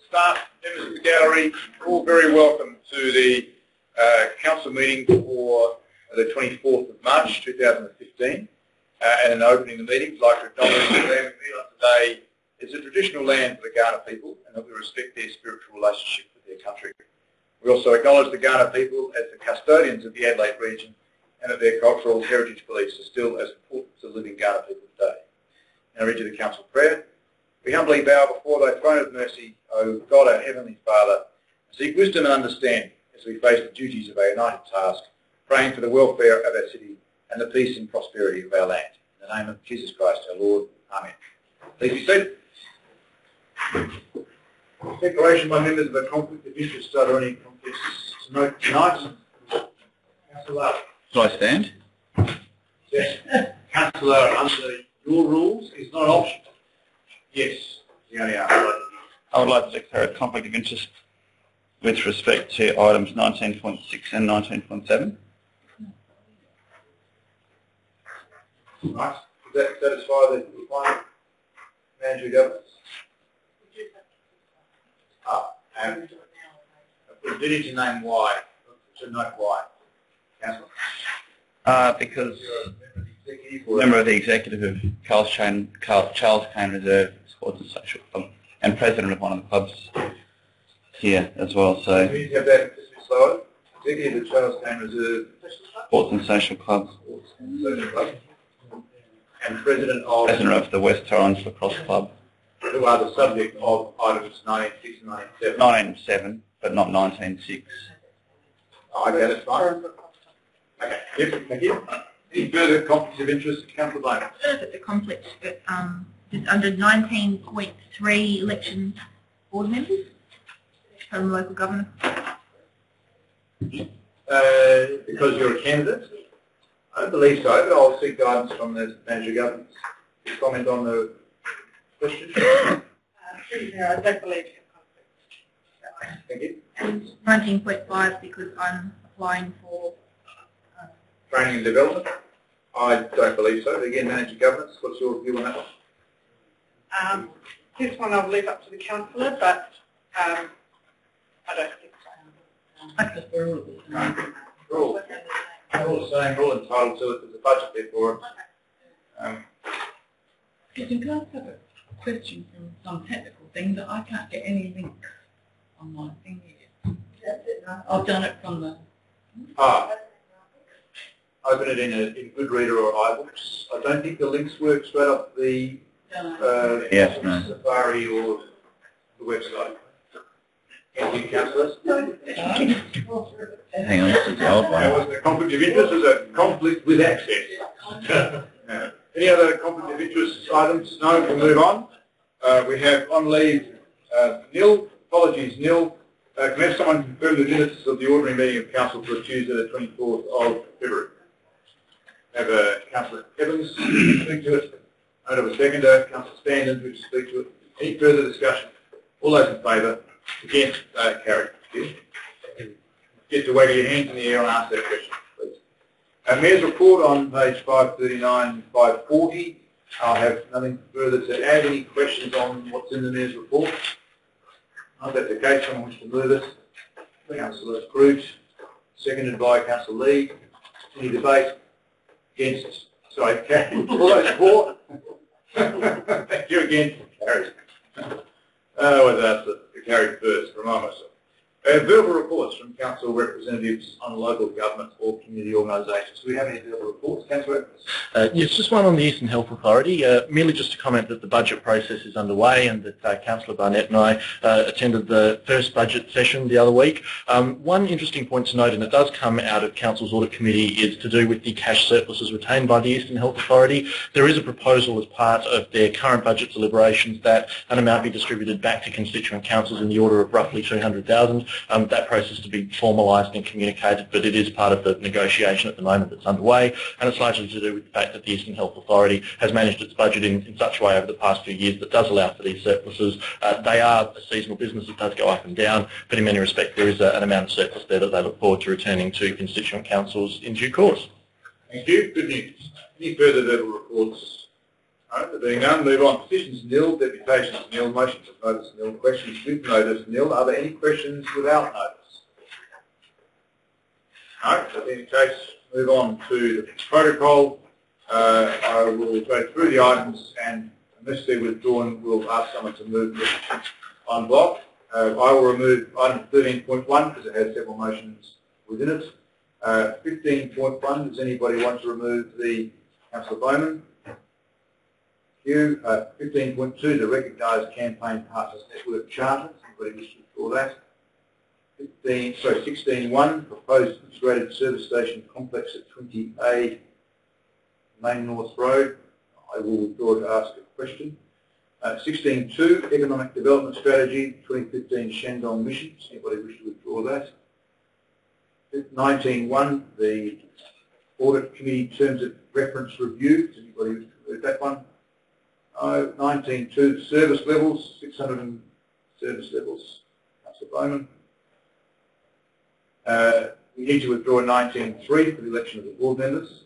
staff, members of the gallery, all very welcome to the council meeting for the 24th of March 2015. And in opening the meeting, I'd like to acknowledge that the land we meet on today is a traditional land for the Kaurna people and that we respect their spiritual relationship with their country. We also acknowledge the Kaurna people as the custodians of the Adelaide region and that their cultural heritage beliefs are still as important to living Kaurna people today. Now I read you the council prayer. We humbly bow before thy throne of mercy, O God, our Heavenly Father, and seek wisdom and understanding as we face the duties of our united task, praying for the welfare of our city and the peace and prosperity of our land. In the name of Jesus Christ, our Lord. Amen. Please be seated. Declaration by members of a conflict of interest. Are there any conflicts to note tonight? Councillor. Shall I stand? Yes. Councillor, under your rules, is not an option. Yes. The only answer. I would like to declare a conflict of interest with respect to items 19.6 and 19.7. Right. Does that satisfy the requirement? Manager governance? And we need to name why, to note why. Councillor? Because member of the executive of Charles Cane Reserve Sports and Social Club and president of one of the clubs here as well. So can you have that just a bit slower? Executive of Charles Cane Reserve Sports and Social Club. And president of the West Torrens Lacrosse Club. Who are the subject of items 19.6 and 19.7? 19.7, but not 19.6. Oh, okay, that's fine. Okay, yep, thank you. Any further conflicts of interest, Councillor Bowman? Further conflicts, but just under 19.3 election board members from local government. Because you're a candidate? I don't believe so, but I'll seek guidance from the manager of government. Comment on the question? I don't believe you have conflict. Thank you. And 19.5 because I'm applying for Training and development? I don't believe so. Again, manager of governance, what's your view on that one? This one I'll leave up to the councillor, but I don't think so. okay. We're all the same, we're all entitled to it. There's a budget there for it. Can I have a question from some technical thing that I can't get any links on my thing here? I've done it from the... Open it in Goodreader or iBooks. I don't think the links work straight off the Safari or the website. Thank you, councillors. Hang on, this is the old one. That wasn't a conflict of interest, it was a conflict with access. Any other conflict of interest items? No, we'll move on. We have on leave nil. Apologies, nil. Can I have someone confirm the minutes of the ordinary meeting of council for Tuesday the 24th of February? Have Councillor Evans speak to it. I have a seconder, Councillor Standen, who to speak to it. Any further discussion? All those in favour? Against? Carried. Get to wave your hands in the air and ask that question, please. Mayor's report on page 539, 540. I'll have nothing further to add. Any questions on what's in the Mayor's report? If that's the case, someone wants to move it. Councillor Scrooge, seconded by Councillor Lee. Any debate? Against? Sorry, all those for? Thank you again. Carried. Whether that's the carried first, remind myself. Verbal reports from council representatives on local government or community organisations. Do we have any verbal reports? Councillor Evans? Yes, just one on the Eastern Health Authority. Merely just to comment that the budget process is underway and that Councillor Barnett and I attended the first budget session the other week. One interesting point to note, and it does come out of Council's Audit Committee, is to do with the cash surpluses retained by the Eastern Health Authority. There is a proposal as part of their current budget deliberations that an amount be distributed back to constituent councils in the order of roughly $200,000. That process to be formalised and communicated, but it is part of the negotiation at the moment that's underway, and it's largely to do with the fact that the Eastern Health Authority has managed its budget in such a way over the past few years that does allow for these surpluses. They are a seasonal business, it does go up and down, but in many respects there is an amount of surplus there that they look forward to returning to constituent councils in due course. Thank you. Good news. Any further verbal reports No, there being none, move on. Petitions nil, deputations nil, motions of notice nil, questions with notice nil. Are there any questions without notice? No, so in any case, move on to the protocol. I will go through the items, and unless they're withdrawn, we'll ask someone to move them on block. I will remove item 13.1 because it has several motions within it. 15.1, does anybody want to remove the Councillor Bowman? Thank you. 15.2, the Recognised Campaign Partners Network Charter. Anybody wish to withdraw that? 16.1, proposed integrated service station complex at 20A Main North Road. I will withdraw to ask a question. 16.2, Economic Development Strategy 2015 Shandong Missions. Anybody wish to withdraw that? 19.1, the Audit Committee Terms of Reference Review. Does anybody wish to move that one? 19.2, Service Levels, 600 service levels. Councillor Bowman. We need to withdraw 19.3 for the election of the board members.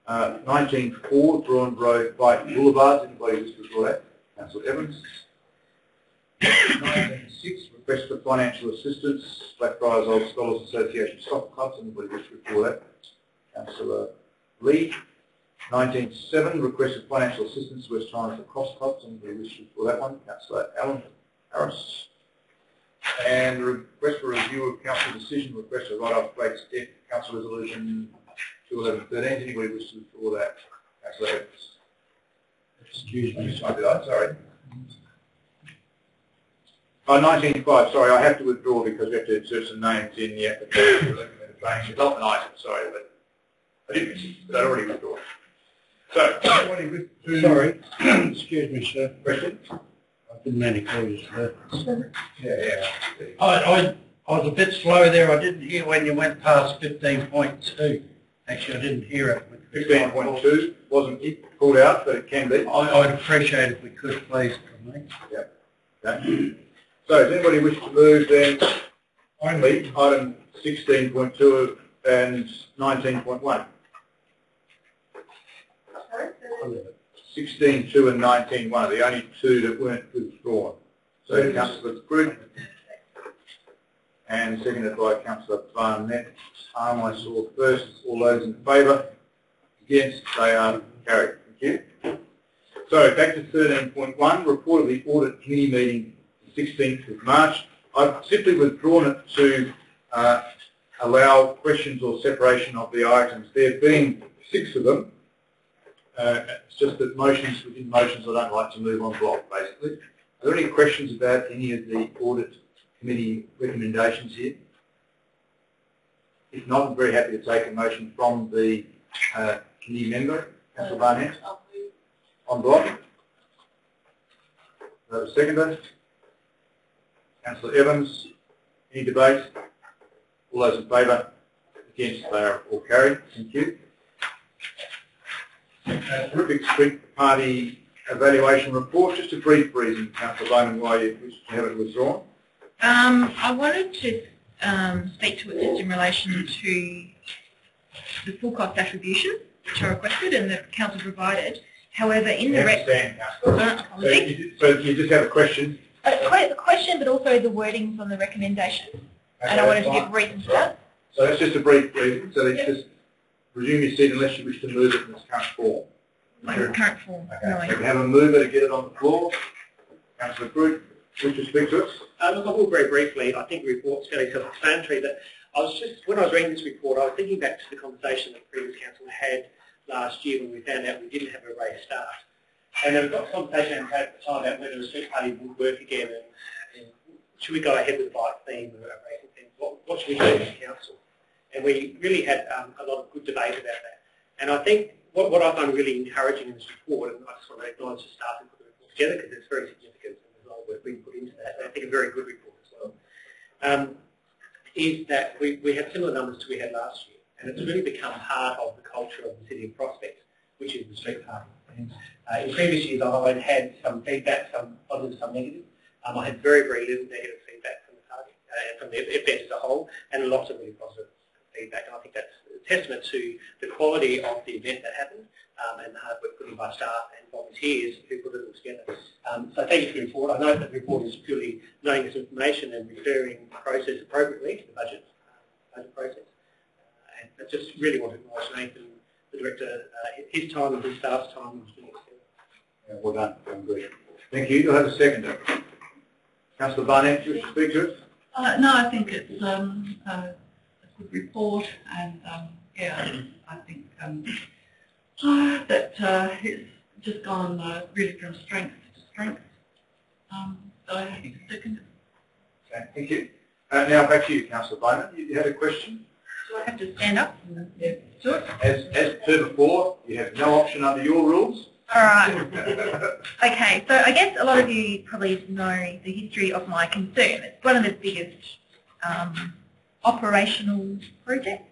19.4, Drawn Road Bike Boulevards. Anybody wish to withdraw that? Councillor Evans. 19.6, request for financial assistance, Blackfriars Old Scholars Association Soccer Clubs. Anybody wish to withdraw that? Councillor Lee. 19.7, request for financial assistance, West Highlands Lacrosse Clubs. Anybody wish to withdraw that one? Councillor Alan Harris. And request for review of council decision, request for write-off Blake's debt, Council Resolution 211.13. Anybody wish to withdraw that? Councillor Evans. Excuse me. Sorry. 19.5, sorry, I have to withdraw because we have to insert some names in the application for recommended planning development item, sorry, but I didn't miss it, but I'd already withdrawn. So, anybody wish to... Sorry, excuse me, sir. Question? I didn't mean to call you, sir. Yeah. I was a bit slow there. I didn't hear when you went past 15.2. Actually, I didn't hear it. 15.2 wasn't pulled out, but it can be. I'd appreciate if we could, please, from me. Yeah. Okay. So, does anybody wish to move then only item 16.2 and 19.1? 16.2 and 19.1 are the only two that weren't withdrawn. So, Councillor Grigg and seconded by Councillor Barnett. I saw first. All those in favour? Against? They are carried. Thank you. So, back to 13.1, report of the Audit Committee meeting 16th of March. I've simply withdrawn it to allow questions or separation of the items. There have been 6 of them. It's just that motions within motions I don't like to move on block, basically. Are there any questions about any of the Audit Committee recommendations here? If not, I'm very happy to take a motion from the committee member, Councillor Barnett. On block. Seconder. Councillor Evans. Any debate? All those in favour? Against? They are all carried. Thank you. Terrific Street Party Evaluation Report. Just a brief reason, Councillor Bowman, why you wish to have it withdrawn. I wanted to speak to it just in relation to the full cost attribution, which I requested and the council provided. However, in the So you just have a question? A question, but also the wordings on the recommendation. Okay, and I wanted to give reasons for that. So that's just a brief reason. So let's just resume your seat unless you wish to move it in its current form. Like the current form. Okay. No. So we have a mover to get it on the floor. Councillor Grigg, wish to speak to us? Look, I will very briefly. I think the report's fairly self-explanatory. That when I was reading this report, I was thinking back to the conversation that the previous council had last year when we found out we didn't have a raised start. And there was a conversation at the time about whether the street party would work again and should we go ahead with the bike theme or a racing theme? What should we do as a council? And we really had a lot of good debate about that. And I think what I find really encouraging in this report, and I just want to acknowledge the staff who put the report together because it's very significant and there's a lot of work being put into that. And I think a very good report as well. Is that we have similar numbers to we had last year. And it's really become part of the culture of the city of Prospect, which is the street party. And, in previous years, I've had some feedback, some positive, some negative. I had very, very little negative feedback from the party and from the event as a whole, and lots of really positive feedback. And I think that's a testament to the quality of the event that happened and the hard work put in by staff and volunteers who put it all together. So thank you for the report. I know that the report is purely knowing this information and referring the process appropriately to the budget process. And I just really want to acknowledge Nathan, the Director, his time and his staff's time. Yeah, well done. Good. Thank you. You'll have a seconder. Councillor Barnett, do you wish to speak to it? No, I think it's a good report, and yeah, I think that it's just gone really from strength to strength. So I think it's second. Okay, thank you. Now back to you, Councillor Barnett. You had a question? Do I have to stand up? Yeah. Sure. As per before, you have no option under your rules. All right. Okay, so I guess a lot of you probably know the history of my concern. It's one of the biggest operational projects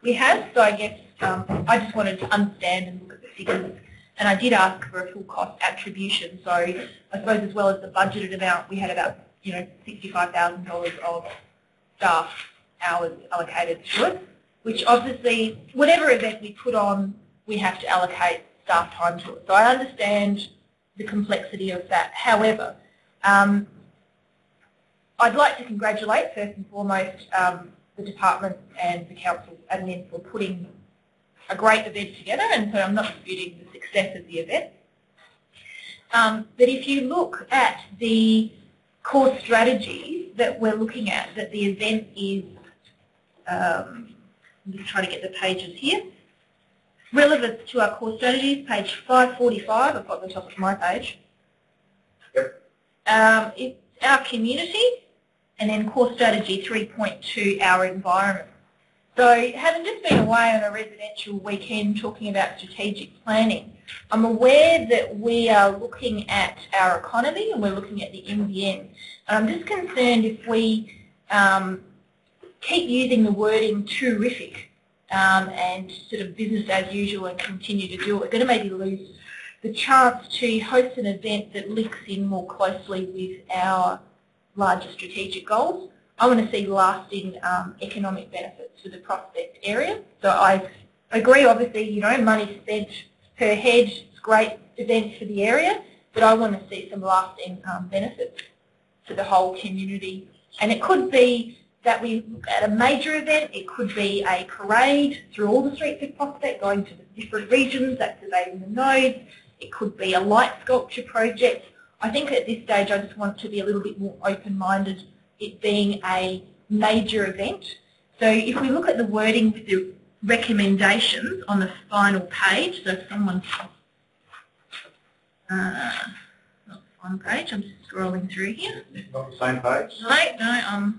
we have, so I guess I just wanted to understand and look at the figures, and I did ask for a full cost attribution, so I suppose as well as the budgeted amount, we had about $65,000 of staff hours allocated to it, which obviously, whatever event we put on, we have to allocate staff time to it. So I understand the complexity of that. However, I'd like to congratulate first and foremost the department and the council admin for putting a great event together, and so I'm not disputing the success of the event. But if you look at the core strategies that we're looking at, that the event is, I'm just trying to get the pages here, relevant to our core strategies, page 545, I've got the top of my page. Yep. It's our community, and then core strategy 3.2, our environment. So having just been away on a residential weekend talking about strategic planning, I'm aware that we are looking at our economy and we're looking at the NBN. And I'm just concerned if we keep using the wording terrific and sort of business as usual and continue to do it, we're going to maybe lose the chance to host an event that links in more closely with our larger strategic goals. I want to see lasting economic benefits for the Prospect area. So I agree, obviously, money spent per head, it's a great event for the area, but I want to see some lasting benefits to the whole community. And it could be that we look at a major event, it could be a parade through all the streets of Prospect, going to the different regions, activating the nodes, it could be a light sculpture project. I think at this stage I just want to be a little bit more open-minded, it being a major event. So if we look at the wording with the recommendations on the final page, so if someone, not the final page, I'm just scrolling through here. Not the same page? No,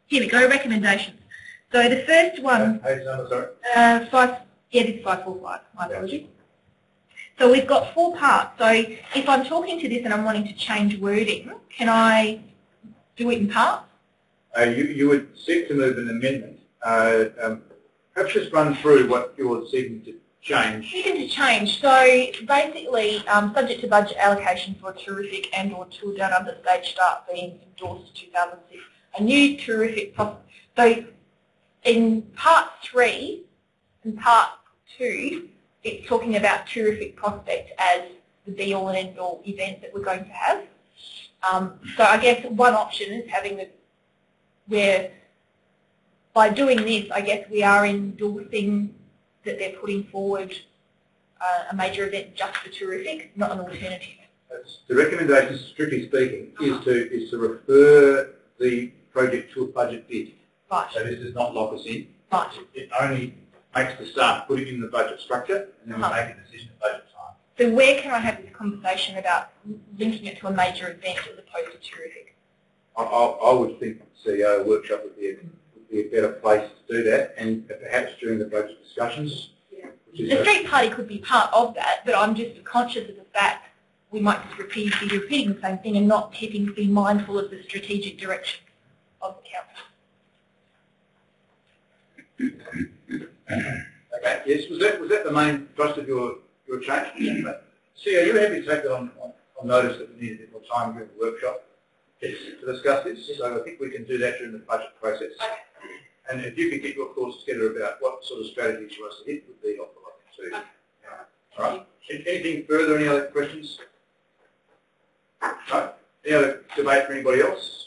here we go, recommendations. So the first one, page number, sorry? This is 545, my apologies. So we've got 4 parts. So if I'm talking to this and I'm wanting to change wording, can I do it in parts? You would seek to move an amendment. Perhaps just run through what you're seeking to change. Seeking to change. So basically, subject to budget allocation for a terrific and or tour down under stage start being endorsed 2006. A new terrific prospect. So in part 3 and part 2, it's talking about terrific prospect as the be-all and end-all event that we're going to have. So I guess one option is having where by doing this, I guess we are endorsing that they're putting forward a major event just for terrific, not an alternative. The recommendation, strictly speaking, is to refer the project to a budget bid. Right. So this does not lock us in. Right. It only makes the staff put it in the budget structure, and then we make a decision at budget time. So where can I have this conversation about linking it to a major event as opposed to terrific? I would think the CEO workshop would be a better place to do that, and perhaps during the budget discussions. Yeah. The street party could be part of that, but I'm just conscious of the fact we might just be repeating the same thing and not be mindful of the strategic direction of the council. Okay. Yes. Was that the main thrust of your change? Yeah. CEO, you were happy to take that on notice that we need a bit more time during the workshop to discuss this. So I think we can do that during the budget process. Okay. And if you could get your thoughts together about what sort of strategies you want us to hit, would be helpful, I think, too. All right. Anything further? Any other questions? No? Any other debate for anybody else?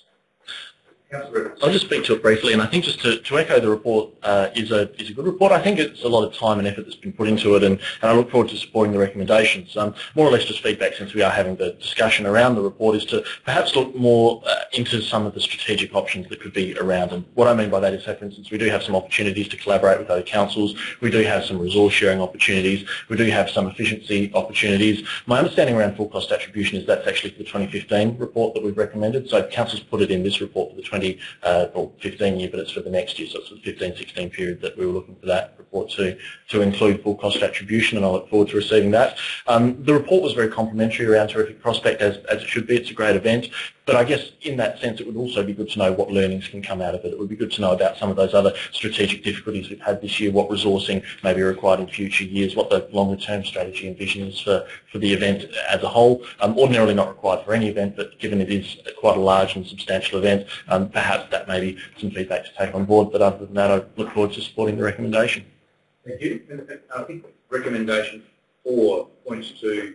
Councillor Rivers. I'll just speak to it briefly, and I think just to echo the report is a good report. I think it's a lot of time and effort that's been put into it, and I look forward to supporting the recommendations. More or less just feedback, since we are having the discussion around the report, is to perhaps look more into some of the strategic options that could be around. And what I mean by that is, say, for instance, we do have some opportunities to collaborate with other councils. We do have some resource sharing opportunities. We do have some efficiency opportunities. My understanding around full cost attribution is that's actually for the 2015 report that we've recommended. So council's put it in this report for the 2015 year, but it's for the next year, so it's the 15-16 period that we were looking for that report to include full cost attribution, and I look forward to receiving that. The report was very complimentary around Terrific Prospect, as it should be. It's a great event, but I guess in that sense it would also be good to know what learnings can come out of it. It would be good to know about some of those other strategic difficulties we've had this year, what resourcing may be required in future years, what the longer term strategy and vision is for the event as a whole. Ordinarily not required for any event, but given it is quite a large and substantial event, perhaps that may be some feedback to take on board. But other than that, I look forward to supporting the recommendation. Thank you. And I think recommendation 4 points to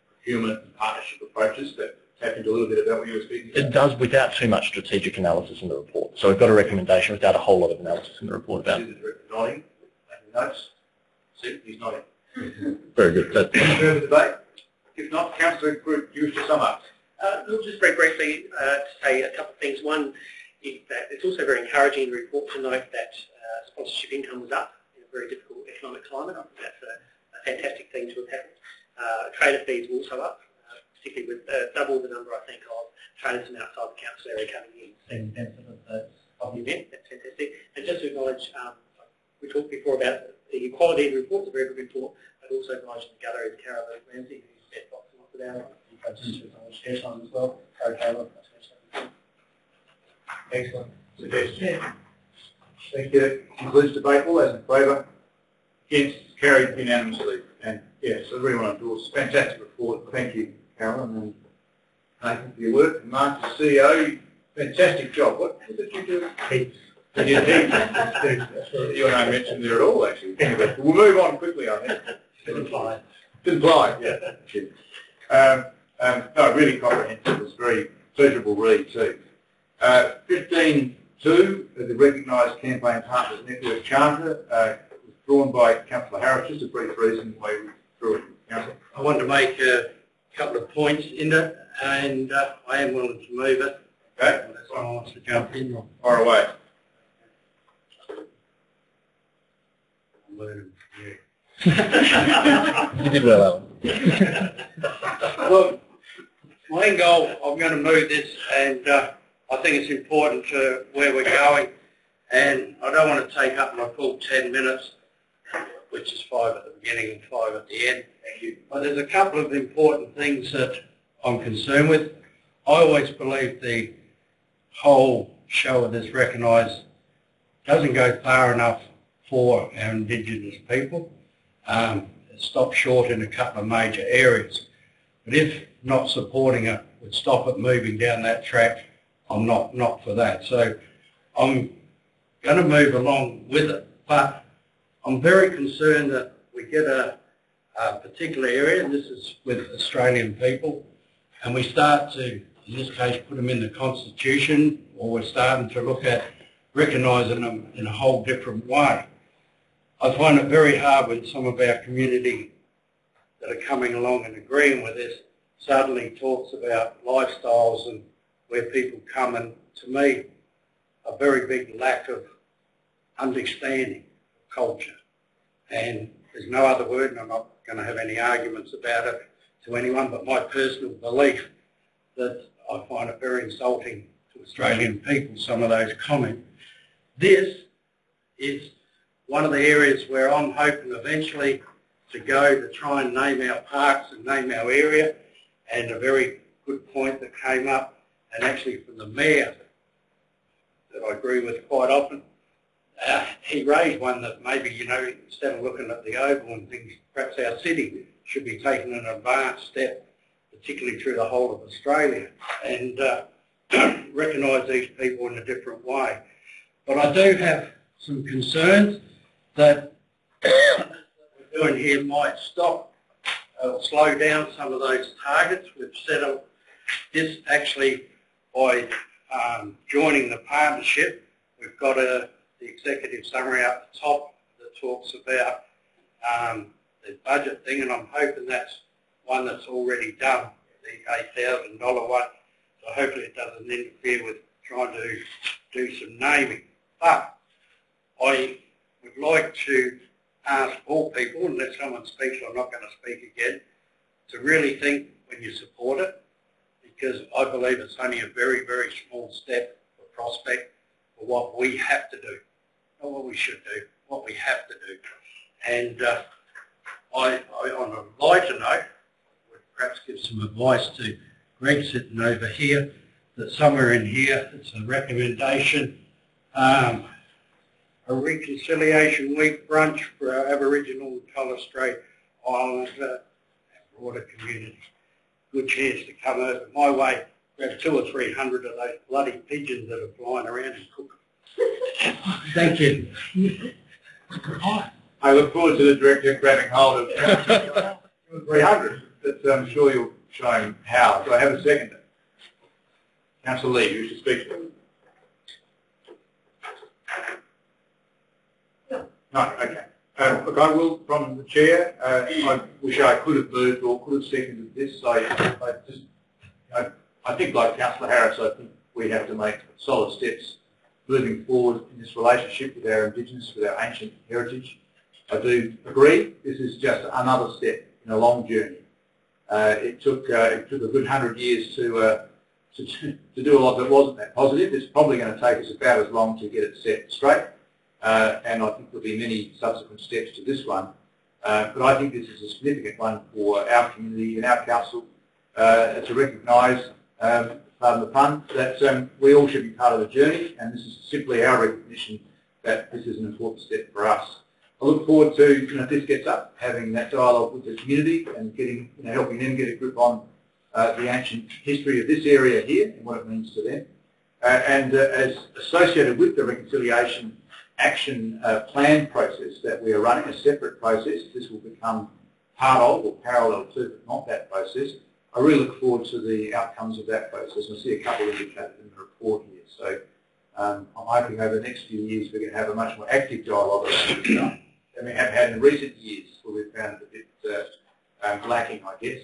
procurement and partnership approaches that tap into a little bit about what you were speaking about. It does, without too much strategic analysis in the report. So we've got a recommendation without a whole lot of analysis in the report about it. The director nodding, taking notes. See, he's nodding. Very good. Further debate? If not, Councillor Group, do you wish to sum up? Just very briefly to say a couple of things. One is that it's also very encouraging in the report to note that sponsorship income was up in a very difficult economic climate. I think that's a fantastic thing to have happened. Trader fees were also up, particularly with double the number, I think, of traders from outside the council area coming in. Seeing the benefit of the event. That's fantastic. And just to acknowledge, we talked before about the quality of the report, it's a very good report, but also acknowledging the gallery of Carol Ramsey, who's set box and offered out. Just to acknowledge her time as well. Carol. Excellent suggestion. Thank you. That concludes debate. All those in favour? Against? Carried unanimously. And yes, everyone endorses. Fantastic report. Thank you, Carolyn and Nathan, for your work. And Mark, the CEO, fantastic job. What did you do? Heaps. You did heaps. You and I mentioned there at all, actually. Anyway, we'll move on quickly, I think. Didn't fly. Didn't fly, yeah. No, really comprehensive. It was a very pleasurable read too. 15.2, the Recognised Campaign Partners Network Charter, was drawn by Councillor Harris. Just a brief reason why we drew it, Councillor. I want to make a couple of points in it, and I am willing to move it. Okay. Unless someone wants to jump in. Fire away. I'm learning from you. You did well, Alan. Look, my end goal, I'm going to move this, and I think it's important to where we're going, and I don't want to take up my full 10 minutes, which is 5 at the beginning and 5 at the end. Thank you. But there's a couple of important things that I'm concerned with. I always believe the whole show of this Recognised doesn't go far enough for our Indigenous people. It stops short in a couple of major areas. But if not supporting it would stop it moving down that track, I'm not for that. So I'm going to move along with it, but I'm very concerned that we get a particular area, and this is with Australian people, and we start to, in this case, put them in the Constitution, or we're starting to look at recognising them in a whole different way. I find it very hard when some of our community that are coming along and agreeing with this suddenly talks about lifestyles and where people come, and to me, a very big lack of understanding of culture. And there's no other word, and I'm not going to have any arguments about it to anyone, but my personal belief that I find it very insulting to Australian people, some of those comments. This is one of the areas where I'm hoping eventually to go to try and name our parks and name our area, and a very good point that came up, and actually from the Mayor, that I agree with quite often, he raised one that maybe, you know, instead of looking at the Oval and things, perhaps our city should be taking an advanced step, particularly through the whole of Australia, and recognise these people in a different way. But I do have some concerns that what we're doing here might stop slow down some of those targets. We've set up this actually by joining the partnership. We've got the executive summary up the top that talks about the budget thing, and I'm hoping that's one that's already done, the $8,000 one. So hopefully it doesn't interfere with trying to do some naming. But I would like to ask all people, unless someone speaks, I'm not going to speak again, to really think when you support it, because I believe it's only a very, very small step for Prospect for what we have to do. Not what we should do, what we have to do. And on a lighter note, would perhaps give some advice to Greg sitting over here, that somewhere in here it's a recommendation, a Reconciliation Week brunch for our Aboriginal and Torres Strait Islander and broader community. Good chance to come over my way, grab 200 or 300 of those bloody pigeons that are flying around and cook them. Thank you. I look forward to the Director grabbing hold of 300, but I'm sure you'll show him how. Do I have a second? Councillor Lee, you should speak to him. No, okay. Look, I will, from the Chair, I wish I could have moved or could have seconded this. I think, like Councillor Harris, I think we have to make solid steps moving forward in this relationship with our Indigenous, with our ancient heritage. I do agree this is just another step in a long journey. It took a good 100 years to do a lot that wasn't that positive. It's probably going to take us about as long to get it set straight. And I think there'll be many subsequent steps to this one. But I think this is a significant one for our community and our council to recognise, pardon the pun, that we all should be part of the journey, and this is simply our recognition that this is an important step for us. I look forward to, if this gets up, having that dialogue with the community and getting, helping them get a grip on the ancient history of this area here and what it means to them. And as associated with the reconciliation action plan process that we are running, a separate process, this will become part of or parallel to, but not that process. I really look forward to the outcomes of that process. I see a couple indicated in the report here. So I'm hoping over the next few years we're going to have a much more active dialogue around this stuff than we have had in recent years, where we've found it a bit lacking, I guess.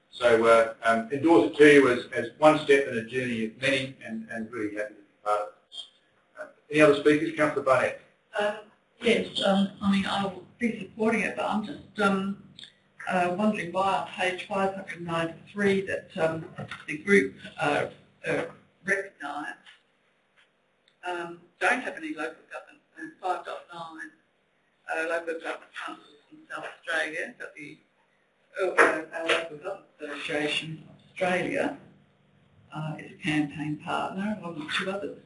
So endorse it to you as one step in a journey of many, and really happy to be part of it. Any other speakers? Councillor Barnett. Yes, I mean, I will be supporting it, but I'm just wondering why on page 593 that the group recognise don't have any local government, and 5.9 local government councils in South Australia, but our local government association of Australia is a campaign partner along with 2 others.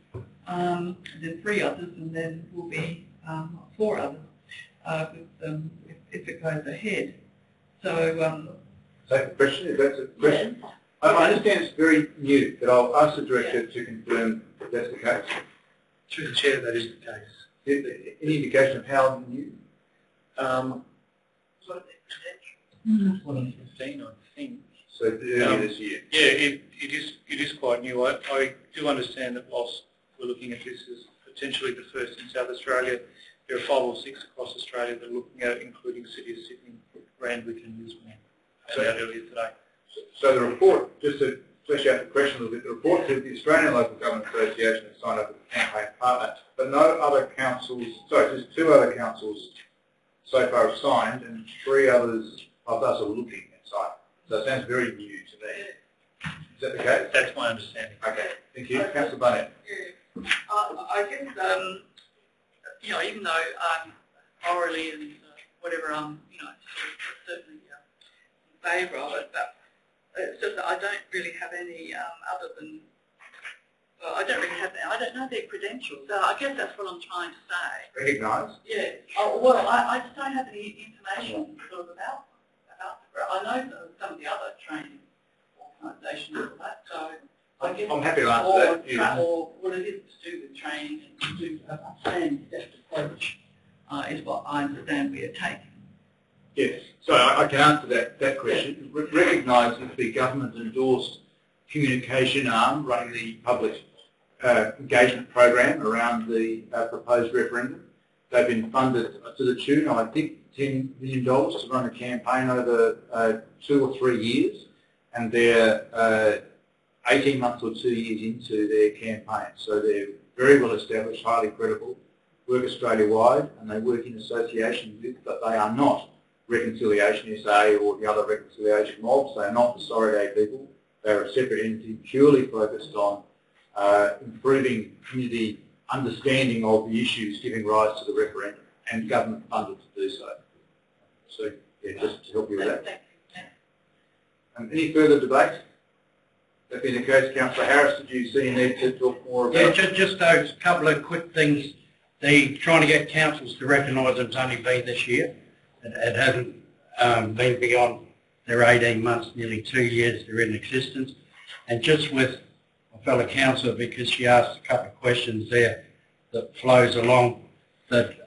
And then 3 others, and then will be 4 others if it goes ahead. So, is that the question? Is that the question? Yeah. I understand it's very new, but I'll ask the Director to confirm if that's the case. Through the Chair, that is the case. Any indication of how new? 2015, I think. So earlier this year. Yeah, it is quite new. I do understand that whilst we're looking at this as potentially the first in South Australia, there are 5 or 6 across Australia that are looking at it, including the City of Sydney, Randwick and Newsman, out earlier today. So the report, just to flesh out the question a little bit, the report said the Australian Local Government Association has signed up as a campaign partner, but no other councils, sorry, just 2 other councils so far have signed, and 3 others of us are looking at signing. So it sounds very new to me. Is that the case? That's my understanding. Okay, thank you. Councillor Barnett. I guess, even though morally and whatever, certainly in favour of it, but it's just that I don't really have any other than, I don't know their credentials. So I guess that's what I'm trying to say. Recognise? Yeah. Oh, well, I just don't have any information sort of about I know some of the other training organisations and that, so I guess I'm happy to answer that. Or what it is to do with training and to do a planned stepped approach is what I understand we are taking. Yes, so I can answer that question. Recognise that the government-endorsed communication arm running the public engagement program around the proposed referendum. They've been funded to the tune, I think, $10 million to run a campaign over 2 or 3 years, and they're 18 months or 2 years into their campaign. So they're very well established, highly credible, work Australia-wide, and they work in association with, but they are not Reconciliation SA or the other reconciliation mobs. They are not the Sorry Day people. They are a separate entity purely focused on improving community understanding of the issues giving rise to the referendum, and government funded to do so. So, yeah, just to help you with that. Any further debate? That being the case, Councillor Harris, did you see a need to talk more about? Yeah, just those couple of quick things. Trying to get councils to recognise it's only been this year. It hasn't been beyond their 18 months, nearly 2 years they're in existence. And just with my fellow councillor, because she asked a couple of questions there that flows along, that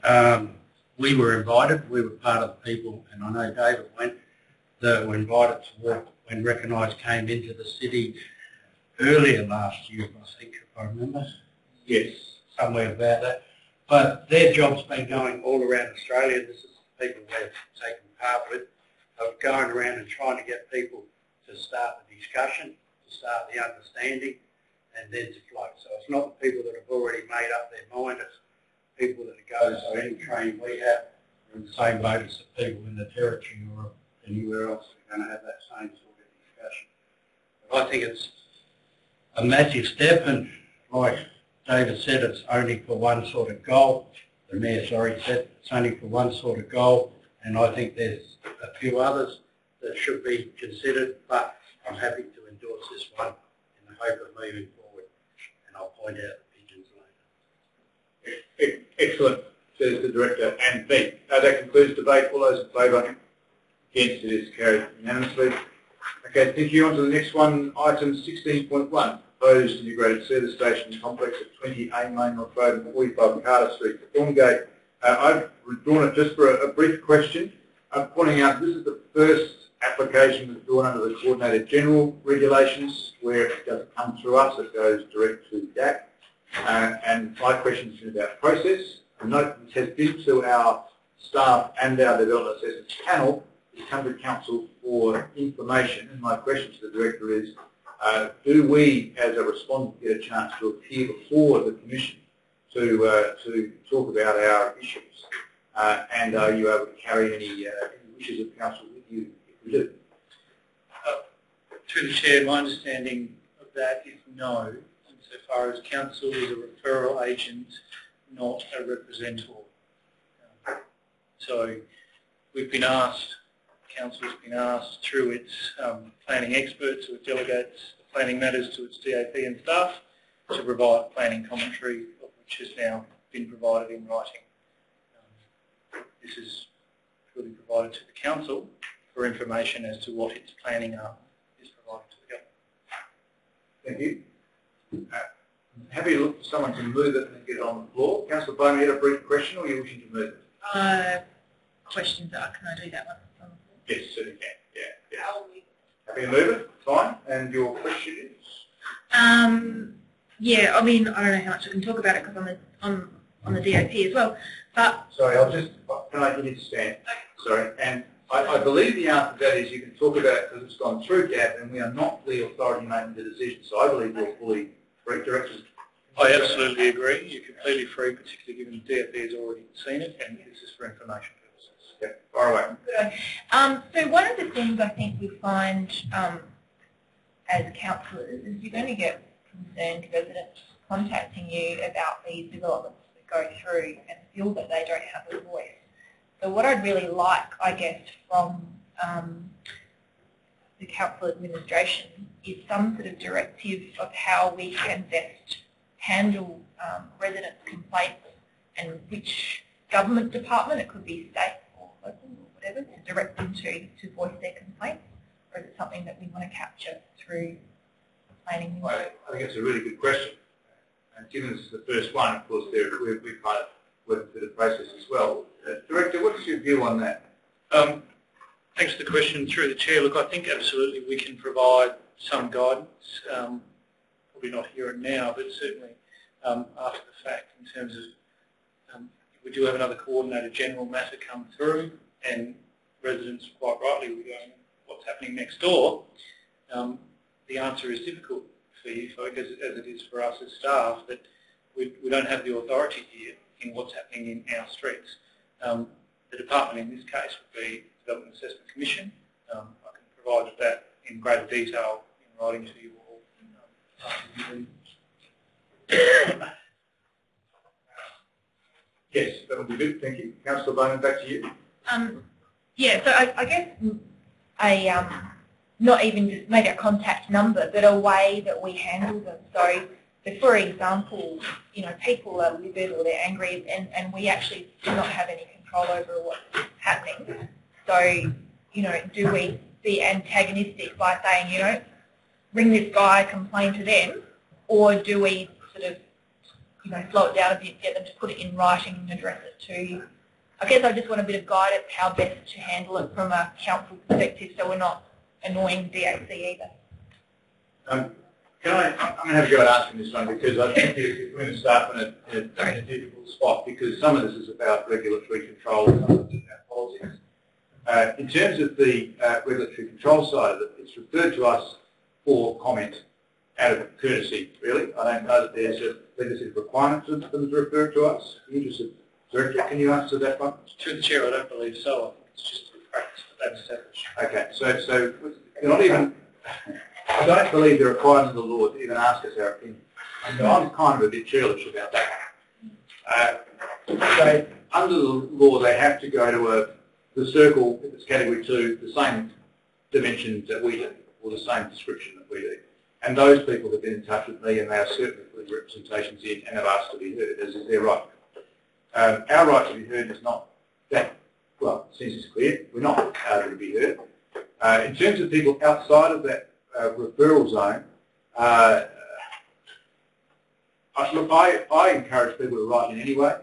we were invited, we were part of the people, and I know David went, that were invited to work when Recognise came into the city earlier last year, I think, if I remember. Yes. Somewhere about that. But their job's been going all around Australia. This is the people we've taken part with, of going around and trying to get people to start the discussion, to start the understanding, and then to flow. So it's not the people that have already made up their mind, it's people that go, so any training we have are in the same boat as the people in the territory or anywhere else are going to have that same sort of discussion. But I think it's a massive step, and like David said, it's only for one sort of goal. The Mayor, sorry, said it's only for one sort of goal, and I think there's a few others that should be considered, but I'm happy to endorse this one in the hope of moving forward, and I'll point out the pigeons later. Excellent, says the Director and me. That concludes debate. All those in favour? Against, it is carried unanimously. Okay, thank you. On to the next one, item 16.1, proposed integrated service station complex at 20A Main North Road and 45 Carter Street, Thorngate. I've drawn it just for a brief question. I'm pointing out this is the first application that's drawn under the Coordinated General Regulations, where it doesn't come through us, it goes direct to DAC. And my question is about process. A note this has been to our staff and our Development Assessments panel, the Country Council for information, and my question to the Director is, do we as a respondent get a chance to appear before the Commission to talk about our issues? And are you able to carry any wishes of Council with you if we do? To the Chair, my understanding of that is no, insofar as Council is a referral agent, not a representative. So we've been asked, Council's been asked through its planning experts who it delegates planning matters to its DAP and staff to provide planning commentary, of which has now been provided in writing. This is fully provided to the Council for information as to what its planning arm is provided to the Government. Thank you. Happy to look for someone to move it and get it on the floor. Councillor Bowman, you had a brief question, or are you wishing to move it? Questions, can I do that one? Yes, certainly can. Yeah. Happy to move it? Fine. And your question is? Yeah, I mean, I don't know how much I can talk about it because I'm on the DAP as well. But sorry, can I get you to stand? Sorry. And I believe the answer to that is you can talk about it because it's gone through DAP and we are not the authority making the decision. So I believe you're fully free, Director. I absolutely agree. You're completely free, particularly given the DAP has already seen it, and this is for information purposes. Yeah, far away. So one of the things I think we find as councillors is you're going to get concerned residents contacting you about these developments that go through and feel that they don't have a voice. So what I'd really like, I guess, from the council administration is some sort of directive of how we can best handle residents' complaints and which government department, it could be state or local or whatever, to direct them to voice their complaints, or is it something that we want to capture through planning? I think it's a really good question. And given this is the first one, of course, we've kind of worked through the process as well. Director, what is your view on that? Thanks for the question through the chair. Look, I think absolutely we can provide some guidance, probably not here and now, but certainly after the fact in terms of we do have another Coordinator General matter come through, and residents quite rightly were going, what's happening next door? The answer is difficult for you folk, as it is for us as staff, that we don't have the authority here in what's happening in our streets. The department in this case would be Development Assessment Commission. I can provide that in greater detail in writing to you all. Yes, that would be good. Thank you. Councillor Bonan, back to you. Yeah, so I guess not even just maybe a contact number, but a way that we handle them. So for example, you know, people are livid or they're angry, and we actually do not have any control over what's happening. So, you know, do we be antagonistic by saying, you know, ring this guy, complain to them, or do we sort of, you know, slow it down a bit, get them to put it in writing and address it to you? I guess I just want a bit of guidance how best to handle it from a council perspective, so we're not annoying DAC either. I'm going to have a go at answering this one, because I think we're going to start in a difficult spot, because some of this is about regulatory control and some of it is about politics. In terms of the regulatory control side of it, it's referred to us for comment out of courtesy, really. I don't know that there's a legislative requirement for them to refer to us. Interested, Director, can you answer that one? Through the chair, I don't believe so. I think it's just a practice that's established. Okay, so you're not even, I don't believe they're required under the law to even ask us our opinion. So I'm kind of a bit churlish about that. So under the law, they have to go to the circle, if it's category 2, the same dimensions that we do, or the same description that we do. And those people have been in touch with me, and they are certainly putting representations in and have asked to be heard, as is their right. Our right to be heard is not that, well, since it's clear, we're not able to be heard. In terms of people outside of that referral zone, look, I encourage people to write in anyway,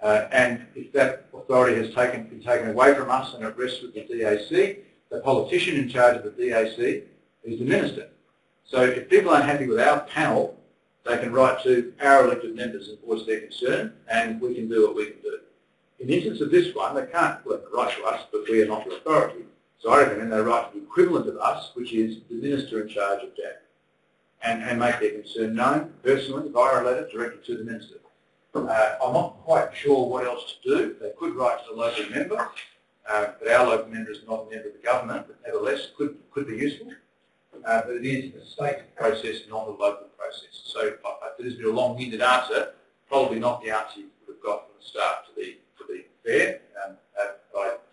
and if that authority has been taken away from us and it rests with the DAC, the politician in charge of the DAC is the Minister. So if people aren't happy with our panel, they can write to our elected members and voice their concern, and we can do what we can do. In the instance of this one, they can't write to us, but we are not the authority. So I recommend they write to the equivalent of us, which is the Minister in charge of DAC, and make their concern known personally via a letter directed to the Minister. I'm not quite sure what else to do. They could write to the local member, but our local member is not a member of the government, but nevertheless could be useful. But it is a state process, not a local process. So it has been a long-winded answer, probably not the answer you would have got from the start, to be fair.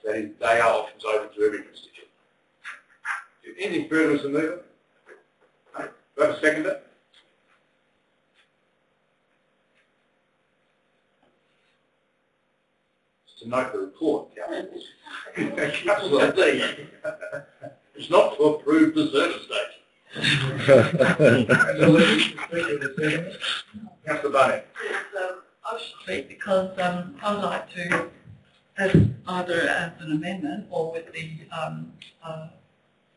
They are options open to every constituent. Anything further, Mr. Mover? No? Do I have a seconder? Just to note the report, Councillor D. It's not to approve the service station. Councillor Bonan. I should speak because I would like to, either as an amendment or with the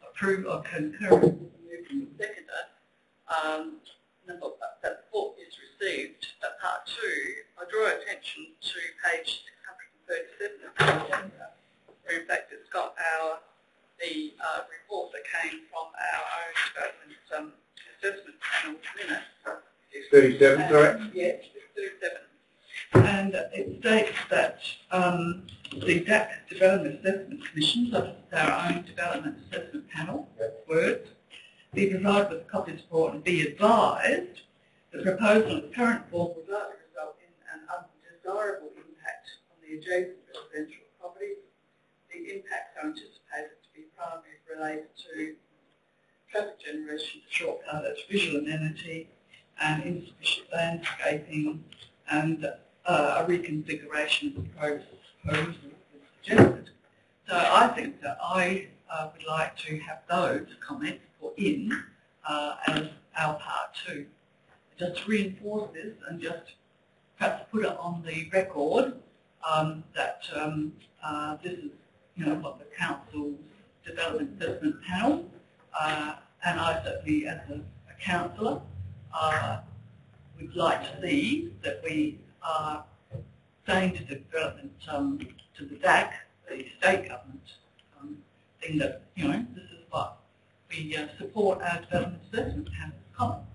approve or concurrence of the seconder, that the report is received. Part 2, I draw attention to page 637 of the agenda, where in fact it's got the report that came from our own development assessment panel minutes. 637, correct? Yes, 637. And it states that the DAC Development Assessment Commission, so it's our own development assessment panel, words, be provided with a copy of this report and be advised the proposal in its current form will likely result in an undesirable impact on the adjacent residential properties. The impacts are anticipated to be primarily related to traffic generation, short cutters, visual amenity, and insufficient landscaping, and a reconfiguration of the proposal is suggested. So I think that I would like to have those comments put in as our part 2. Just to reinforce this and just perhaps put it on the record that this is, you know, what the council's Development Assessment Panel, and I certainly, as a councillor, would like to see that we are saying to the development, to the DAC, the state government, thing that, you know, this is what we support our Development Assessment Panel's comments.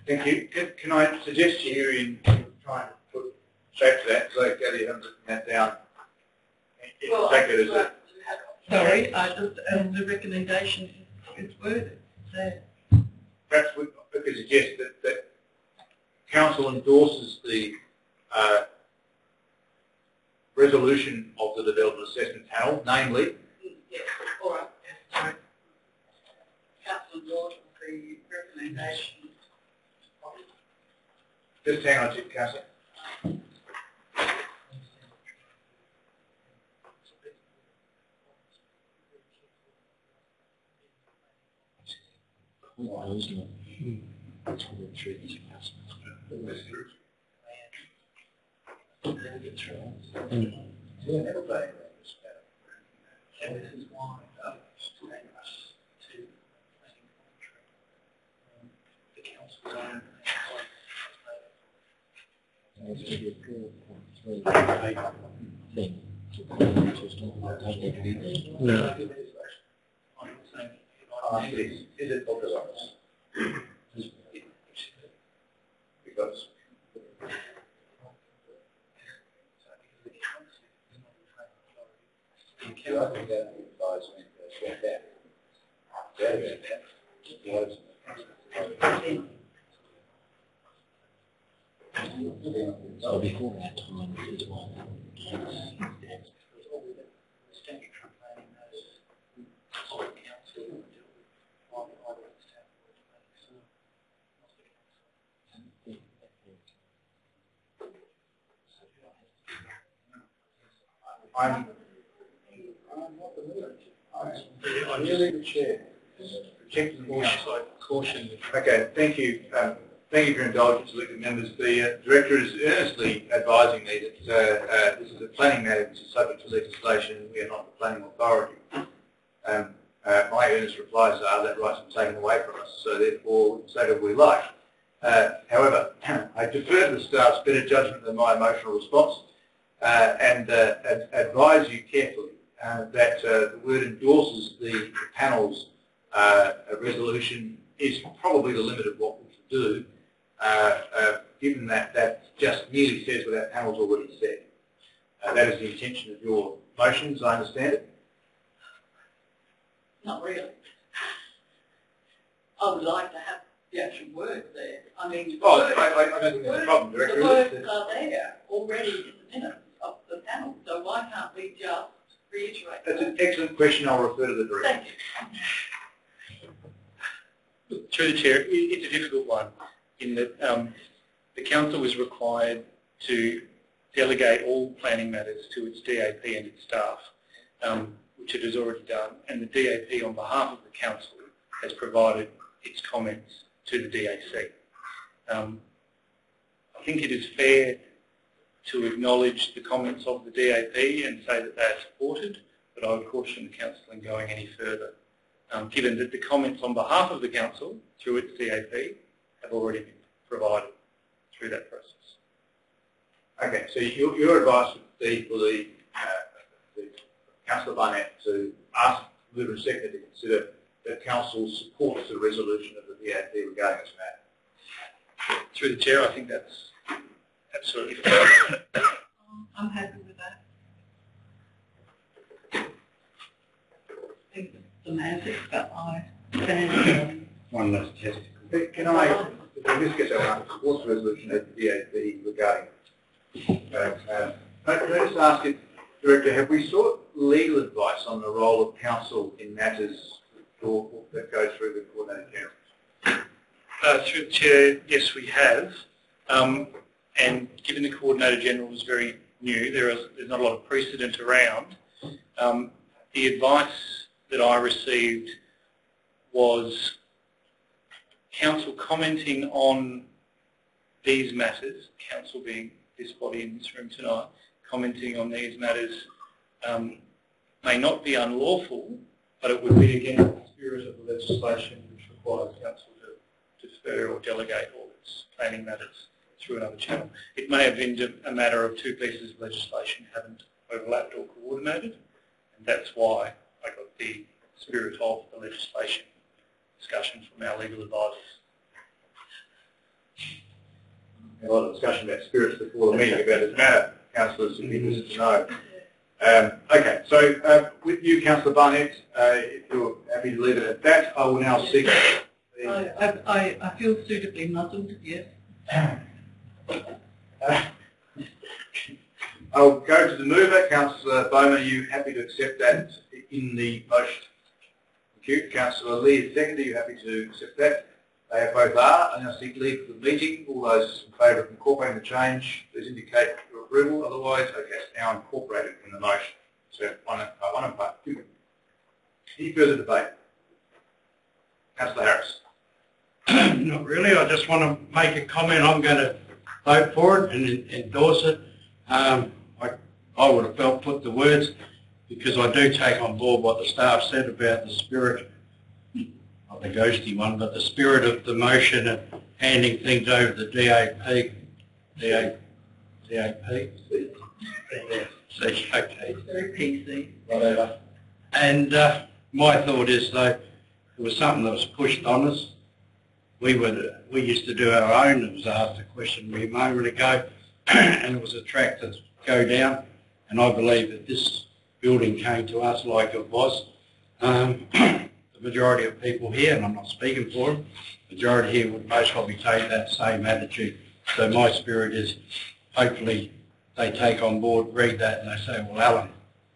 Thank you. Can I suggest to you in trying to put shape to that, so Gary, you haven't written that down. Well, exactly as sorry, I just, the recommendation is worded there. perhaps we could suggest that Council endorses the resolution of the Development Assessment Panel, namely, Yes, all right, yes, sorry. Council endorses the recommendation. just hang on to it, Councillor. And this is why the council's own Is it authorised? Because I think that advisement went down. That was So before that time, this is one. I'm not the leader. I'm merely the chair. Protecting the caution. Okay, thank you. Thank you for your indulgence, elected members. The Director is earnestly advising me that this is a planning matter which is subject to legislation and we are not the planning authority. My earnest replies are that right's been taken away from us, so therefore we can say what we like. However, I defer to the staff's better judgment than my emotional response and advise you carefully that the word endorses the panel's resolution is probably the limit of what we can do, given that that just merely says what our panel's already said. That is the intention of your motions, I understand it. Not really. I would like to have the actual words there. I mean, Oh, I don't think there's a problem, Director. The words are there already in the minutes of the panel, so why can't we just reiterate That's that? an excellent question. I'll refer to the Director. Thank you. Through the Chair, it's a difficult one in that the Council was required to delegate all planning matters to its DAP and its staff, which it has already done, and the DAP on behalf of the Council has provided its comments to the DAC. I think it is fair to acknowledge the comments of the DAP and say that they are supported, but I would caution the Council in going any further, given that the comments on behalf of the Council through its DAP have already been provided through that process. Okay, so your advice would be for the Councillor Barnett to ask Mover and Secretary to consider that Council supports the resolution of the DAP regarding this matter. Through the Chair, I think that's absolutely fair. I'm happy with that. I think it's semantic, but I stand One last test. Can I, in this case, I want to support the resolution of the DAP regarding can I just ask you, Director, have we sought legal advice on the role of Council in matters that go through the Coordinator General? Through the Chair, yes, we have. And given the Coordinator General is very new, there's not a lot of precedent around. The advice that I received was Council commenting on these matters, Council being this body in this room tonight, commenting on these matters may not be unlawful, but it would be against the spirit of the legislation, which requires council to defer or delegate all its planning matters through another channel. It may have been a matter of two pieces of legislation haven't overlapped or coordinated, and that's why I got the spirit of the legislation discussion from our legal advisors. A lot of discussion about spirits before the meeting about this matter. Councillors would be interested to know. Okay, so with you, Councillor Barnett, if you're happy to leave it at that, I will now seek... I feel suitably muzzled, yes. I'll go to the mover. Councillor Bowman, are you happy to accept that in the motion? Thank you. Councillor Lee, second, are you happy to accept that? They both are. I now seek leave for the meeting. All those in favour of incorporating the change, please indicate your approval. Otherwise, okay, it's now incorporated in the motion. So one and part two. Any further debate? Councillor Harris. Not really. I just want to make a comment. I'm going to vote for it and endorse it. I would have put the words, because I do take on board what the staff said about the spirit, not the ghosty one, but the spirit of the motion and handing things over to the DAP, PC. whatever. And my thought is, though, it was something that was pushed on us. We used to do our own. It was asked a question a moment ago, and it was a track to go down. And I believe that this building came to us like it was. The majority of people here, and I'm not speaking for them, the majority here would most probably take that same attitude. So my spirit is, hopefully they take on board, read that, and they say, well, Alan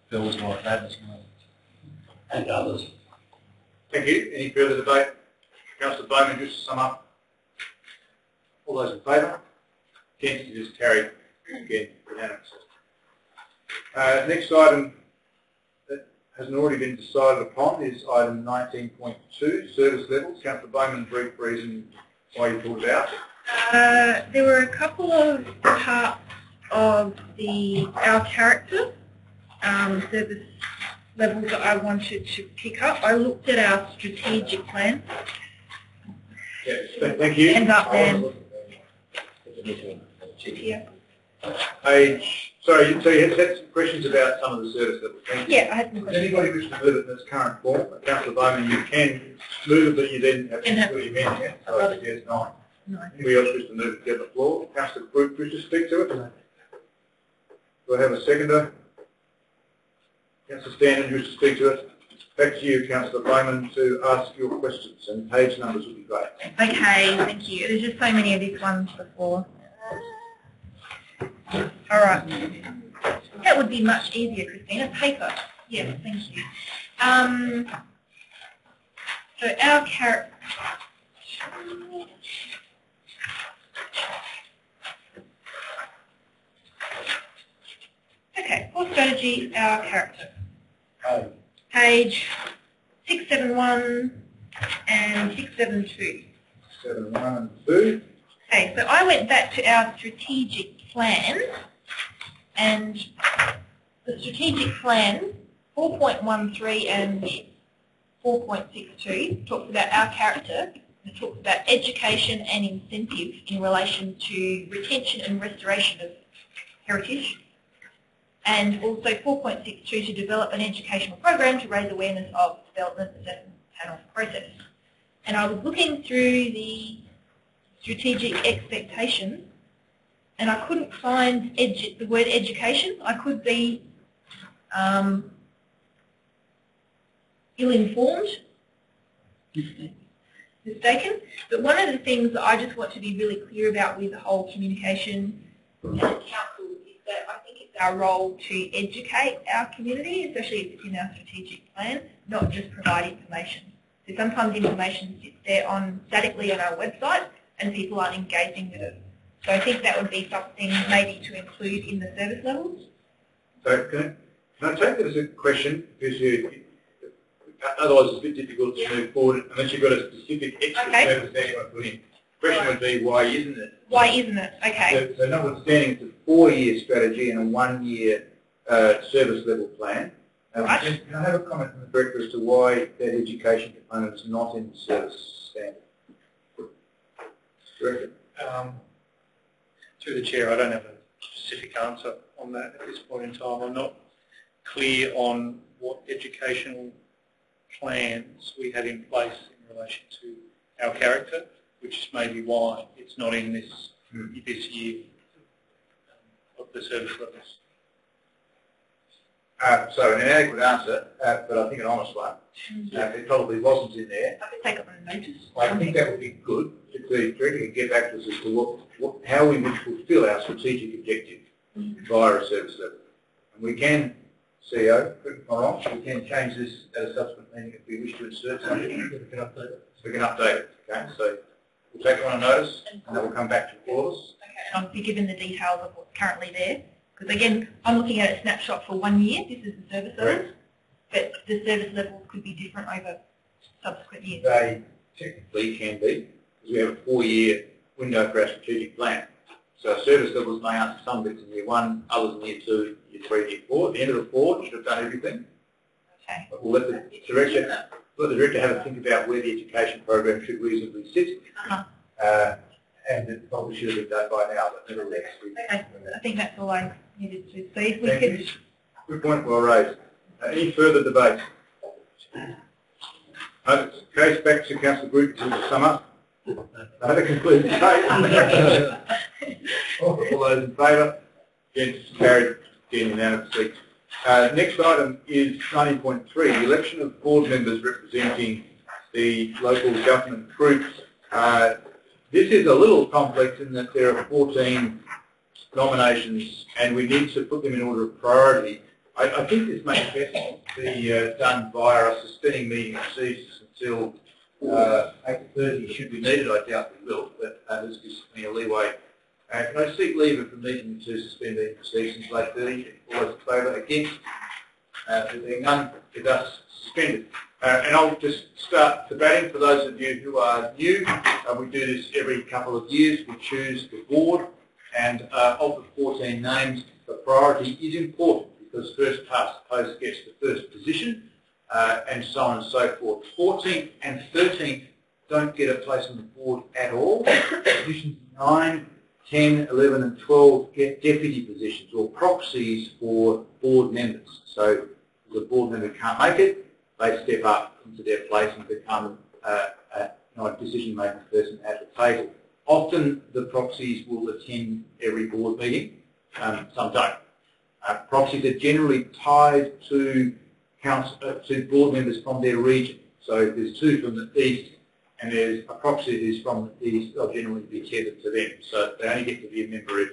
feels like that as well, and others. Thank you. Any further debate? Councillor Bowman, just to sum up. All those in favour? Against, it is carried. Again, unanimous. Next item that hasn't already been decided upon is item 19.2, service levels. Councillor Bowman, brief reason why you pulled it out. There were a couple of parts of our character service levels that I wanted to pick up. I looked at our strategic plan. Yes, thank you. And up there. Page, sorry, so you had some questions about some of the service levels. Thank you. Yeah, I had some Does questions. anybody wish to move it in its current form? Councillor Bowman, you can move, but you then have to put your amendment. Yeah? So yes, nine. No. Anybody else wish to move it to the floor? Councillor Brooke, wish to speak to it? Do I have a seconder? Councillor Stanton, wish to speak to it? Back to you, Councillor Bowman, to ask your questions, and page numbers would be great. Okay, thank you. There's just so many of these ones before. All right. That would be much easier, Christina. Paper. Yes, thank you. So our character. Okay, core strategy, our character. Page 671 and 672. 7.1 and 2. Okay, so I went back to our strategic plan, and the strategic plan 4.13 and 4.62 talks about our character. It talks about education and incentive in relation to retention and restoration of heritage. And also 4.62 to develop an educational program to raise awareness of development assessment panel process. And I was looking through the strategic expectations, and I couldn't find the word education. I could be ill-informed, mistaken. But one of the things that I just want to be really clear about with the whole communication and the council is that I think it's our role to educate our community, especially if it's in our strategic plan, not just provide information. So sometimes information sits there statically on our website and people aren't engaging with it. So I think that would be something maybe to include in the service levels. So can I take that as a question? Because otherwise it's a bit difficult to move forward unless you've got a specific extra service that you want to put in. The question would be, why isn't it? Why isn't it? Okay. So notwithstanding it's a 4-year strategy and a 1-year service level plan, Right. Can I have a comment from the Director as to why that education component is not in the service standard? Director? Through the Chair, I don't have a specific answer on that at this point in time. I'm not clear on what educational plans we had in place in relation to our character, which may be why it's not in this year of the service levels. So an inadequate answer, but I think an honest one. It probably wasn't in there. I could take it on notice. I think that would be good to directly get back to us as to how we would fulfil our strategic objective via a service level. And we can, CEO, correct me if I'm wrong, we can change this at a subsequent meeting if we wish to insert something. We can update it. We can update it, okay? So we'll take it on notice and then we'll come back to all of us. Okay, and I'll be given the details of what's currently there. Because again, I'm looking at a snapshot for 1 year. This is the service levels, but the service levels could be different over subsequent years. They technically can be, because we have a 4-year window for our strategic plan. So our service levels may answer some bits in year 1, others in year 2, year 3, year 4. At the end of the 4, you should have done everything. Okay. But we'll let the director have a think about where the education program should reasonably sit. And it probably should have been done by now, but nevertheless. Okay, I think that's all I needed to see. If we could. Good point, well raised. Any further debate? Case back to Councillor Group to sum up. That concludes the debate. All those in favour? Against, carried, again unanimously. Next item is 19.3, the election of board members representing the local government groups. This is a little complex in that there are 14 nominations and we need to put them in order of priority. I think this may best be done via a suspending meeting of ceases until 8:30 should be needed. I doubt we will, but this gives me a leeway. Can I seek leave of the meeting to suspend the proceedings until 8:30? All those in favour? Against? There being none, it does suspended. And I'll just start debating for those of you who are new. We do this every couple of years. We choose the board, and of the 14 names, the priority is important because first past the post gets the first position, and so on and so forth. 14th and 13th don't get a place on the board at all. Positions 9, 10, 11 and 12 get deputy positions or proxies for board members. So the board member can't make it, they step up into their place and become a decision-making person at the table. Often the proxies will attend every board meeting, some don't. Proxies are generally tied to board members from their region. So if there's 2 from the east and there's a proxy who's from the east, they'll generally be tethered to them. So they only get to be a member if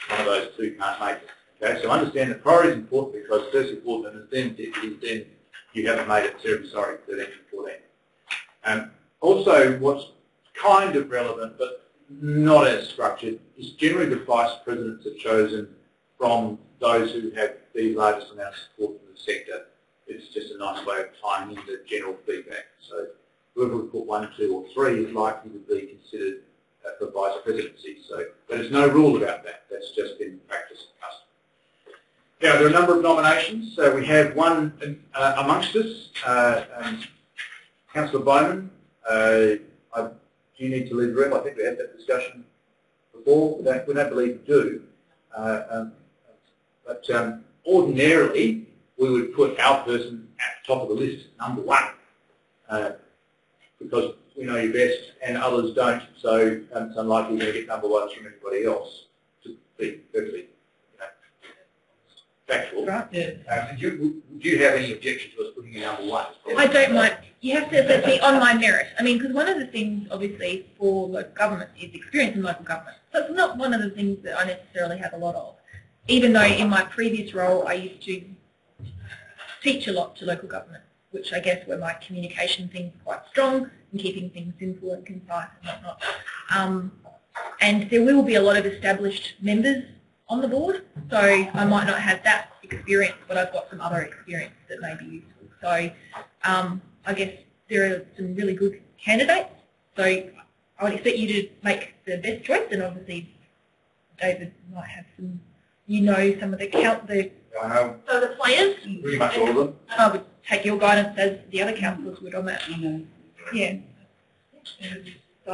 one of those 2 can't make it. Okay, so understand that priority is important because firstly board members, then deputies, then you haven't made it, terribly sorry, 13 and 14. Also, what's kind of relevant but not as structured is generally the vice presidents are chosen from those who have the largest amount of support from the sector. It's just a nice way of tying in the general feedback. So whoever we put 1, 2 or 3 is likely to be considered for vice presidency. So there's no rule about that. That's just been practice and custom. Now, there are a number of nominations. So we have one amongst us, Councillor Bowman. Do you need to leave the room? I think we had that discussion before. We don't believe you do. But ordinarily, we would put our person at the top of the list, number 1, because we know you best and others don't. So it's unlikely you're going to get number 1s from anybody else, to be perfectly factual. Right. Yeah. Do you have any objection to us putting you number 1? I don't mind. You have to assess me on my merit. I mean, because one of the things, obviously, for local government is experience in local government. So it's not one of the things that I necessarily have a lot of. Even though in my previous role I used to teach a lot to local government, which I guess where my communication things are quite strong and keeping things simple and concise and whatnot. And there will be a lot of established members on the board, so I might not have that experience, but I've got some other experience that may be useful. So I guess there are some really good candidates, so I would expect you to make the best choice, and obviously David might have some you know some of the I know so the players, pretty much all of them. and I would take your guidance as the other councillors would on that. Yeah. So,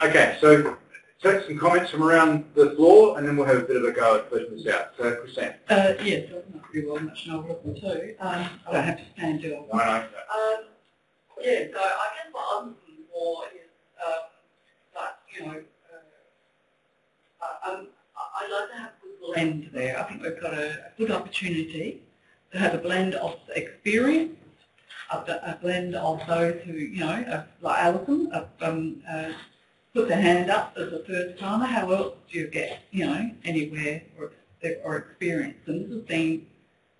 Okay, so take some comments from around the floor, and then we'll have a bit of a go at pushing this out. So, Christine. Yes, I'm not pretty well much know what I'm too. I don't have to stand, do I? No. Yeah, so I guess what I'm looking for is, like, you know, I'd like to have a good blend there. I think we've got a good opportunity to have a blend of experience, a blend of those who, you know, like Alison, put their hand up as a first timer. How else do you get, you know, anywhere or experience? And this has been,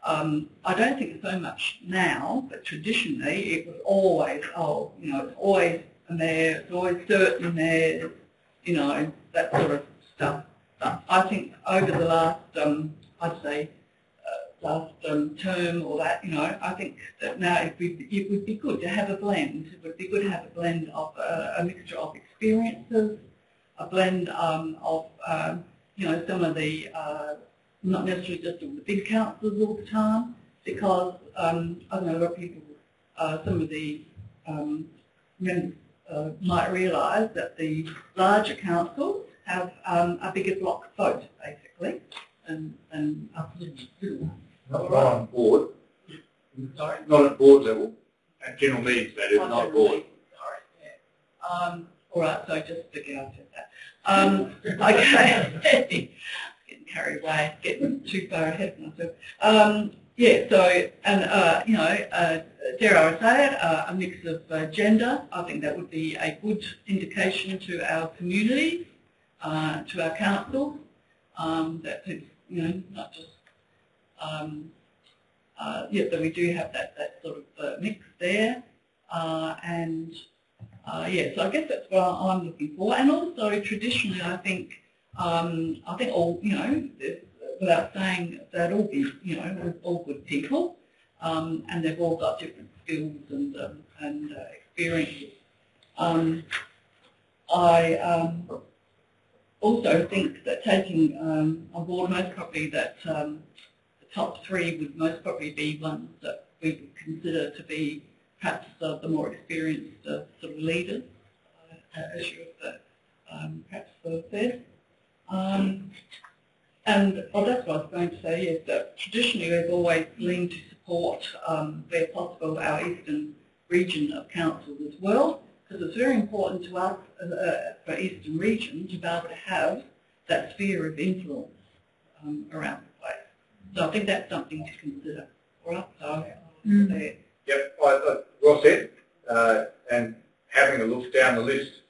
I don't think it's so much now, but traditionally it was always, oh, you know, it's always in there, it's always certain there, you know, that sort of stuff. But I think over the last, I'd say, last term or that, you know, I think that now it would be good to have a blend. It would be good to have a blend of a mixture of experiences, a blend of, you know, some of the, not necessarily just all the big councils all the time, because I don't know, a lot of people, some of the members might realise that the larger councils have a bigger block vote, basically, and us little. Not on board. Sorry? Not at board level. At general meetings, that is, not at board. Sorry, yeah. All right, so just forget I said that. Okay. Getting carried away, getting too far ahead of myself. Yeah, so, and, you know, dare I say it, a mix of gender. I think that would be a good indication to our community, to our council, that, you know, not just, yeah, that we do have that sort of mix there, and yeah, so I guess that's what I'm looking for. And also traditionally, I think all, you know, without saying that all be, you know, all good people, and they've all got different skills and experiences. I also think that taking on board most probably that the top three would most probably be ones that we would consider to be perhaps the more experienced sort of leaders, as you have perhaps said. And well, that's what I was going to say, is that traditionally we've always leaned to support, where possible, our eastern region of council as well, because it's very important to us for eastern region to be able to have that sphere of influence around the place. So I think that's something to consider. All right, so there. Yep, well said. And having a look down the list,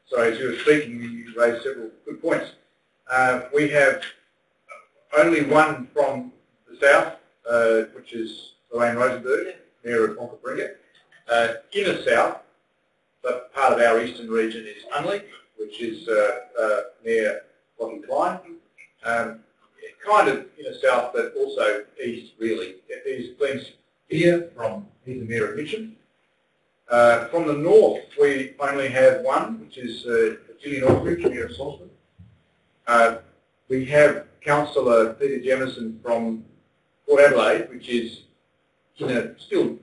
sorry, as you were speaking, you raised several good points. We have only one from the south, which is Lorraine Rosenberg, Mayor of Onkaparinga. In the south, but part of our eastern region is Unley, which is near Lockie Klein. Kind of in the south, but also east, really. He's Glenn Spear he's the Mayor of Mitcham. From the north, we only have one, which is Gillian Aldridge, Mayor of Salisbury. We have Councillor Peter Jemison from Port Adelaide, which is still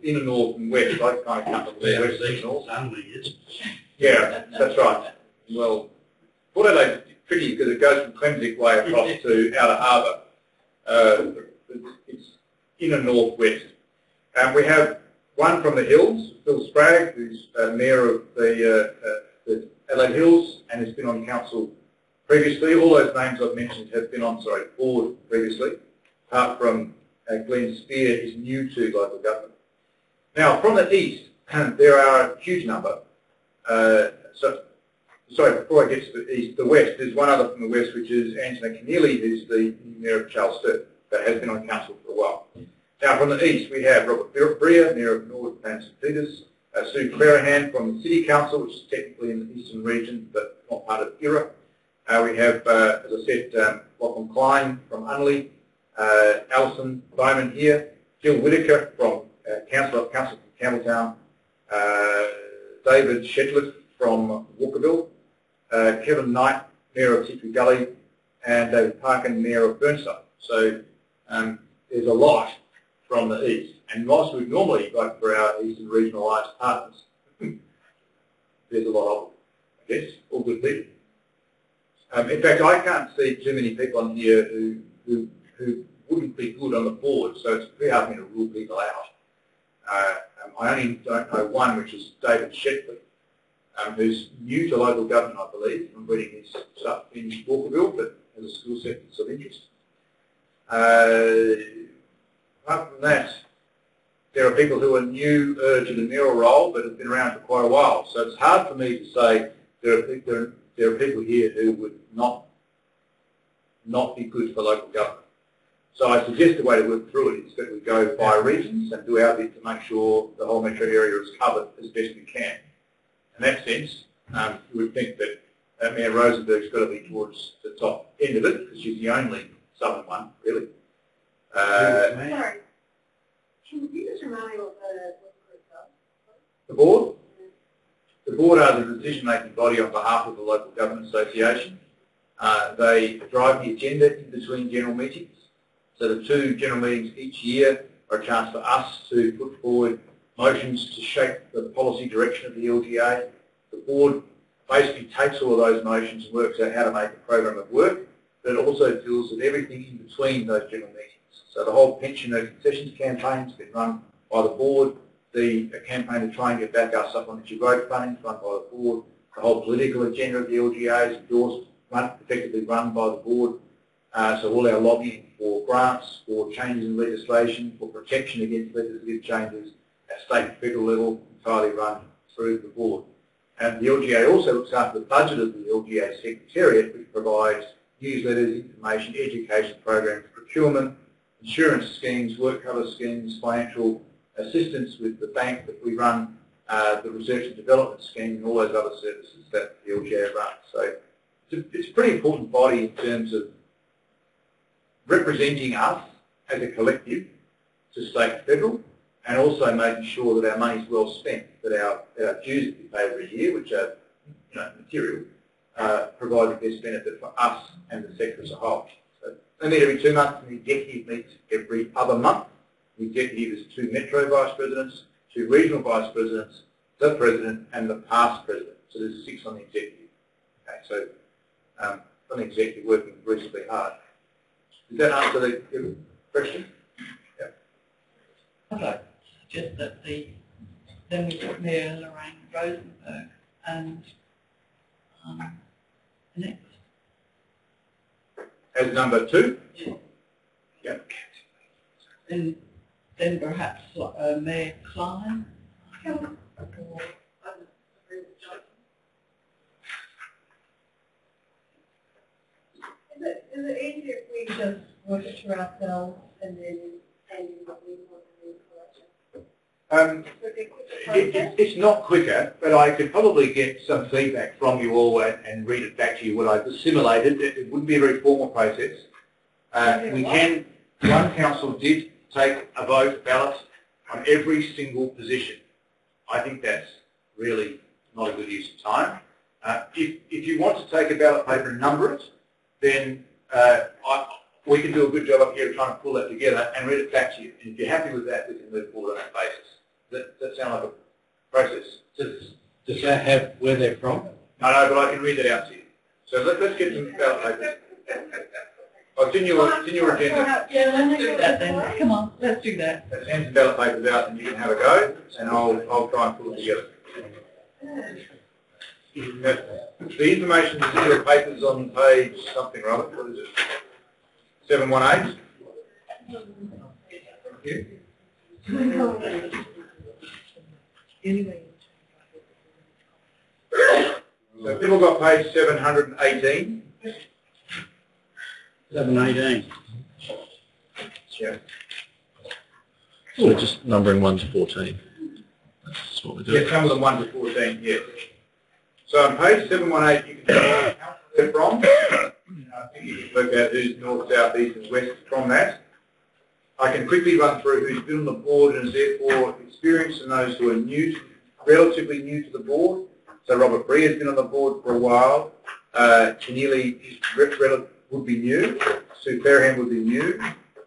in the north and west. I kind of come from the west and north. Yeah, that's right. Well, Port Adelaide's tricky because it goes from Clemsick way across to Outer Harbour. It's in the northwest. We have one from the Hills, Phil Sprague, who's Mayor of the Adelaide Hills and has been on council previously. All those names I've mentioned have been on, board previously, apart from Glenn Spear is new to local government. Now, from the east, there are a huge number. Sorry, before I get to the east, the west, there's one other from the west, which is Angela Keneally, who's the Mayor of Charles Sturt, that has been on council for a while. Now, from the east, we have Robert Breer, Mayor of Norwood and St Peters, Sue Clarahan from the City Council, which is technically in the eastern region, but not part of ERA. We have, as I said, Lachlan Klein from Unley, Alison Bowman here, Jill Whittaker from Council from Campbelltown, David Shedlett from Walkerville, Kevin Knight, Mayor of Tickery Gully, and David Parkin, Mayor of Burnside. So there's a lot from the east. And whilst we normally vote for our Eastern Regional Alliance partners, there's a lot of them, I guess, all good people. In fact, I can't see too many people on here who wouldn't be good on the board, so it's very hard for me to rule people out. I only don't know one, which is David Shetford, who's new to local government, I believe. I'm reading his stuff in Walkerville, but has a skill set that's of interest. Apart from that, there are people who are new to the mayoral role, but have been around for quite a while. So it's hard for me to say there are people here who would not be good for local government. So I suggest the way to work through it is that we go by regions and do our bit to make sure the whole metro area is covered as best we can. In that sense, you would think that Mayor Rosenberg's got to be towards the top end of it, because she's the only southern one, really. Sorry. Can you just remind me what the group does? The board? The board are the decision-making body on behalf of the local government association. They drive the agenda in between general meetings. So the 2 general meetings each year are a chance for us to put forward motions to shape the policy direction of the LGA. The board basically takes all of those motions and works out how to make a program of work, but it also deals with everything in between those general meetings. So the whole pension and concessions campaign has been run by the board. The campaign to try and get back our supplementary road funding is run by the board. The whole political agenda of the LGA is endorsed, effectively run by the board. So all our lobbying for grants, for changes in legislation, for protection against legislative changes at state and federal level, entirely run through the board. And the LGA also looks after the budget of the LGA Secretariat, which provides newsletters, information, education programs, procurement, insurance schemes, work cover schemes, financial assistance with the bank that we run, the research and development scheme, and all those other services that the LGA runs. So it's a pretty important body in terms of representing us as a collective to state and federal, and also making sure that our money is well spent, that our dues that we pay every year, which are material, provide the best benefit for us and the sector as a whole. So they meet every 2 months, and the executive meets every other month. The executive is 2 metro vice presidents, 2 regional vice presidents, the president, and the past president. So there's 6 on the executive. Okay, so on the executive working reasonably hard. Does that answer the question? Yeah. I'd like to suggest that then we put Mayor Lorraine Rosenberg and next. As number 2? Yeah. Yeah. Then perhaps Mayor Klein. Is it easier if we just work it through ourselves and then what we want to do? It's not quicker, but I could probably get some feedback from you all and read it back to you what I've assimilated. It wouldn't be a very formal process. One council did take a vote, ballot, on every single position. I think that's really not a good use of time. If you want to take a ballot paper and number it, then we can do a good job up here of trying to pull that together and read it back to you. And if you're happy with that, we can move forward on that basis. Does that sound like a process? Does that have where they're from? No, but I can read that out to you. So let's get some ballot papers. Oh, it's in your agenda. Yeah, let's do that then. Come on, let's do that. Let's hand some ballot papers out and you can have a go, and I'll try and pull it together. The information is in your papers on page something or other. What is it? 718. Thank you. So people got page 718. 718. Yeah. So just numbering 1 to 14. That's what we're doing. Yeah, some of them 1 to 14, yes. So on page 718, you can see where they're from. I think you can work out who's north, south, east, and west from that. I can quickly run through who's been on the board and is therefore experienced, and those who are relatively new to the board. So Robert Bree has been on the board for a while. Keneally is would be new. Sue Fairhand would be new.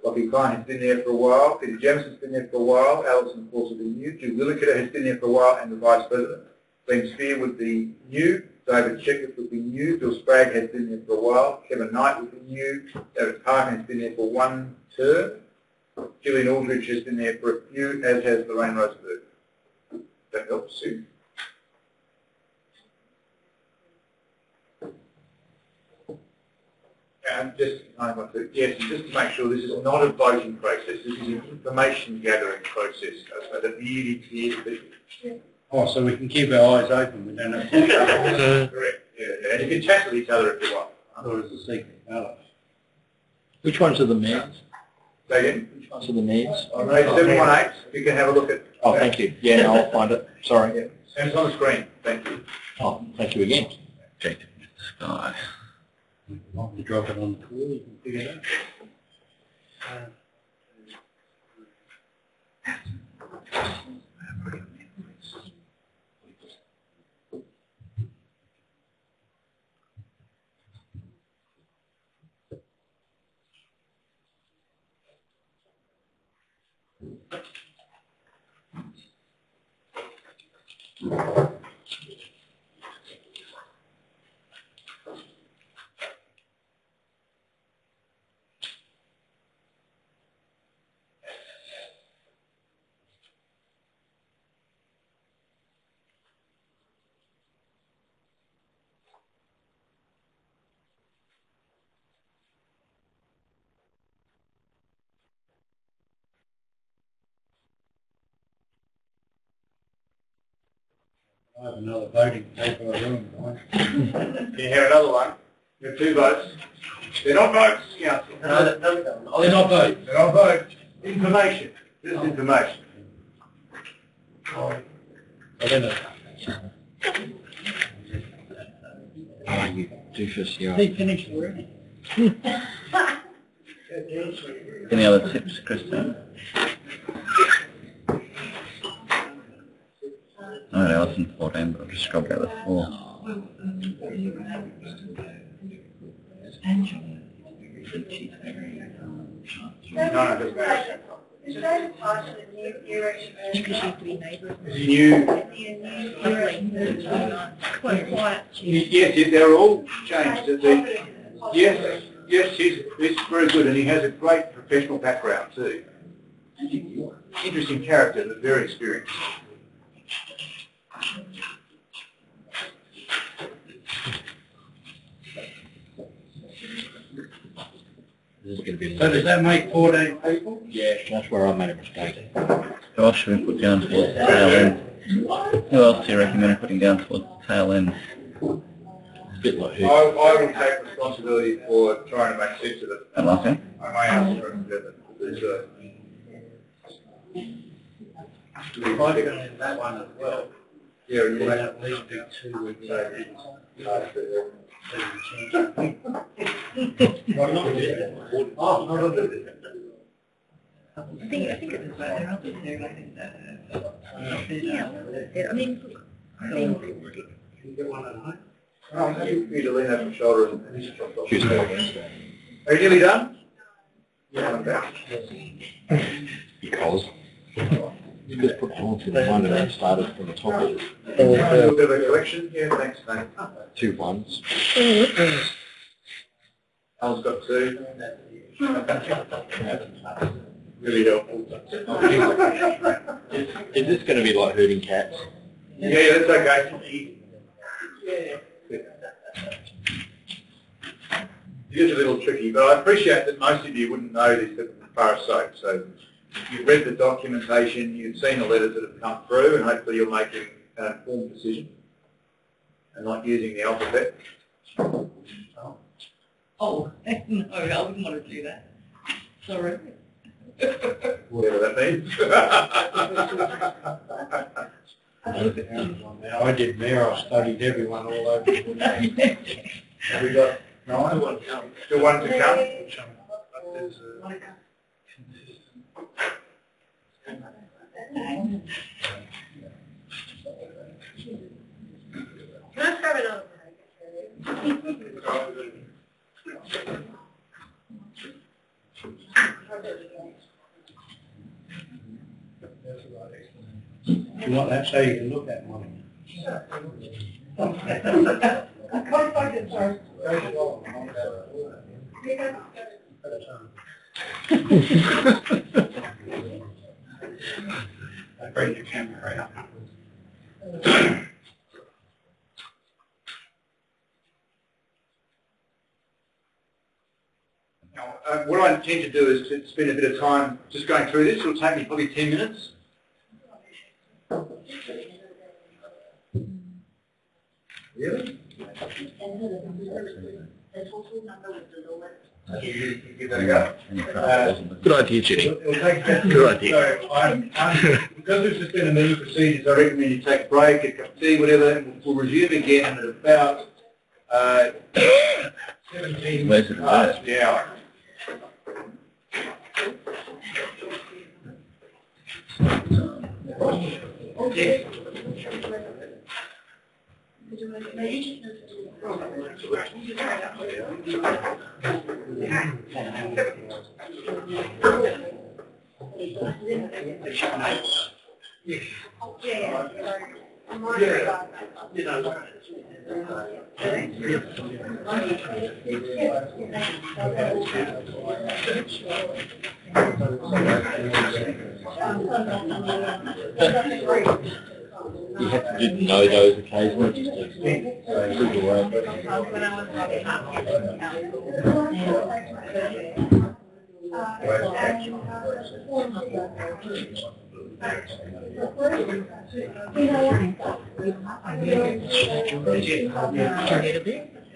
Lockie Klein has been there for a while. Peter Jamison's been there for a while. Alison, of course, will be new. Jude Lillicutter has been there for a while, and the Vice President. Glenn Spear would be new. David Checkers would be new. Bill Sprague has been there for a while. Kevin Knight would be new. David Parkin has been there for one term. Gillian Aldridge has been there for a few, as has Lorraine Roseberg. That helps, Sue. And just to make sure this is not a voting process, this is an information gathering process, so that really clear to people. Oh, so we can keep our eyes open, we don't have to... Correct, yeah. And you can chat with each other if you want. I thought it was a secret ballot. Which ones are the mayors? Say again? Which ones are the mayors? On page 718, you can have a look at. Oh, thank you. Yeah, no, I'll find it. Sorry. Yeah. And it's on the screen. Thank you. Oh, thank you again. Jacob Sky. You drop it on the call, you can figure it out. I have another voting paper I ruined mine. Can you have another one? You have 2 votes. They're not votes, Council. No, they're not votes. They're not votes. Information. Just information. You doofus, yeah. They finished already. Any other tips, Christine? Oh, Alison 14, but I'll just scroll down the 4. No, just Is David part of the new era? Because you have to be neighbours. new. Quite quiet. Yes, they're all changed. Yes, he's very good, and he has a great professional background too. Interesting character, but very experienced. This is going to be. So does that make 14 people? Yeah, that's where I made a mistake. Who else should we put down towards the tail end? Who else do you recommend putting down towards the tail end? A bit like who? I will take responsibility for trying to make sense of it. And last name? I may ask for it. If I go in that one as well, Yeah, will at least be 2 weeks over. Well, not really. Oh, not a little bit. I think it was there, I'll be there, I think Yeah, I mean, I think Can you get one at home? I'm happy for you to lean over your shoulder and chop off. Tuesday or Wednesday. Are you nearly done? Yeah, I'm about. Because you just put on to the one and then started from the top of it. A little bit of a collection. Yeah, thanks, mate. 2 ones. Al's got 2. Really helpful. Is this going to be like herding cats? Yeah, that's okay. It is a little tricky, but I appreciate that most of you wouldn't know this as far as so you've read the documentation, you've seen the letters that have come through, and hopefully you're making an informed decision and not using the alphabet. Oh, no, I wouldn't want to do that. Sorry. Whatever that means. I did mayor, I studied everyone all over. Have we got 9? Still 1 to come? Can I grab another paper? You want that so you can look at one? Bring your camera up. Now, what I intend to do is to spend a bit of time just going through this. It'll take me probably 10 minutes. Really? Give that a go. Good idea, Jenny. Good idea. So because this has been a meeting procedures, I recommend you take a break, get a cup of tea, whatever, and we'll resume again at about 17 past the hour. You have to know those occasionally, just to prove the way.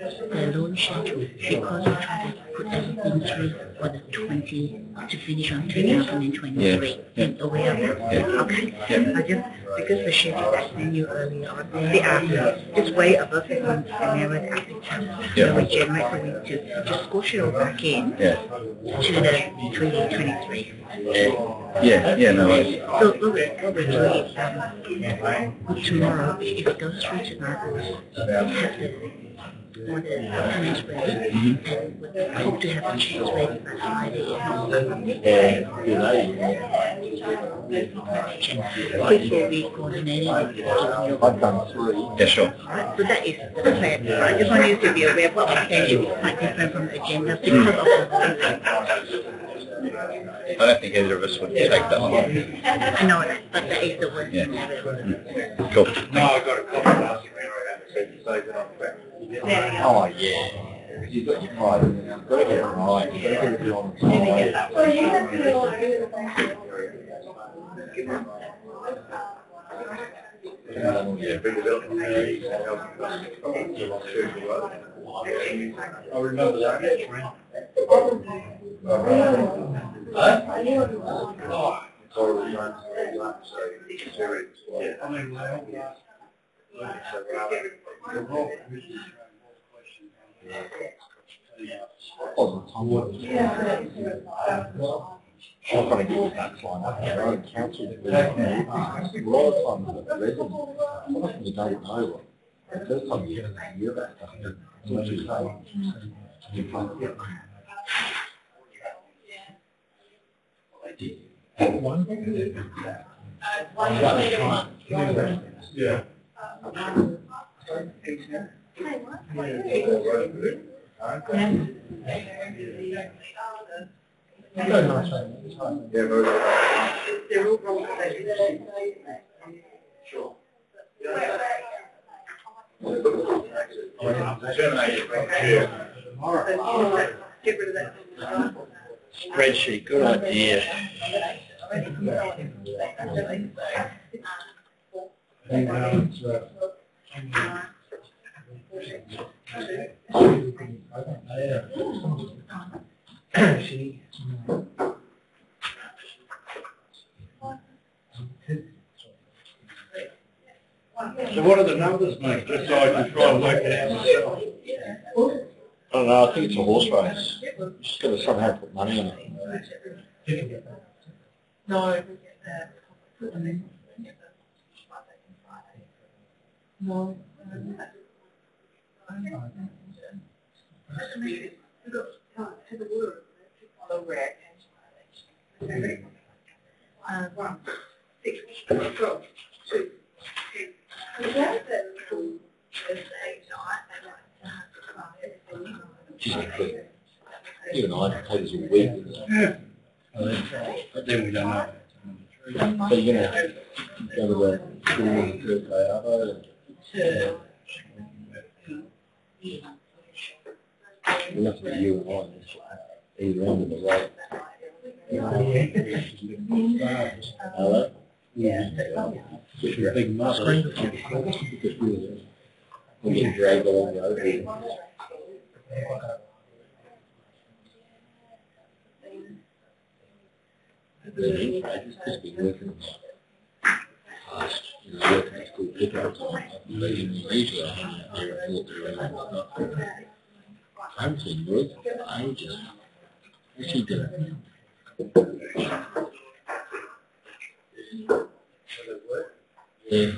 The loan schedule because we try to put everything through for the 20 to finish on 2023. And aware of that. Okay. Because the schedule that sent you earlier on, they are it's way above the scenario that I think. So we generate the week to just squash it all back in to the 2023. No worries. So what we're doing tomorrow, if it goes through tonight, we'll have the documents ready, and we hope to have the checks ready by Friday, if not Monday. Before we coordinate it, I've done 3. Yeah, sure. Alright, so that is the plan. I just want you to be aware of what we can do is quite different from the agenda because of the I don't think either of us would take that one. No, but that is the worst scenario. Cool. No, I've got a copy last year anyway, I haven't said to say that I'm back. Oh, yeah. You've got your pride. You've got to get it right. You've got to get it on the side. I remember that. I'm trying to get the tax line up there. Our own council is really a lot of times the residents, often you don't know what. The first time you hear about stuff, it's what you say. You can't get one. Yeah. They're all wrong. Sure. Get rid of that. Spreadsheet, good idea. So what are the numbers, mate? Just so I can try and work it out myself. I don't know, I think it's a horse race. Just got to somehow put money on it. No. No. just complete. Even I can take this a week. Yeah. But then we don't know. So you're going to go to the school in Turkayava? Enough for you and I, either end of the road. Hello? Yeah. Which was a big muscle. We're getting dragged along the other end. I just been working past, working at school pickups in Malaysia. I thought they were around stuff. I haven't been working for ages. What's he doing? Yeah.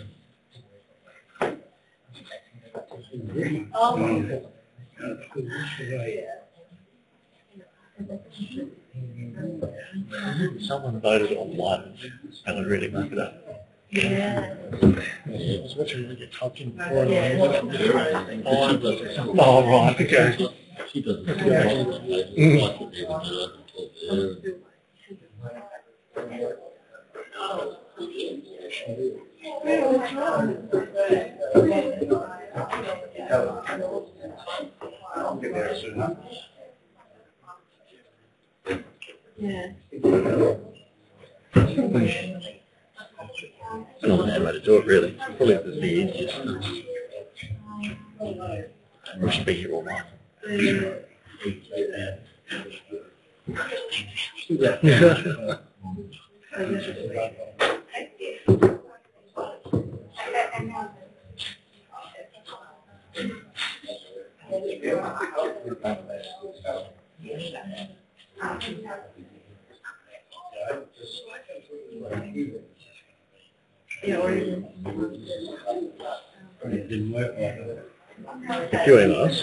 Someone voted online and it really mucked it up. Yeah. I was watching her get tugged in before oh, right, okay. She doesn't. Yeah. It's not a bad way to do it, really. Probably the easiest. We should be here all night. It didn't work like that. A few emails.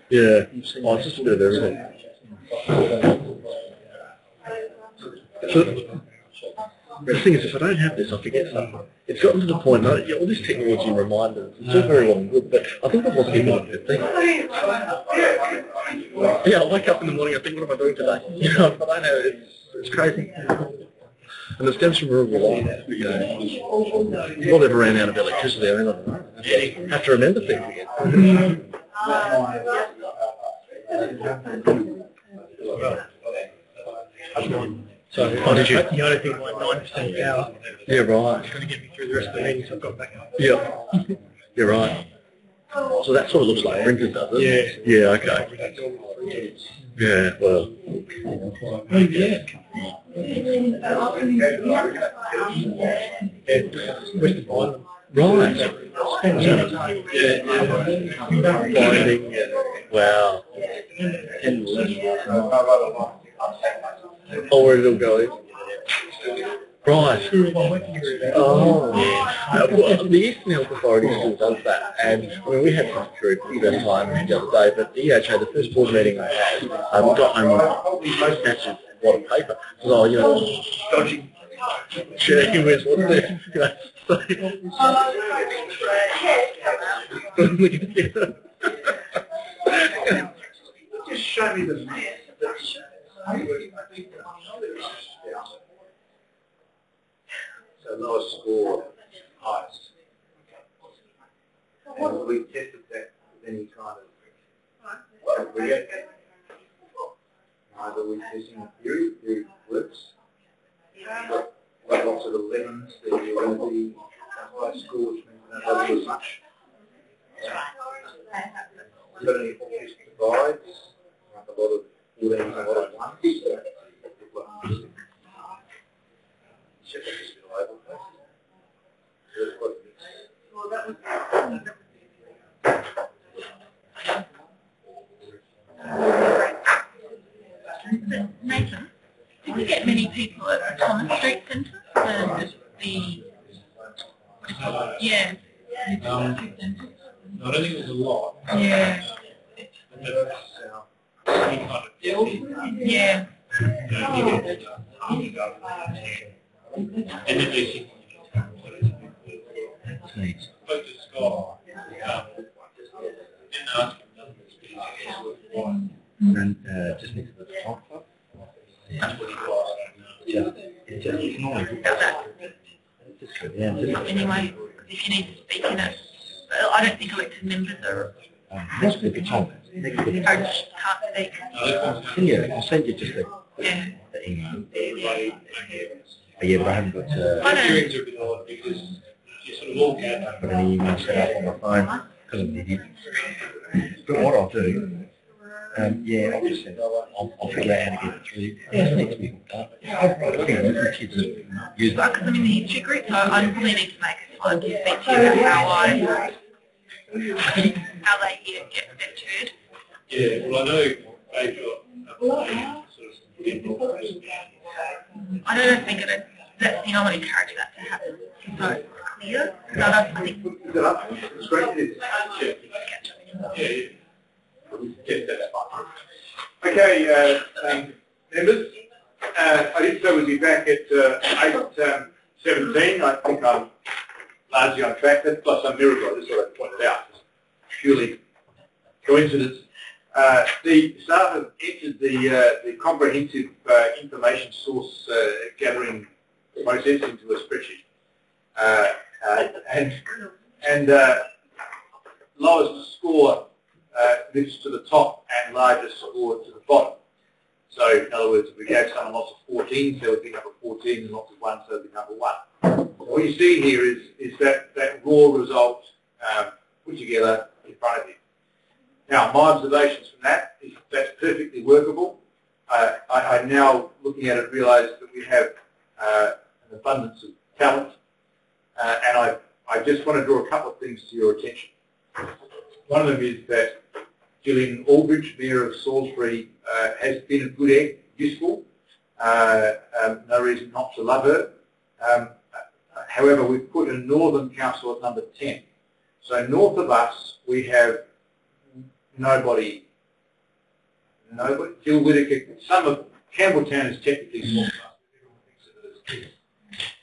Yeah, oh, it's just a bit of everything. So, the thing is, if I don't have this, I forget stuff. It's gotten to the point that all this technology and reminders, it's all very well and good, but I think I've lost people on 15. Yeah, I wake up in the morning, I think, what am I doing today? You know, if I don't have it, it's crazy. And it stems from rural life. You've all ever ran out of electricity, I mean, I have to remember things again. So did you? the only thing like 9% power. Yeah, right. It's going to get me through the rest of the meeting, so I've got back up. Yeah. You're right. So that sort of looks like printers, does it? Yeah. Yeah, okay. Yeah, well. Oh, yeah. Western Island. Right. Binding. Wow. Oh, where it'll go. Right. Oh. Well, the Eastern Health Authority still does that, and I mean, we had some very good time the other day, but the EHA, the first board meeting I had, got home with stacks of a lot of paper. So, you know, dodgy. Checking where's what's there. Just show me the map. So lowest score, highest. And we tested that with any kind of reaction. Either we're testing theory works. Got lots of 11s, that you're going to be high score, which means you don't do as much. You've got any obvious divides, like a lot of 14s, a lot of 1s. Check out this little oval place. So it's quite a mix. Well, that was Nathan, did you get many people at the Thomas Street Centre? The yeah. No, I don't think it was a lot. Yeah. Yeah. And then they spoke to Scott, and And just next to the top club. It's normally just go down. Anyway, if you need to speak in it, I don't think elected members are. Next to the top. Next to the top. Can't speak. I'll send you just the email. Yeah, but I haven't got. I don't. I've got an email set up on my phone because I'm an idiot. But what I'll do, I'll just send. I'll figure out how to get it through. Yeah, it needs to be hooked up. I think the kids use that. Because I'm in the history group, so I probably need to make a time to speak to you about how they get heard. Yeah, well, I know they've got I don't think that's the I would encourage that to happen. So it's clear. So I think. Is it up? It's great. Okay, members. I did say we'd be back at 8:17. I think I'm largely on track. That's plus some miracle. I just thought I'd point it out. It's purely coincidence. The staff have entered the comprehensive information source gathering process into a spreadsheet, and lowest score lifts to the top and largest score to the bottom. So in other words, if we gave someone lots of 14s, they would be number 14, and lots of 1s, they would be number 1. So what you see here is that raw result put together in front of you. Now, my observations from that is that's perfectly workable. I now, looking at it, realise that we have an abundance of talent, and I just want to draw a couple of things to your attention. One of them is that Gillian Aldridge, Mayor of Salisbury, has been a good egg, useful. No reason not to love her. However, we've put a Northern Council at number 10. So north of us, we have nobody. Jill Whittaker, some of Campbelltown is technically small. Everyone thinks of it as big.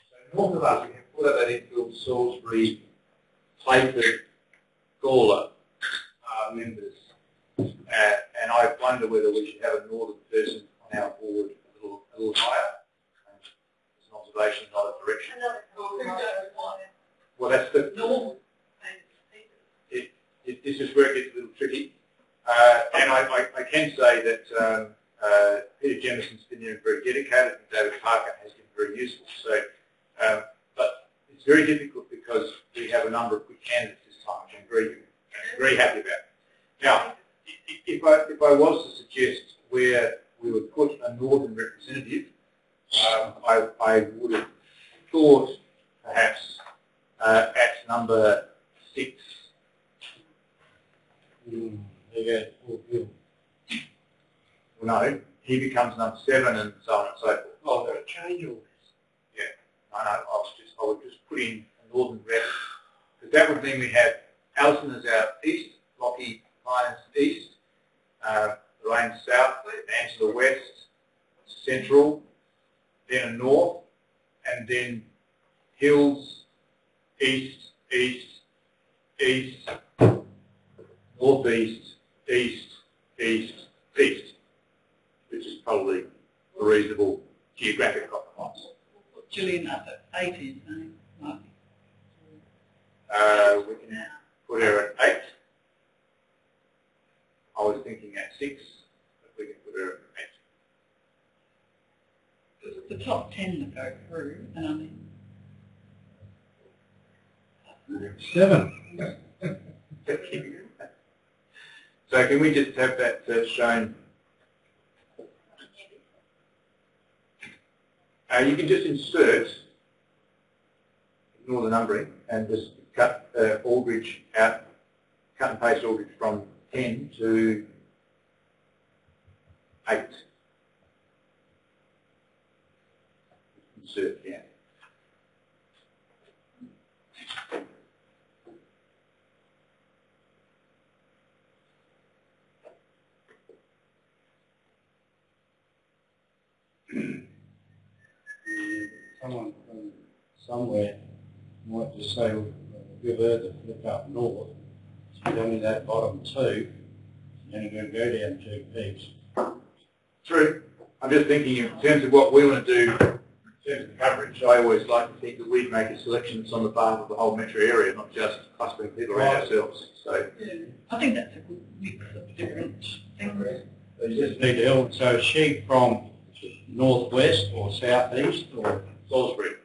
So north of us, we have Port Adelaide, Enfield, Salisbury, Playford, Gawler members. And I wonder whether we should have a northern person on our board a little higher. It's an observation, not a direction. Well, that's the... This is where it gets a little tricky. And I can say that Peter Jemison's been there and very dedicated, and David Parker has been very useful. So, but it's very difficult because we have a number of good candidates this time, which I'm very happy about. Now, if I was to suggest where we would put a northern representative, I would have thought perhaps at number 6. Well, no, he becomes number 7 and so on and so forth. Oh, they're going to change all this. Yeah, I would just put in a northern rep, because that would mean we have Alison as our east, Lockie Minus east, Lorraine south, Angela west, central, then a north, and then hills, east, northeast, east, which is probably a reasonable geographic compromise. Gillian up at 8 is, Mark. We can put her at 8. I was thinking at 6, but we can put her at 8. Because it's the top 10 that go through, and I mean... 7. So can we just have that shown? You can just insert, ignore the numbering, and just cut Aldridge out, cut and paste Aldridge from 10 to 8. Insert, yeah. Someone from somewhere might just say, we'll give her the flip up north. only that bottom two, and you're going to go down 2 peaks. True. I'm just thinking in terms of what we want to do in terms of coverage. I always like to think that we make a selection that's on the behalf of the whole metro area, not just clustering people around ourselves. So I think that's a good mix of different things. They just need to help. So is she from northwest or southeast or Salisbury.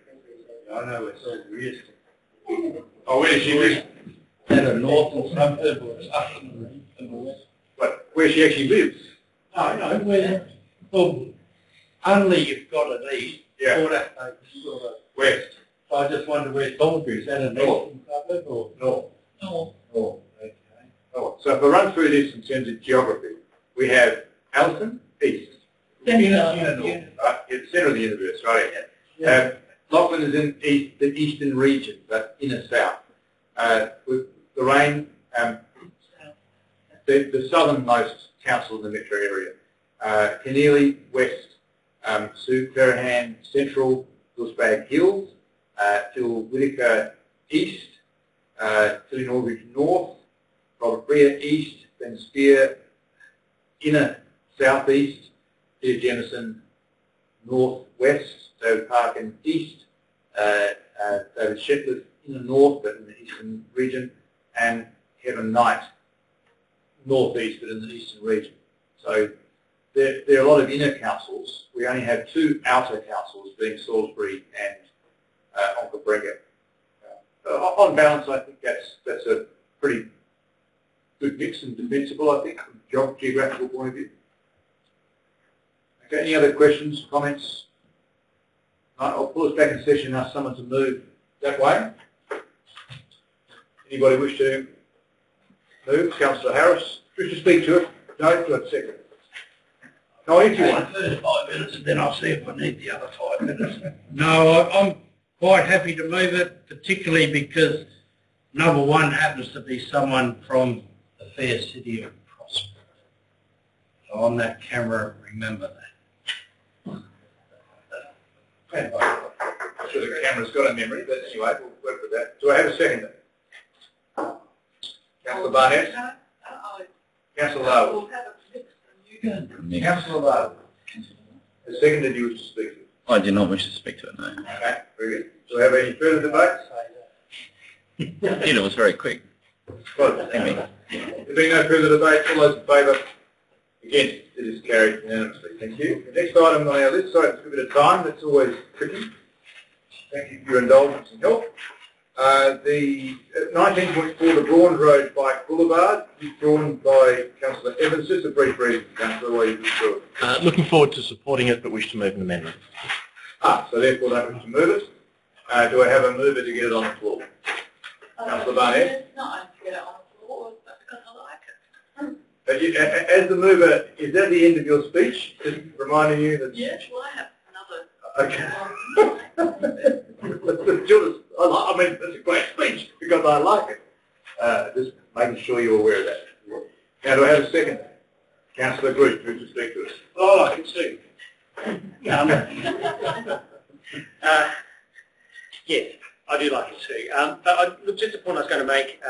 I know where Salisbury is. Oh, where does she live? Is that a northern suburb or southern in the west? But where she actually lives? No, where? Well, only you've got an east. Yeah. Or that, sort of West. So I just wonder where Salisbury is. Is that a northern suburb or North. No. north? Okay. Oh, so if I run through this in terms of geography, we have Alton, east. Centre. North, right? It's the centre of the universe, right? Lachlan is in the eastern region, but inner south. With Lorraine, the southernmost council in the metro area. Keneally, west. Sue Ferrahan, central. Hillsbag Hills. Phil Whitaker, east. Tilly Norwich, north. Robert Brea, east. Ben Spear, inner southeast. Peter Jemison, northwest. David Parkin, east. David Shetland in the north, but in the eastern region. And Kevin Knight, northeast, but in the eastern region. So there are a lot of inner councils. We only have 2 outer councils, being Salisbury and Onkaparinga. On balance, I think that's a pretty good mix and defensible, I think, from a geographical point of view. Okay, any other questions, comments? I'll pull us back in session and ask someone to move that way. Anybody wish to move? Councillor Harris, wish to speak to it? No, do it second. No, if you want. 5 minutes and then I'll see if I need the other 5 minutes. No, I'm quite happy to move it, particularly because number one happens to be someone from the fair city of Prosper. So on that camera, remember that. I'm sure the camera's got a memory, but anyway, we'll work with that. Do I have a second? Councillor Barnett? Councillor Lowe? Councillor Lowe? A second that you wish to speak to? I do not wish to speak to it, no. Okay, very good. Do we have any further debate? It was very quick. Well, there being no further debate, all those in favour? Against, it is carried unanimously. Thank you. The next item on our list, sorry, it's a bit of time, that's always tricky. Thank you for your indulgence and help. The 19.4, the Brawn Road Bike Boulevard, withdrawn by Councillor Evans. Just a brief reading, Councillor, while you withdraw it. Looking forward to supporting it, but wish to move an amendment. So therefore don't wish to move it. Do I have a mover to get it on the floor? Councillor Barnett? It's not to get it on the floor, but because I like it. As the mover, is that the end of your speech? Just reminding you that... Yes, well, I have another. Okay. I mean, that's a great speech because I like it. Just making sure you're aware of that. Now, do I have a second? Councillor Groot, who's to speak to us? Oh, I can see. Yes, I do like it too. But look, just a point I was going to make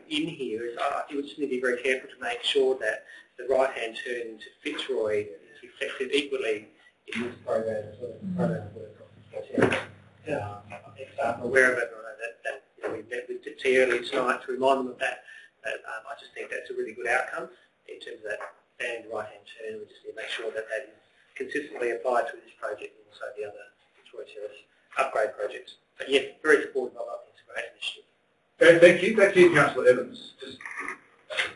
in here is I think we just need to be very careful to make sure that the right-hand turn to Fitzroy is reflected equally in this program as well as the program. I'm aware of it, and I know that we met with T earlier tonight to remind them of that. I just think that's a really good outcome in terms of that banned right-hand turn. We just need to make sure that that is consistently applied to this project and also the other Victoria Terrace upgrade projects. But yeah, very supportive of it. It's a great initiative. Okay, thank you. Back to you, Councillor Evans.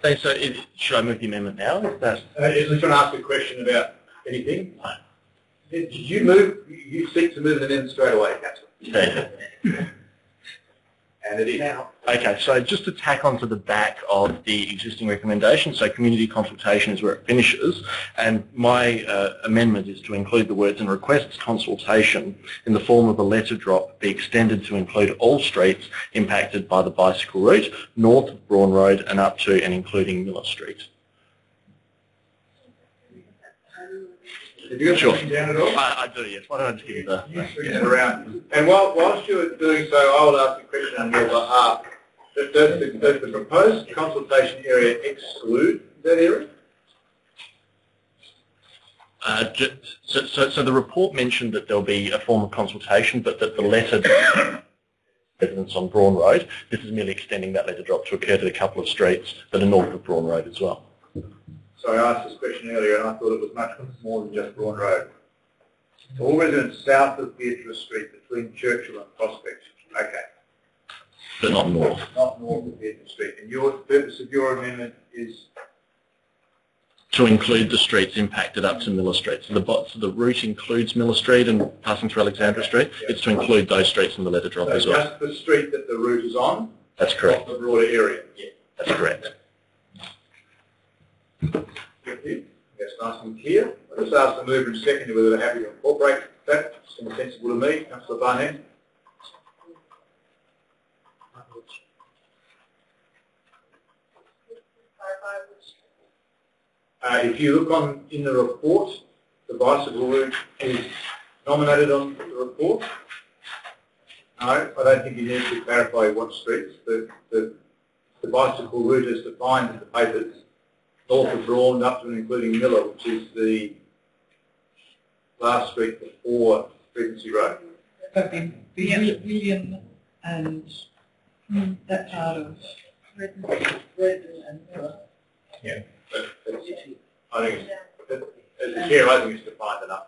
Thanks. So should I move the amendment now? Is that... I was trying to ask a question about anything. Did you move? You seek to move an amendment straight away, Councillor? Okay. And it is now. Okay, so just to tack onto the back of the existing recommendation, so community consultation is where it finishes, and my amendment is to include the words and requests consultation in the form of a letter drop be extended to include all streets impacted by the bicycle route, north of Brawn Road and up to and including Miller Street. Have you got Sure. something down at all? I do, yes. Why don't I just give you the... Around. And whilst you're doing so, I will ask a question on your behalf. Does the proposed consultation area exclude that area? So the report mentioned that there'll be a form of consultation, but that the letter residents on Braun Road, this is merely extending that letter drop to occur to a couple of streets that are north of Braun Road as well. So I asked this question earlier and I thought it was much more than just Braun Road. All residents south of Beatrice Street between Churchill and Prospect. Okay. But not north. Not north of Beatrice Street. And the purpose of your amendment is? To include the streets impacted up to Miller Street. So the route includes Miller Street and passing through Alexandra Street. Yeah. It's to include those streets in the letter drop as well. Just the street that the route is on? That's correct. Not the broader area? Yeah, that's correct. Thank you. That's nice and clear. I'll just ask the mover and seconder whether they're happy to incorporate that. Seems sensible to me. Councillor Barnett. If you look in the report, the bicycle route is nominated on the report. No, I don't think you need to clarify what streets. The bicycle route is defined in the papers, north of Braun up to and including Miller, which is the last street before Frequency Road. But William and that part of Redden and Miller. Yeah. I think as a chair, I think it's defined enough.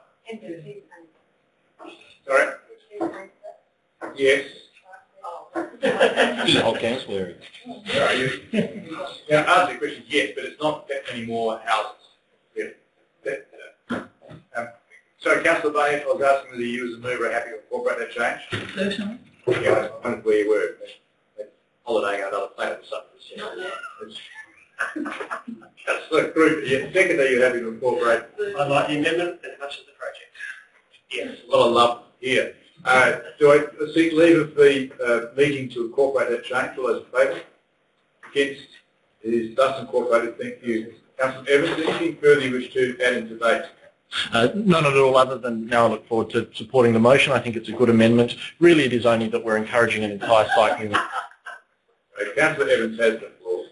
Sorry? Yes. The whole council area. Yeah, answer your question, yes, but it's not that many more houses. Yeah. So, Councillor Barnett, I was asking whether you as a mover are happy to incorporate that change. Certainly. Yeah, I wondered where you were. Holidaying on another planet or something. Councillor Group, secondly, you're happy to incorporate. I'd like the amendment as much as the project. Yes. Well, I love here. Do I seek leave of the meeting to incorporate that change? All those in favour? Against? It is thus incorporated. Thank you. Councillor Evans, anything further you wish to add in debate? None at all, other than now I look forward to supporting the motion. I think it's a good amendment. Really, it is only that we're encouraging an entire cycling. Councillor Evans has the floor.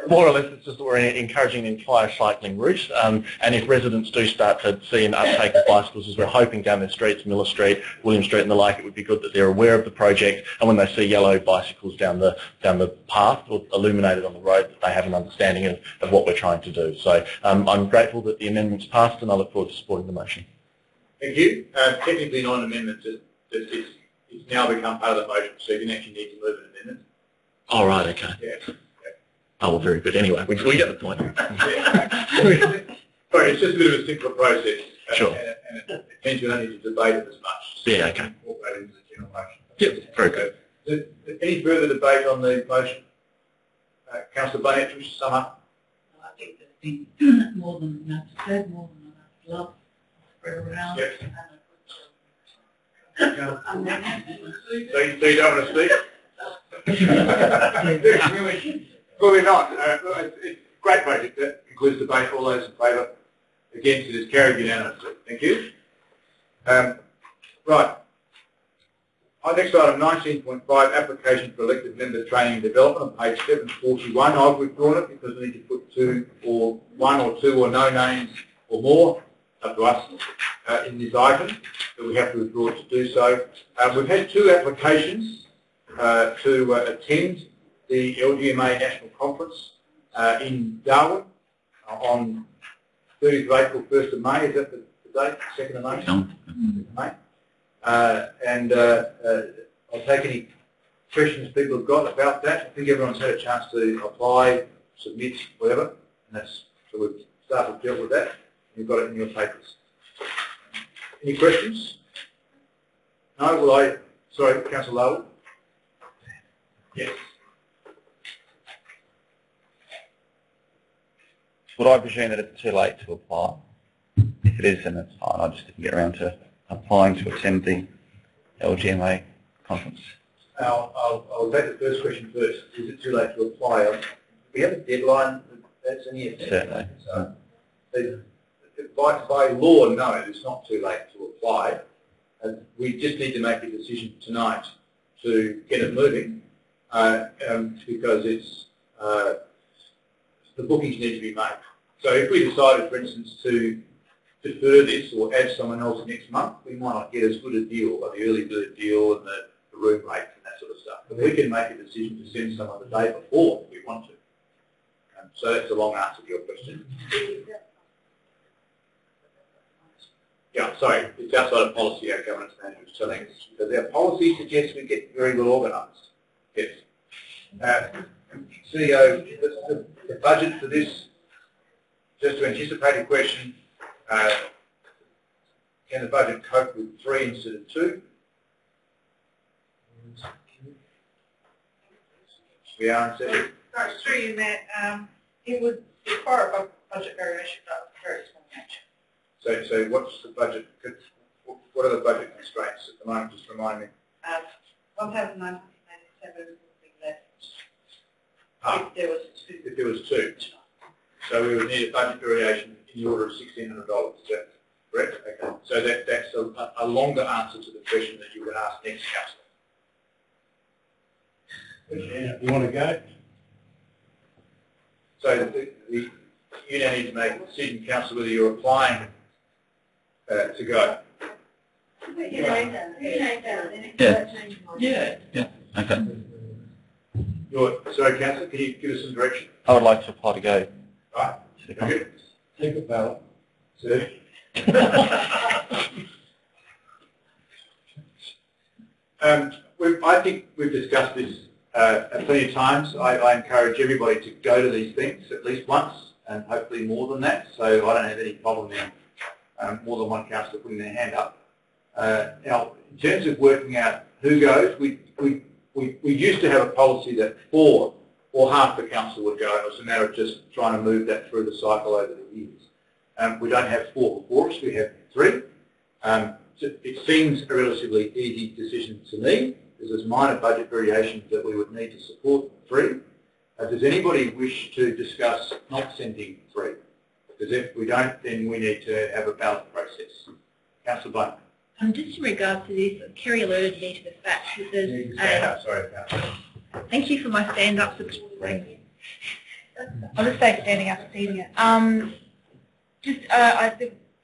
More or less, it's just that we're encouraging an entire cycling route, and if residents do start to see an uptake of bicycles, as we're hoping down their streets, Miller Street, William Street and the like, it would be good that they're aware of the project, and when they see yellow bicycles down the path or illuminated on the road, that they have an understanding of what we're trying to do. So I'm grateful that the amendment's passed, and I look forward to supporting the motion. Thank you. Technically not an amendment, it's now become part of the motion, so you didn't actually need to move an amendment. Oh, right, okay. Yeah. Oh, well, very good. Anyway, we get the point. Sorry, it's just a bit of a simpler process. Sure. And it means you don't need to debate it as much. Yeah, okay. Incorporate into the general motion. Yep, very good. Any further debate on the motion? Councillor Barnett, wish to sum up? I think there's been more than enough said, more than enough love spread around. Yep. So you don't want to speak? Probably not. It's a great project. That concludes debate. All those in favour? Against? It is carried unanimously. Thank you. Right. Our next item, 19.5, application for elected member training and development on page 741. I've withdrawn it because we need to put one or two or no names or more, up to us, in this item, but we have to withdraw it to do so. We've had two applications to attend the LGMA National Conference in Darwin on 30th of April, 1st of May. Is that the date? 2nd of May? No. May. I'll take any questions people have got about that. I think everyone's had a chance to apply, submit, whatever. And so we've started to deal with that. You've got it in your papers. Any questions? No? Well, sorry, Councillor Lowell. Yes. Would I presume that it's too late to apply? If it is, then it's fine. I just didn't get around to applying to attend the LGMA conference. I'll take the first question first. Is it too late to apply? Do we have a deadline that's in the effect? Certainly. So, by law, no, it's not too late to apply. We just need to make a decision tonight to get it moving. because it's the bookings need to be made. So if we decided, for instance, to defer this or add someone else next month, we might not get as good a deal, like the early bird deal and the room rates and that sort of stuff. But we can make a decision to send someone the day before if we want to. So that's a long answer to your question. Yeah, sorry, it's outside of policy our governance manager is telling us. Because our policy suggests we get very well organised. Yes. CEO, the budget for this, just to anticipate a question, can the budget cope with 3 instead of 2? We are in second. Sorry, through you, Matt. It would require a budget variation, but very small nature. So what's the budget? What are the budget constraints at the moment? Just remind me. 1,997 would be left. If there was 2. So we would need a budget variation in the order of $1,600. Is that correct? Okay. So that's a longer answer to the question that you would ask next councillor. You want to go? So you now need to make a decision, councillor, whether you're applying to go. Yeah. Okay. Sorry, councillor, can you give us some direction? I would like to apply to go. Right. Okay. Take a ballot. Sir? I think we've discussed this plenty of times. I encourage everybody to go to these things at least once and hopefully more than that. So I don't have any problem in more than one councillor putting their hand up. Now, in terms of working out who goes, we used to have a policy that 4 or half the council would go. It was a matter of just trying to move that through the cycle over the years. We don't have 4 before us, we have 3. It seems a relatively easy decision to me, because there's minor budget variations that we would need to support 3. Does anybody wish to discuss not sending 3? Because if we don't, then we need to have a ballot process. Councillor Blunt. Just in regards to this, Kerry alerted me to the fact that there's Sorry, Councillor. Thank you for my stand-up. I'll just say standing up and seeing it.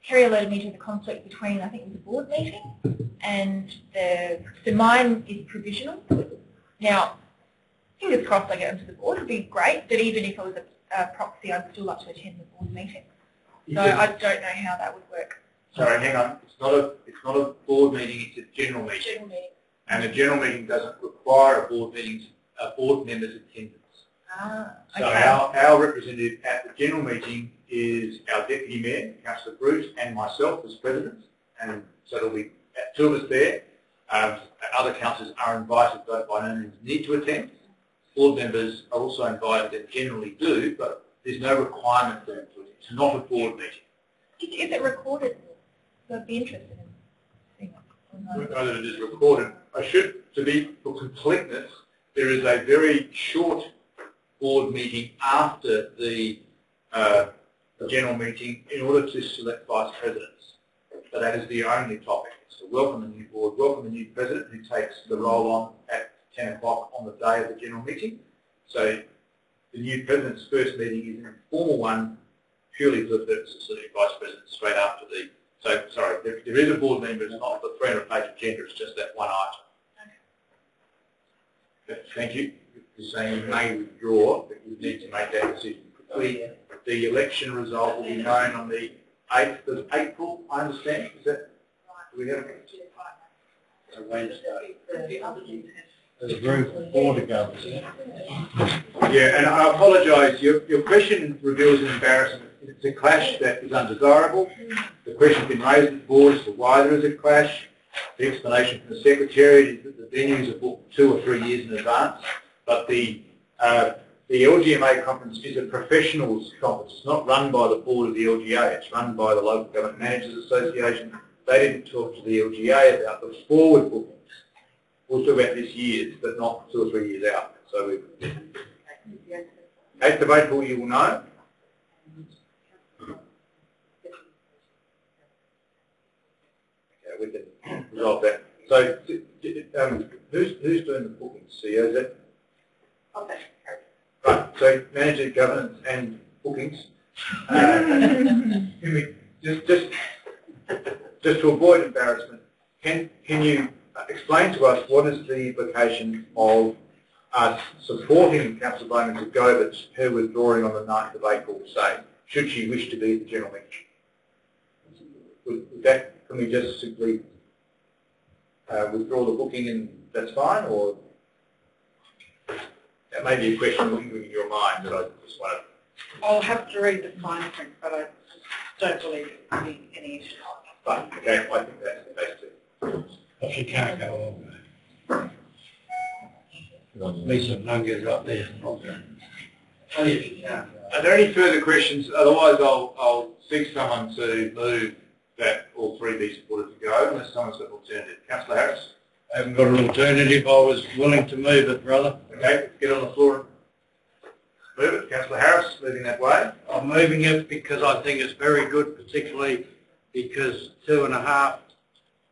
Kerry alerted me to the conflict between, I think it was a board meeting, and so mine is provisional. Now, fingers crossed I get onto the board, it would be great, but even if I was a proxy, I'd still like to attend the board meeting. So I don't know how that would work. Sorry, hang on. It's not a board meeting, it's a general meeting. General meeting. And a general meeting doesn't require a board member's attendance. Okay. So our representative at the general meeting is our Deputy Mayor, Councillor Bruce, and myself as President. And so there'll be 2 of us there. Other councillors are invited, but by no means need to attend. Board members are also invited and generally do, but there's no requirement for them to attend. It's not a board meeting. Is it recorded? So I'd be interested in seeing it. Whether it is recorded. For completeness, there is a very short board meeting after the general meeting in order to select vice presidents. So that is the only topic. So welcome the new board, welcome the new president who takes the role on at 10 o'clock on the day of the general meeting. So the new president's first meeting is an informal one, purely for the purpose of selecting vice president straight after the. So sorry, there is a board meeting, but it's not the 300-page agenda. It's just that one item. Okay. Thank you. You're saying you may withdraw, but you need to make that decision quickly. The election result will be known on the 8th of April, I understand. Is that? Do we have a Wednesday? There's room for 4 to go. Yeah, and I apologise. Your question reveals an embarrassment. It's a clash that is undesirable. The question's been raised at the board as to why there is a clash. The explanation from the Secretary is that the venues are booked 2 or 3 years in advance, but the LGMA conference is a professionals conference. It's not run by the board of the LGA. It's run by the Local Government Managers Association. They didn't talk to the LGA about the forward bookings. We'll talk about this year's, but not 2 or 3 years out. So 8th of April you will know. Okay, we can resolve that. So who's doing the bookings? CEO, is that Right, so manager, governance and bookings. Can we just to avoid embarrassment, can you explain to us what is the implication of us supporting Councillor Bowman to go, but her withdrawing on the 9th of April, say, should she wish to be the general manager? Would that, can we just simply withdraw the booking and that's fine, or that may be a question lingering in your mind that I just want to... I'll have to read the fine print, but I don't believe it will be any issue. But okay, I think that's the case too. If you can't go on, Lisa Nunga's up there. Oh, yes, you can. Are there any further questions? Otherwise, I'll seek someone to move that all three be supported to go, unless someone's got an alternative. Councillor Harris? I haven't got an alternative. I was willing to move it, brother. Okay, get on the floor and move it. Councillor Harris, moving that way. I'm moving it because I think it's very good, particularly because 2 out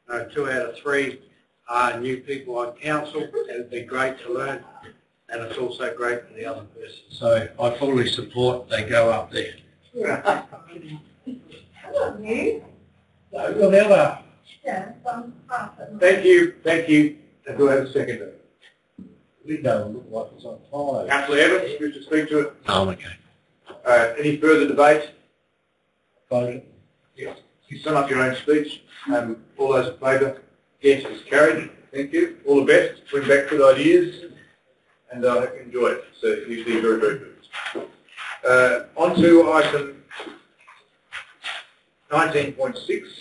of 3 are new people on council. It would be great to learn, and it's also great for the other person. So I fully support they go up there. No, whatever. Thank you. And do I have a second? We don't look like it's on fire. Councillor Evans, you wish to speak to it? Oh, okay. Any further debate? Vote. Yes. You sum up your own speech. All those in favour? Yes, it's carried. Thank you. All the best. Bring back good ideas, and I hope you enjoy it. So usually very, very good. On to item 19.6.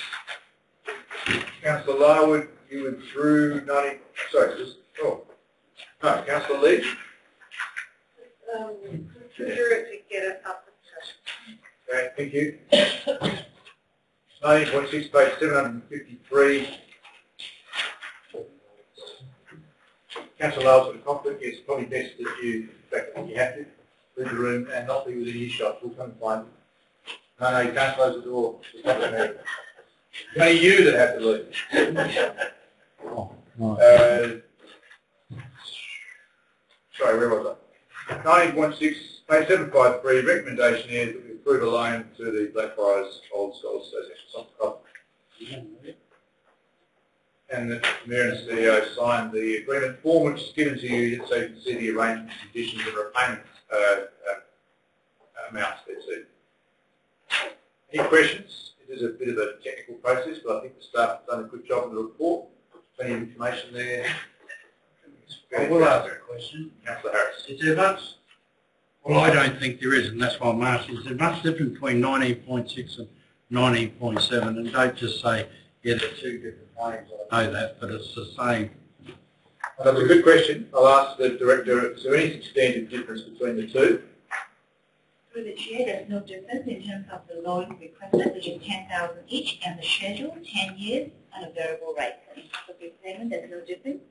Councillor Larwood, you withdrew 90. Sorry, just no, Councillor Lee. Consider it to get it up the Okay, thank you. 19.6, page 753. Councillor Larwood's got a conflict. It's probably best that you, in fact, you have to leave the room and not be within earshot. We'll come and find you. No, you can't close the door. It's not me. It's only you that have to leave. Oh, right. Sorry, where was I? 19.6, page 753, recommendation is that we approve a loan to the Blackfriars Old Scholars Association. And the Mayor and CEO signed the agreement form, which is given to you so you can see the arrangements, conditions and repayment amounts there too. Any questions? It is a bit of a technical process, but I think the staff have done a good job in the report. Plenty of information there. I will ask a question. Councillor Harris. Is there much? Well, I don't think there is, and that's why I'm asking. Is there much difference between 19.6 and 19.7? And don't just say, yeah, they're two different names. I know that, but it's the same. That's a good question. I'll ask the Director, is there any substantive difference between the two? Through the Chair, there's no difference in terms of the loan requested, which is 10,000 each, and the schedule, 10 years, and a variable rate. So in terms of repayment, there's no difference.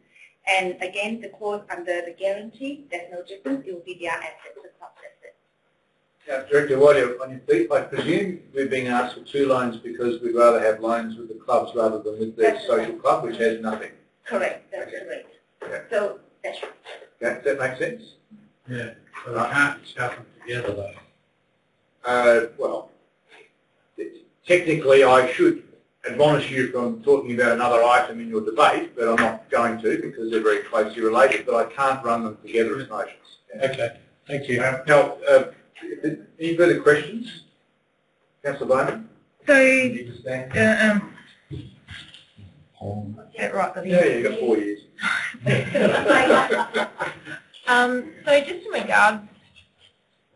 And again, the clause under the guarantee, there's no difference. It will be their assets, the club's assets. Yeah, Director, while you're on your feet, I presume we're being asked for 2 loans because we'd rather have loans with the clubs rather than with the social club, which has nothing. Correct, that's correct. Okay. So that's right. Okay, does that make sense? Yeah, so we can't stuff them together though. Well, technically I should admonish you from talking about another item in your debate, but I'm not going to because they're very closely related, but I can't run them together as motions. Yeah. Okay, thank you. Now, any further questions? Councillor Bowman? So, You need to stand. get right with Yeah, you've got 4 years. So just in regards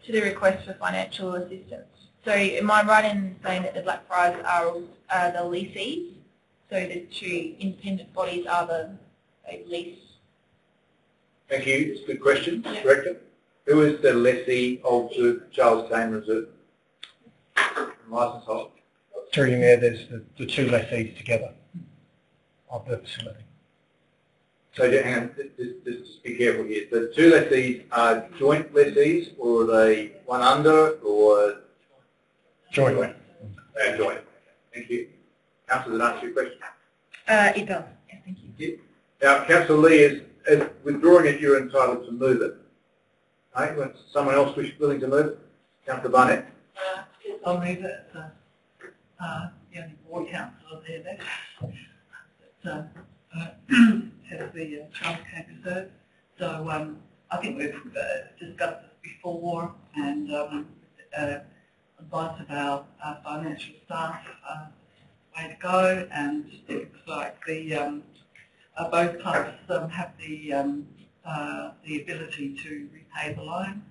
to the request for financial assistance, so am I right in saying that the Blackfriars are the lessees? So the 2 independent bodies are the lease? Thank you. It's a good question, Director. Who is the lessee of the Charles Kane Reserve? Licence holder. Through you, Mayor, there's the 2 lessees together of the facility. So hang on, just be careful here. The 2 lessees are joint lessees, or are they one under, or? Jointly. They are joint. Thank you. Councillor, does that answer your question? It does. Yeah, thank you. Now, Councillor Lee, is withdrawing it, you're entitled to move it. Hey, would someone else willing to move it? Councillor Barnett. I'll move it. The only board councillor there that has the childcare reserve. So I think we've discussed this before, and advice of our financial staff way to go, and it looks like the both clubs have the ability to repay the loan,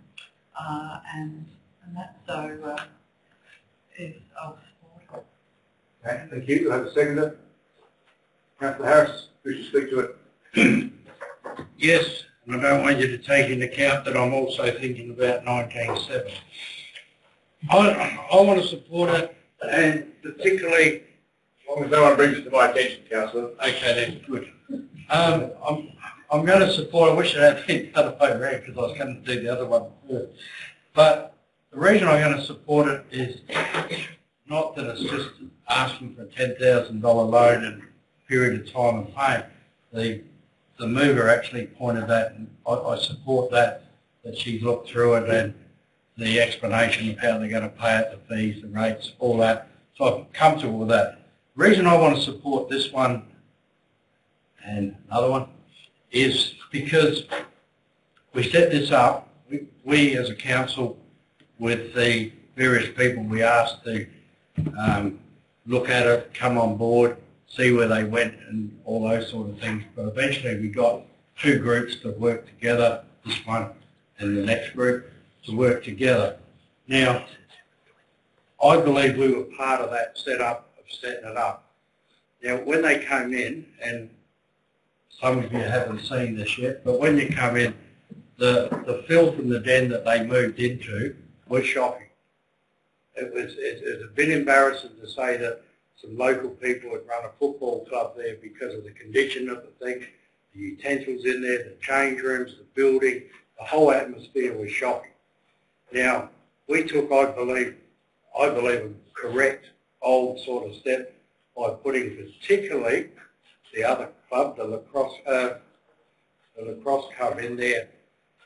and that so is I'll support it. Okay, thank you. I have a seconder. Councillor Harris, wish to speak to it. Yes, and I don't want you to take into account that I'm also thinking about 1970. I want to support it, and particularly... As long as no one brings it to my attention, Councillor. Okay, then, good. I'm going to support, I wish it had been the other way around because I was going to do the other one first. But the reason I'm going to support it is not that it's just asking for a $10,000 loan and a period of time and pay. The mover actually pointed that, and I support that she's looked through it and the explanation of how they're going to pay it, the fees, the rates, all that. So I'm comfortable with that. The reason I want to support this one and another one is because we set this up, we as a council, with the various people we asked to look at it, come on board, see where they went and all those sort of things. But eventually we got two groups to work together, this one and the next group, to work together. Now, I believe we were part of that setup of setting it up. Now, when they came in, and some of you haven't seen this yet, but when you come in, the filth and the den that they moved into was shocking. It was a bit embarrassing to say that some local people had run a football club there because of the condition of the thing, the utensils in there, the change rooms, the building, the whole atmosphere was shocking. Now, we took, I believe a correct old sort of step by putting particularly the other club, the lacrosse club in there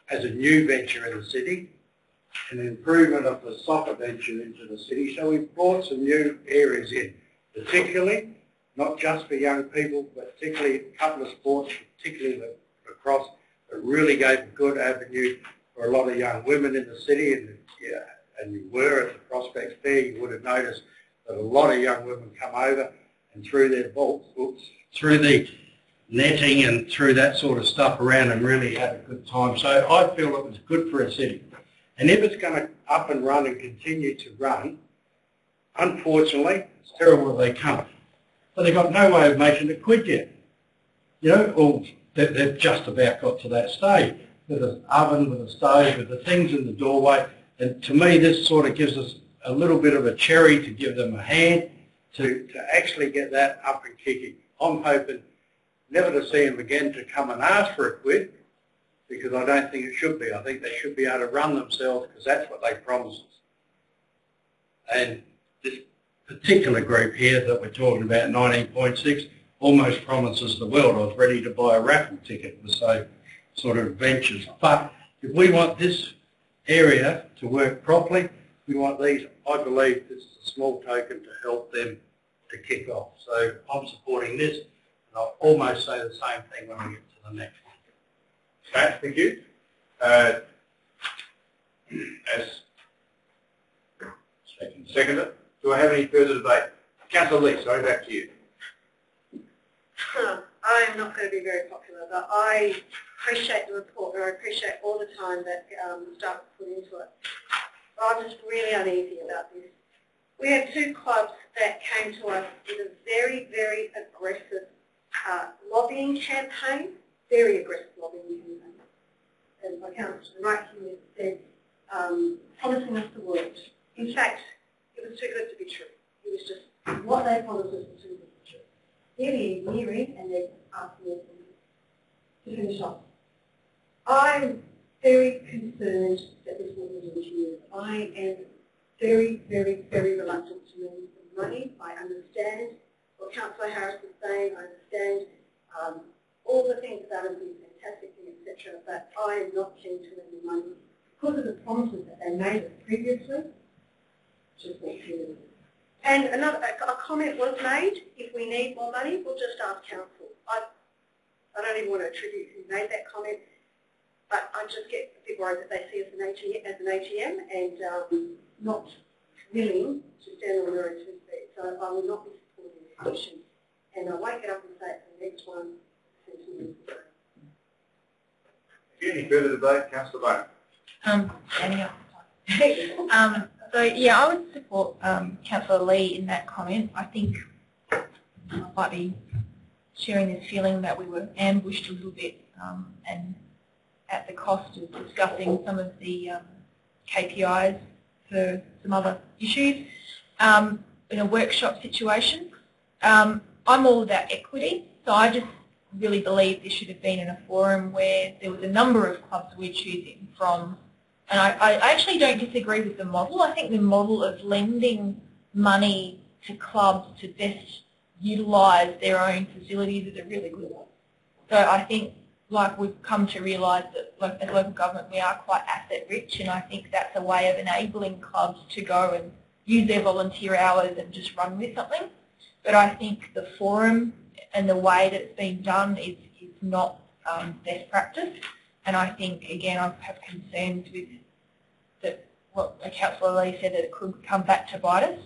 as a new venture in the city, an improvement of the soccer venture into the city. So we brought some new areas in, particularly, not just for young people, but particularly a couple of sports, particularly lacrosse, that really gave a good avenue for a lot of young women in the city. And you were at the Prospects Fair, you would have noticed that a lot of young women come over and threw their balls, through the netting and threw that sort of stuff around and really had a good time. So I feel it was good for a city. And if it's going to up and run and continue to run, unfortunately, it's terrible that they can't. But they've got no way of making it quid yet. You know, or they've just about got to that stage with an oven, with a stove, with the things in the doorway. And to me, this sort of gives us a little bit of a cherry to give them a hand to actually get that up and kicking. I'm hoping never to see them again to come and ask for a quid, because I don't think it should be. I think they should be able to run themselves, because that's what they promised us. And this particular group here that we're talking about, 19.6, almost promises the world. I was ready to buy a raffle ticket with those sort of ventures. But if we want this area to work properly, we want these, I believe this is a small token to help them to kick off. So I'm supporting this, and I'll almost say the same thing when we get to the next one. Okay, thank you. As seconder, do I have any further debate? Councillor Lee, sorry, back to you. I am not going to be very popular, but I appreciate the report and I appreciate all the time that the staff put into it. But I'm just really uneasy about this. We have two clubs that came to us with a very, very aggressive lobbying campaign, very aggressive lobbying campaign. And my councillor to the right here said, promising us the world. In fact, it was too good to be true. It was just, what they promised us was too good to be true. Nearly a year in, and they're asking us to finish off. I'm very concerned that this will continue. I am very, very, very reluctant to move the money. I understand what Councillor Harris is saying. I understand all the things about it being fantastic, etc. But I am not keen to lend the money because of the promises that they made us previously, just not true. And a comment was made, if we need more money, we'll just ask council. I don't even want to attribute who made that comment, but I just get a bit worried that they see us as an ATM and not willing to stand on their own 2 feet. So I will not be supporting this motion, and I won't get up and say it for the next one. Any further debate, Councillor Bowman? Danielle. So yeah, I would support Councillor Lee in that comment. I think I might be sharing this feeling that we were ambushed a little bit and at the cost of discussing some of the KPIs for some other issues in a workshop situation. I'm all about equity, so I just really believe this should have been in a forum where there was a number of clubs we're choosing from. And I actually don't disagree with the model. I think the model of lending money to clubs to best utilise their own facilities is a really good one. So I think, like, we've come to realise that as local government we are quite asset rich, and I think that's a way of enabling clubs to go and use their volunteer hours and just run with something. But I think the forum and the way that it's been done is not best practice. And I think, again, I have concerns with that what Councillor Lee said, that it could come back to bite us.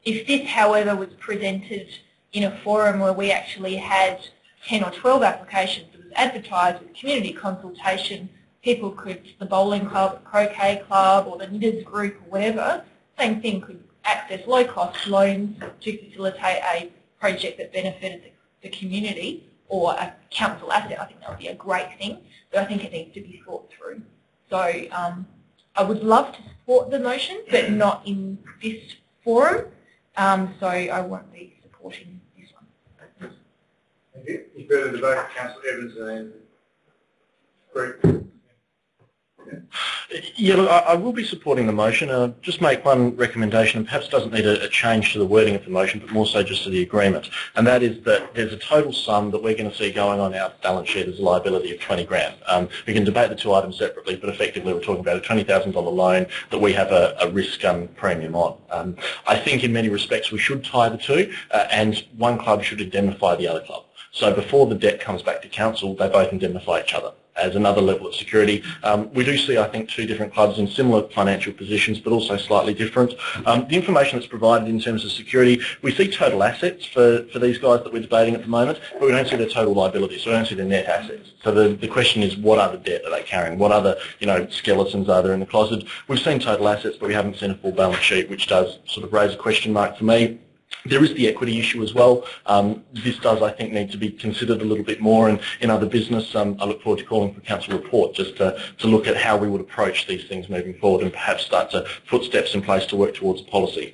If this, however, was presented in a forum where we actually had 10 or 12 applications, it was advertised with community consultation, people could, the bowling club, croquet club or the knitters group or whatever, same thing, could access low-cost loans to facilitate a project that benefited the community or a council asset. I think that would be a great thing, but I think it needs to be thought through. So I would love to support the motion, but not in this forum, so I won't be supporting this one. Thank you. Any further debate, Councillor Evans and Greg? Yeah, look, I will be supporting the motion. I'll just make one recommendation, and perhaps doesn't need a change to the wording of the motion, but more so just to the agreement, and that is that there's a total sum that we're going to see going on our balance sheet as a liability of 20 grand. We can debate the two items separately, but effectively we're talking about a $20,000 loan that we have a risk premium on. I think in many respects we should tie the two, and one club should indemnify the other club. So before the debt comes back to council, they both indemnify each other as another level of security. We do see, I think, two different clubs in similar financial positions, but also slightly different. The information that's provided in terms of security, we see total assets for these guys that we're debating at the moment, but we don't see their total liabilities, so we don't see their net assets. So the question is, what other debt are they carrying? What other skeletons are there in the closet? We've seen total assets, but we haven't seen a full balance sheet, which does sort of raise a question mark for me. There is the equity issue as well. This does, I think, need to be considered a little bit more in other business. I look forward to calling for council report just to look at how we would approach these things moving forward and perhaps start to put steps in place to work towards policy.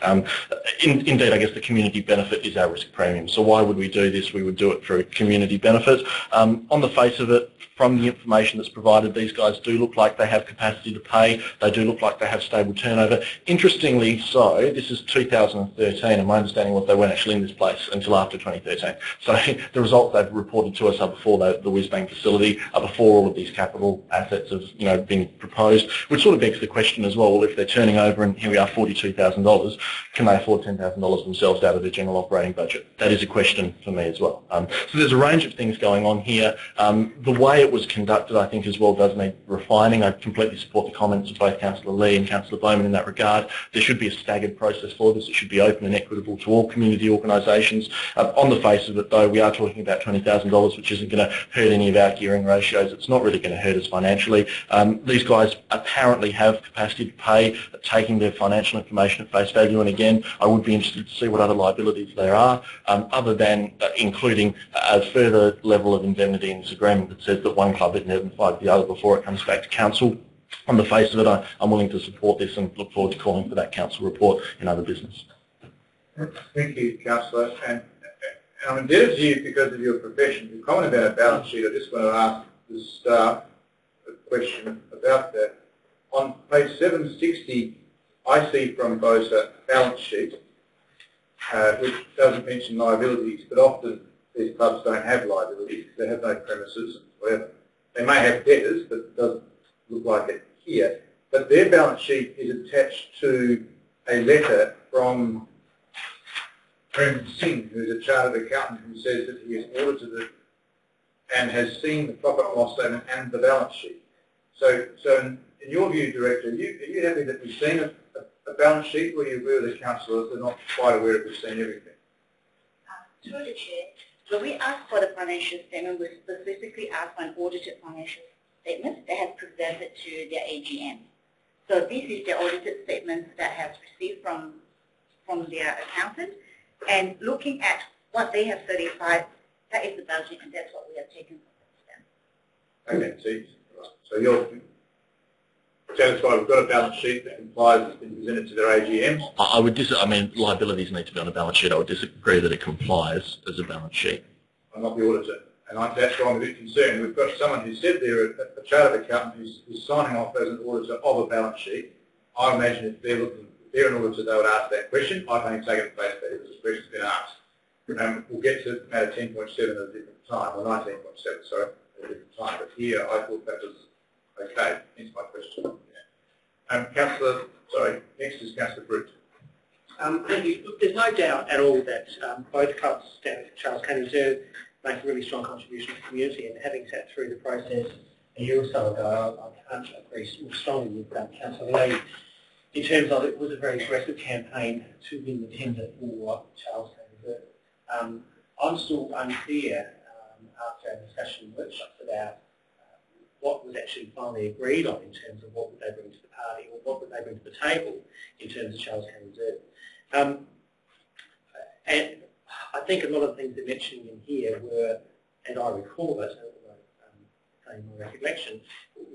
Indeed, I guess the community benefit is our risk premium. So why would we do this? We would do it for community benefit. On the face of it, from the information that's provided, these guys do look like they have capacity to pay. They do look like they have stable turnover. Interestingly so, this is 2013, and my understanding was they weren't actually in this place until after 2013. So the results they've reported to us are before the Wisbank facility, are before all of these capital assets have been proposed, which sort of begs the question as well, if they're turning over and here we are $42,000, can they afford $10,000 themselves out of their general operating budget? That is a question for me as well. So there's a range of things going on here. The way it was conducted, I think, as well does need refining. I completely support the comments of both Councillor Lee and Councillor Bowman in that regard. There should be a staggered process for this. It should be open and equitable to all community organisations. On the face of it, though, we are talking about $20,000, which isn't going to hurt any of our gearing ratios. It's not really going to hurt us financially. These guys apparently have capacity to pay, taking their financial information at face value, and again, I would be interested to see what other liabilities there are, other than including a further level of indemnity in this agreement that says that one club indemnified the other before it comes back to council. On the face of it, I'm willing to support this and look forward to calling for that council report in other business. Thank you, Councillor. And I'm indebted to you because of your profession. Your comment about a balance sheet, I just want to ask the staff a question about that. On page 760, I see from both a balance sheet, which doesn't mention liabilities, but often these clubs don't have liabilities. They have no premises, whatever. They may have debtors, but it doesn't look like it here. but their balance sheet is attached to a letter from Prem Singh, who's a chartered accountant, who says that he has audited it and has seen the profit and loss statement and the balance sheet. So in your view, Director, are you happy that we've seen a balance sheet, or do you agree with the councillors they're not quite aware if we've seen everything? Through the Chair, when we asked for the financial statement, we specifically asked for an audited financial statement that has presented to their AGM. So this is the audited statements that has received from their accountant, and looking at what they have certified, that is the budget, and that's what we have taken from them. Okay, so you're satisfied we've got a balance sheet that complies, has been presented to their AGM? I would I mean, liabilities need to be on a balance sheet. I would disagree that it complies as a balance sheet. I'm not the auditor, and that's why I'm a bit concerned. We've got someone who said they're a chartered accountant who's signing off as an auditor of a balance sheet. I imagine if they're an auditor, they would ask that question. I've only taken it face value because the question's been asked. We'll get to matter 10.7 at a different time, or 19.7, sorry, at a different time. But here, I thought that was okay. Hence my question. Councillor, sorry, next is Councillor Brute. Thank you. Look, there's no doubt at all that both clubs down at Charles Kane Reserve make a really strong contribution to the community, and having sat through the process a year or so ago, I can't agree more strongly with Councillor Lee in terms of it was a very aggressive campaign to win the tender for Charles Kane Reserve. I'm still unclear after our discussion workshops about what was actually finally agreed on in terms of what would they bring to the party, or what would they bring to the table in terms of Charles Kane Reserve. And I think a lot of the things they're mentioning in here were, as I recall it, in my recollection,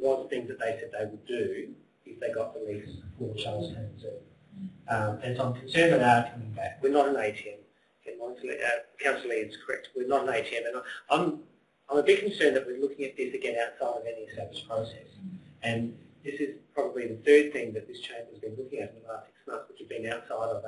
was things that they said they would do if they got the lease for Charles Kane Reserve. And so I'm concerned that our coming back. We're not an ATM. Councillor Lee is correct. We're not an ATM, and I'm a bit concerned that we're looking at this again outside of any established process. And this is probably the third thing that this chamber has been looking at in the last 6 months, which have been outside of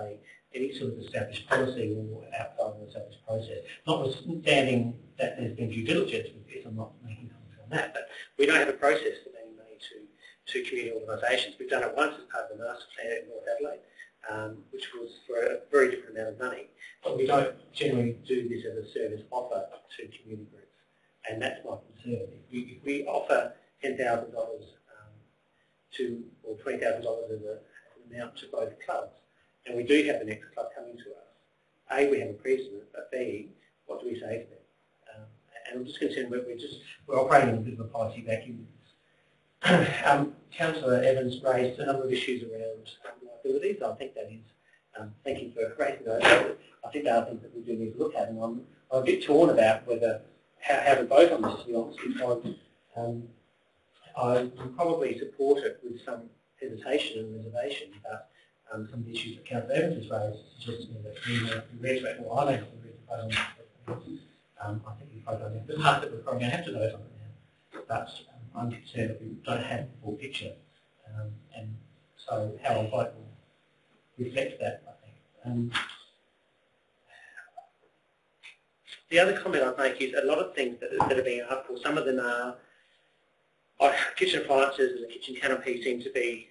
any sort of established policy or outside of an established process. Notwithstanding that there's been due diligence with this, I'm not making comments on that, but we don't have a process for lending money to community organisations. We've done it once as part of the master plan in North Adelaide, which was for a very different amount of money, but we don't generally do this as a service offer to community groups. And that's my concern. If we offer $10,000 or $20,000 as an amount to both clubs, and we do have the next club coming to us, A, we have a precedent, but B, what do we say to them? And I'm just concerned we're operating in a bit of a policy vacuum. Councillor Evans raised a number of issues around liabilities. I think that is, thank you for raising those. I think they are things that we do need to look at, and I'm a bit torn about whether how to vote on this, to be honest, because I would probably support it with some hesitation and reservation, but some of the issues that Councillor Evans has raised suggest to me that we reiterate, well, I don't have to vote on this. I think we vote on it, but part of it we're probably going to have to vote on it now. But I'm concerned that we don't have the full picture, and so how I vote will reflect that, I think. The other comment I'd make is a lot of things that are being asked for, some of them are kitchen appliances and the kitchen canopy seem to be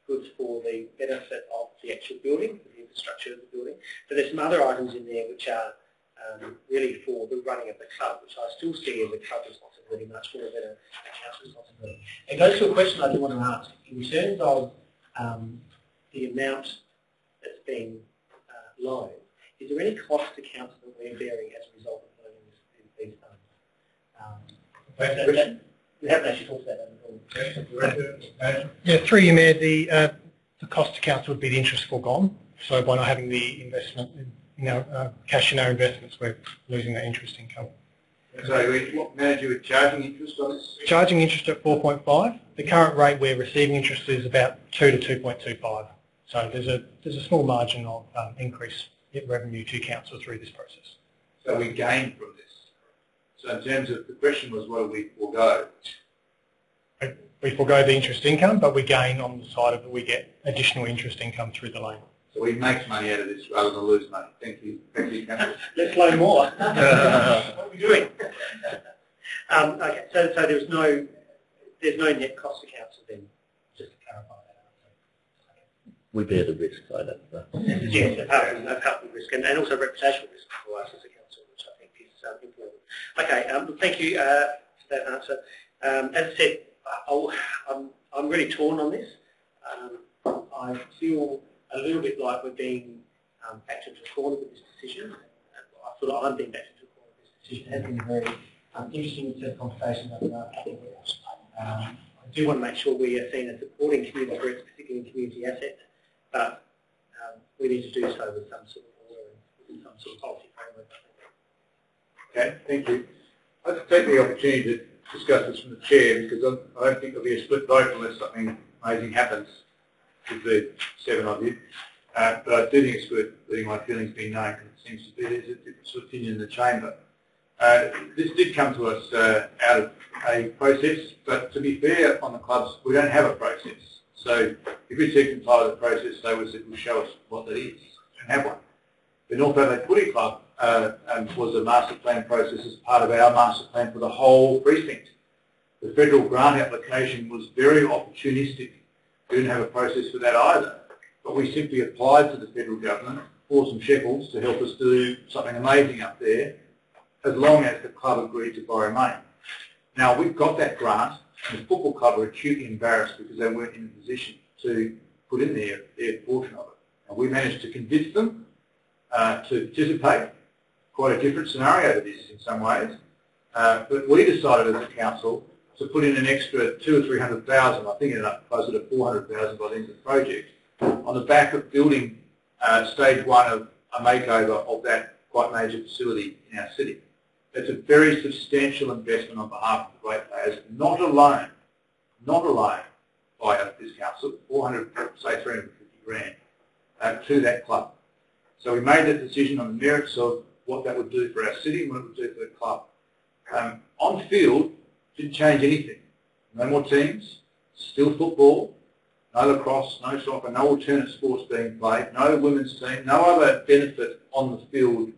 goods for the benefit of the actual building, for the infrastructure of the building. But there's some other items in there which are really for the running of the club, which I still see as a club responsibility much more than a council responsibility. It goes to a question I do want to ask. In terms of the amount that's being loaned, is there any cost to council that we're bearing as a result of loaning these funds? We haven't actually talked about that at all. Yeah, through you, Mayor, the cost to council would be the interest foregone. So by not having the investment, cash in our investments, we're losing that interest income. So what manager is charging interest on this? Charging interest at 4.5. The current rate we're receiving interest is about 2 to 2.25. So there's a small margin of increase in revenue to council through this process. So we gain from this. So in terms of, the question was what do we forego? We forego the interest income, but we gain on the side of it. We get additional interest income through the loan. So we make money out of this rather than lose money. Thank you, Councillor. Let's loan more. What are we doing? Okay, so there's no net cost to council then, just We bear the risk, I don't know. Yes, apart from risk and also reputational risk for us as a council, which I think is important. Okay, thank you for that answer. As I said, I'm really torn on this. I feel a little bit like we're being backed into a corner with this decision. I feel like I'm being backed into a corner with this decision. It has been a very interesting set of conversations over the last couple of weeks. I do want to make sure we are seen as supporting community groups, particularly community assets, but we need to do so with some sort of order and some sort of policy framework. Okay, thank you. I'd like to take the opportunity to discuss this from the chair, because I don't think there'll be a split vote unless something amazing happens with the 7 of you. But I do think it's worth letting my feelings be known, because it seems to be there's a different sort of opinion in the chamber. This did come to us out of a process, but to be fair on the clubs, we don't have a process. So if we seek to comply with the process, they will show us what that is. We don't have one. The North Adelaide Footy Club was a master plan process as part of our master plan for the whole precinct. The federal grant application was very opportunistic. We didn't have a process for that either. But we simply applied to the federal government for some shekels to help us do something amazing up there, as long as the club agreed to borrow money. Now, we've got that grant, and the football club were acutely embarrassed because they weren't in a position to put in their portion of it. And we managed to convince them to participate. Quite a different scenario to this in some ways. But we decided as a council to put in an extra 200,000 or 300,000, I think it ended up closer to 400,000 by the end of the project, on the back of building stage 1 of a makeover of that quite major facility in our city. It's a very substantial investment on behalf of the great players, not alone by this council, 350 grand to that club. So we made that decision on the merits of what that would do for our city and what it would do for the club. On field, didn't change anything. No more teams, still football, no lacrosse, no soccer, no alternate sports being played, no women's team, no other benefit on the field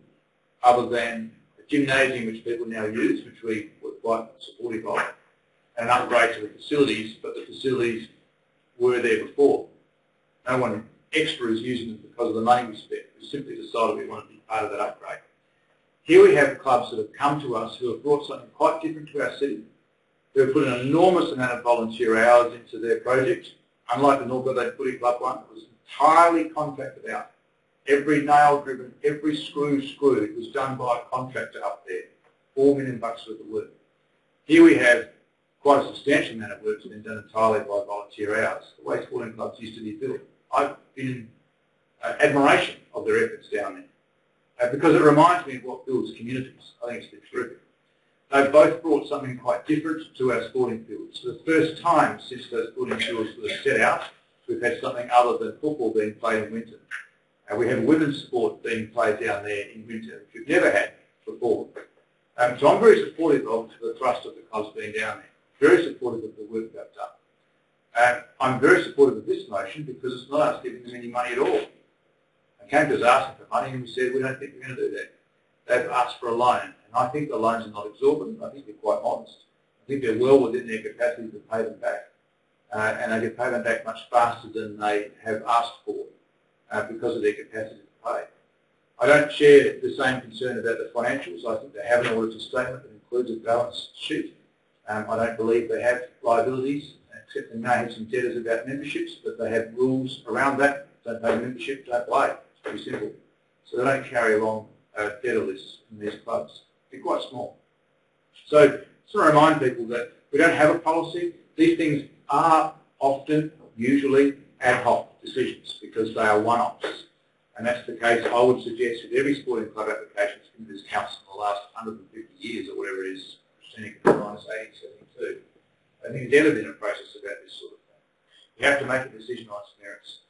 other than a gymnasium which people now use, which we were quite supportive of, and an upgrade to the facilities, but the facilities were there before. No one extra is using them because of the money we spent. We simply decided we wanted to be part of that upgrade. Here we have clubs that have come to us who have brought something quite different to our city, who have put an enormous amount of volunteer hours into their project. Unlike the North Adelaide Footy Club one, it was entirely contracted out. Every nail driven, every screw screwed was done by a contractor up there. $4 million worth of work. Here we have quite a substantial amount of work that's been done entirely by volunteer hours. The way sporting clubs used to be built. I've been in admiration of their efforts down there because it reminds me of what builds communities. I think it's been terrific. They've both brought something quite different to our sporting fields. For the first time since those sporting fields were set out, we've had something other than football being played in winter. We have women's sport being played down there in winter, which we've never had before. So I'm very supportive of the thrust of the clubs being down there. Very supportive of the work they've done. I'm very supportive of this motion because it's not us giving them any money at all. They came to us asking for money and we said we don't think we're going to do that. They've asked for a loan, and I think the loans are not exorbitant. I think they're quite modest. I think they're well within their capacity to pay them back, and they can pay them back much faster than they have asked for because of their capacity to pay. I don't share the same concern about the financials. I think they have an auditor's statement that includes a balance sheet. I don't believe they have liabilities, except they may have some debtors about memberships, but they have rules around that. Don't pay membership, don't play. It's pretty simple. So they don't carry along debtor lists in these clubs. They're quite small. So just want to remind people that we don't have a policy. These things are often, usually, ad hoc decisions because they are one-offs. And that's the case, I would suggest, with every sporting club application that's been to this council in the last 150 years or whatever it is, -1872. I think there's ever been a process about this sort of thing. You have to make a decision on its merits.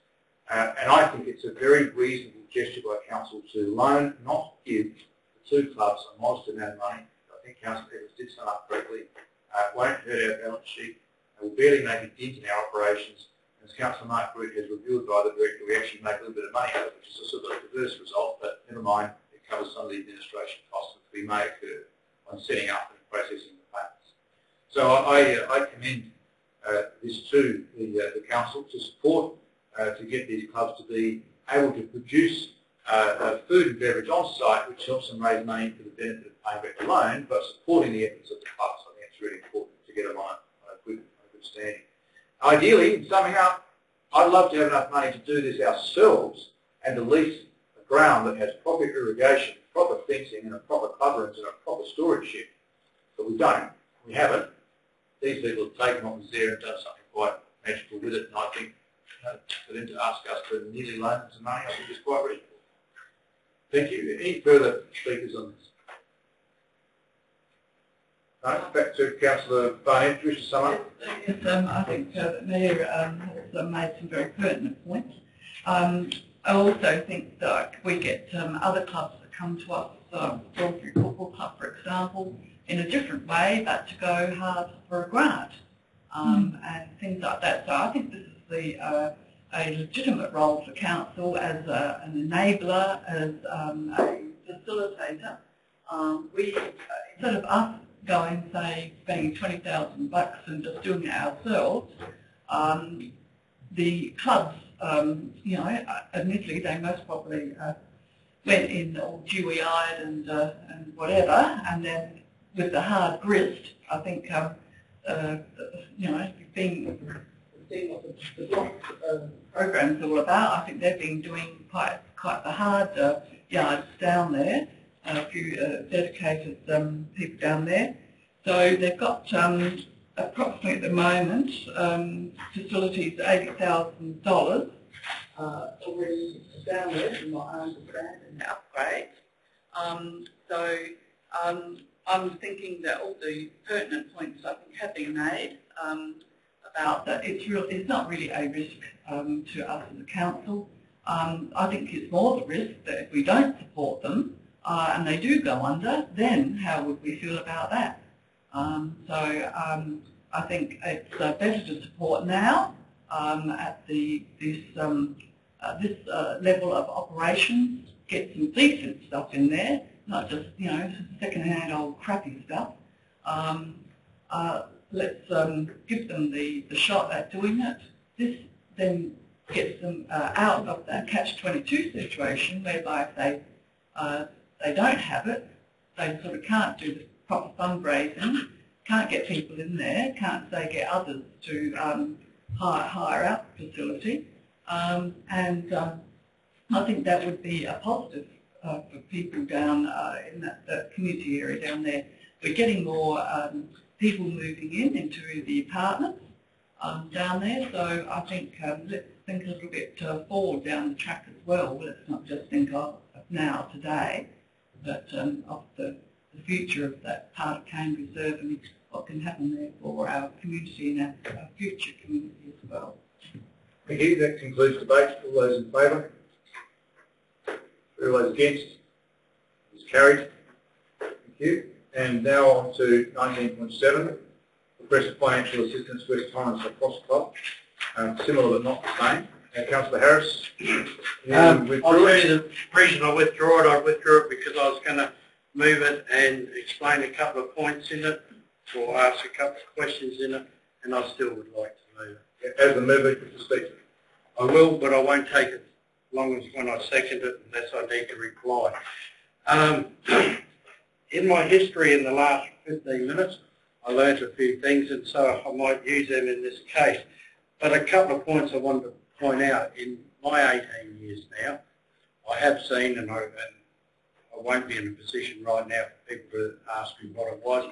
And I think it's a very reasonable gesture by council to loan, not give the two clubs a modest amount of money. I think Councillor Evans did sum up correctly. It won't hurt our balance sheet. It will barely make a dent in our operations. As Councillor Mark Brute has revealed by the director, we actually make a little bit of money out of it, which is a sort of a perverse result, but never mind, it covers some of the administration costs that we may occur on setting up and processing the payments. So I commend this to the council to support to get these clubs to be able to produce food and beverage on site, which helps them raise money for the benefit of paying back the loan, but supporting the efforts of the clubs. I think it's really important to get them on a good standing. Ideally, in summing up, I'd love to have enough money to do this ourselves and to lease a ground that has proper irrigation, proper fencing, and a proper club rooms and a proper storage shed. But we don't. We haven't. These people have taken what was there and done something quite magical with it, and I think for them to ask us for nearly loan some money, I think is quite reasonable. Thank you. Any further speakers on this? No? Back to Councillor Barnett. Do you wish to sum up? Yes, I think the Mayor has made some very pertinent points. I also think that we get other clubs that come to us, Broadview Football Club, for example, in a different way, but to go hard for a grant and things like that. So I think this is a legitimate role for council as an enabler, as a facilitator. We, instead of us going, say, spending $20,000 and just doing it ourselves, the clubs, you know, admittedly they most probably went in all dewy-eyed and whatever, and then with the hard grist, I think, you know, being seeing what the block program's all about, I think they've been doing quite the hard yards down there. A few dedicated people down there. So they've got approximately at the moment facilities $80,000 already down there from what I understand in the upgrades. So I'm thinking that all the pertinent points I think have been made about that it's not really a risk to us as a council. I think it's more the risk that if we don't support them and they do go under, then how would we feel about that? I think it's better to support now at this level of operations, get some decent stuff in there, not just, you know, second-hand old crappy stuff. Let's give them the shot at doing it. This then gets them out of that catch-22 situation whereby if they don't have it, they sort of can't do the proper fundraising, can't get people in there, can't say get others to hire out the facility, and I think that would be a positive for people down in that community area down there. We're getting more people moving into the apartments down there, so I think let's think a little bit forward down the track as well. Let's not just think of now, today, but of the future of that part of Cane Reserve and what can happen there for our community and our future community as well. Thank you. That concludes debate. All those in favour? All those against? It's carried. Thank you. And now on to 19.7, request of financial assistance to West Torrens Lacrosse Club. Similar but not the same. Councillor Harris. I'll tell you the reason I withdrew it. I withdrew it because I was going to move it and explain a couple of points in it, or ask a couple of questions in it, and I still would like to move it. As the mover, you can speak. I will, but I won't take it as long as when I second it, unless I need to reply. In my history in the last 15 minutes, I learnt a few things, and so I might use them in this case. But a couple of points I wanted to point out. In my 18 years now, I have seen, and I won't be in a position right now for people to ask me what it was,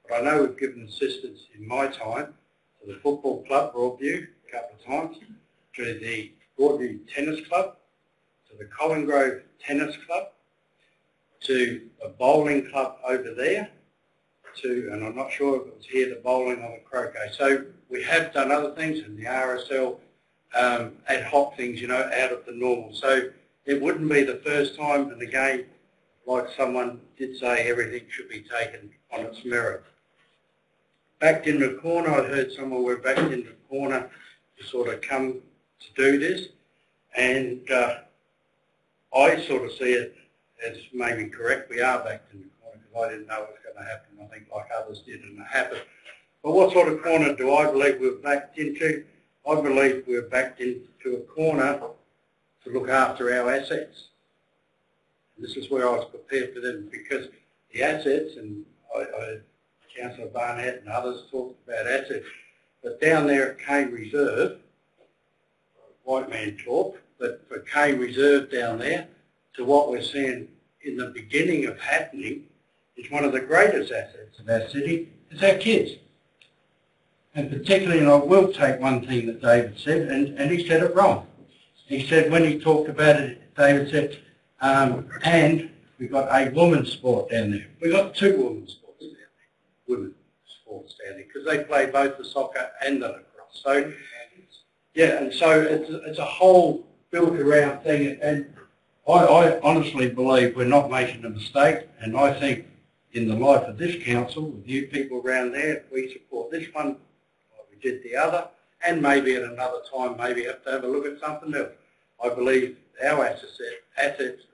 but I know we've given assistance in my time to the football club, Broadview, a couple of times, to the Broadview Tennis Club, to the Colin Grove Tennis Club, to a bowling club over there, and I'm not sure if it was here, the bowling or the croquet. So we have done other things in the RSL, ad hoc things, you know, out of the normal. So it wouldn't be the first time, and again, like someone did say, everything should be taken on its merit. Backed in the corner, I heard someone were backed in the corner to sort of come to do this, and I sort of see it as maybe correct. We are backed in the corner because I didn't know what was going to happen. I think like others did, and it happened. But what sort of corner do I believe we're backed into? I believe we're backed into a corner to look after our assets. This is where I was prepared for them, because the assets, and Councillor Barnett and others talked about assets, but down there at Cane Reserve, white man talk, but for Cane Reserve down there, to what we're seeing in the beginning of happening, is one of the greatest assets of our city, is our kids. And particularly, and I will take one thing that David said, and he said it wrong. He said, when he talked about it, David said, and we've got a women's sport down there. We've got 2 women's sports down there, women's sports down there, because they play both the soccer and the lacrosse. So, yeah, and so it's a whole built around thing, and I honestly believe we're not making a mistake, and I think in the life of this council, with you people around there, if we support this one, like we did the other, and maybe at another time, maybe have to have a look at something else, I believe our assets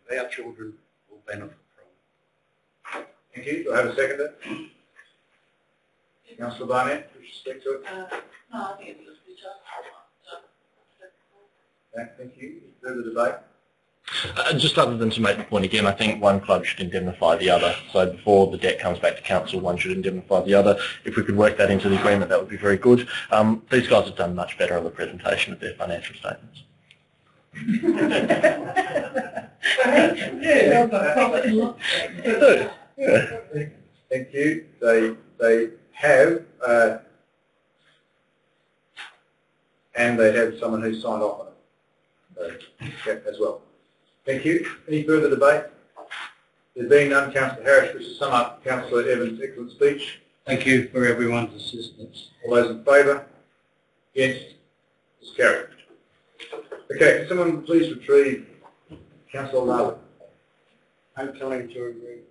of our children will benefit from it. Thank you. Do I have a seconder? Councillor Barnett, would you speak to it? No, I think it's just Thank you. Further debate? Just other than to make the point again, I think one club should indemnify the other. So before the debt comes back to council, one should indemnify the other. If we could work that into the agreement, that would be very good. These guys have done much better on the presentation of their financial statements. Thank you. They have, and they have someone who signed off on it as well. Thank you. Any further debate? There being none, Councillor Harris, which to sum up Councillor Evans' excellent speech. Thank you for everyone's assistance. All those in favour? Against? It's carried. Okay, can someone please retrieve Councillor Lava? I'm telling to agree.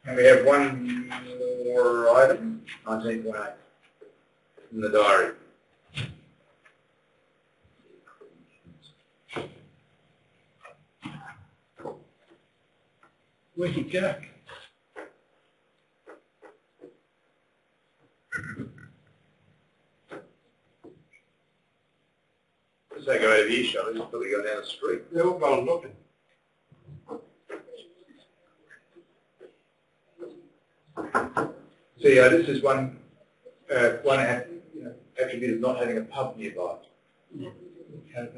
And we have one more item, 19.8, in the diary. Where'd he go? As they go out of earshot, he's probably going down the street. They're all gone looking. So yeah, this is one attribute of not having a pub nearby. Can't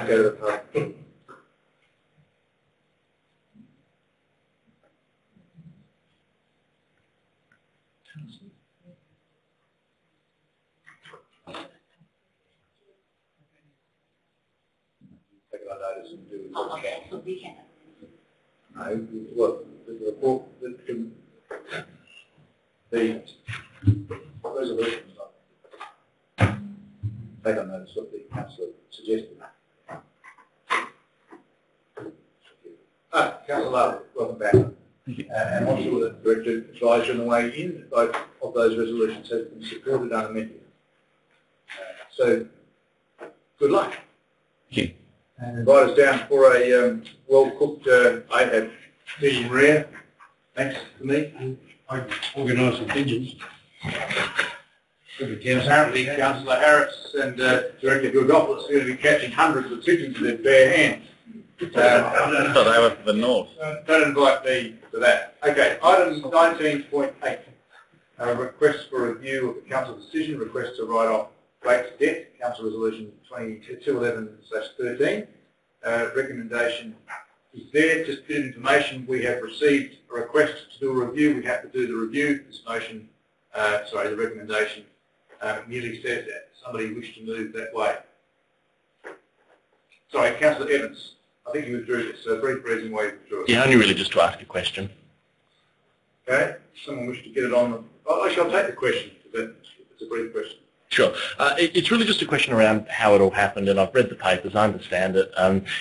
go to the pub. Take our notice and do what we can. So we can. No, what the report, the resolution is not. Take on notice what the councillor suggested. Councillor Love, welcome back. And I'm sure that the Director advised you on the way in that both of those resolutions have been supported and amended. So, good luck. Thank you. And invite us down for a well-cooked AHAB medium rare. Thanks to me. I organised some pigeons. Apparently, Councillor Harris and Director Georgopoulos are going to be catching hundreds of pigeons with their bare hands. I thought they were for the north. Don't invite me to that. Okay, item 19.8. A request for review of the council decision, request to write off rates debt, Council Resolution 2211/13. Recommendation is there. Just a bit of information. We have received a request to do a review. We have to do the review. This motion, the recommendation merely says that. Somebody wish to move that way. Sorry, Councillor Evans. I think you withdrew this. So a brief reason why you withdrew it. Yeah, only really just to ask a question. Okay. Someone wish to get it on. Actually, I'll take the question. It's a brief question. Sure. It's really just a question around how it all happened, and I've read the papers, I understand it.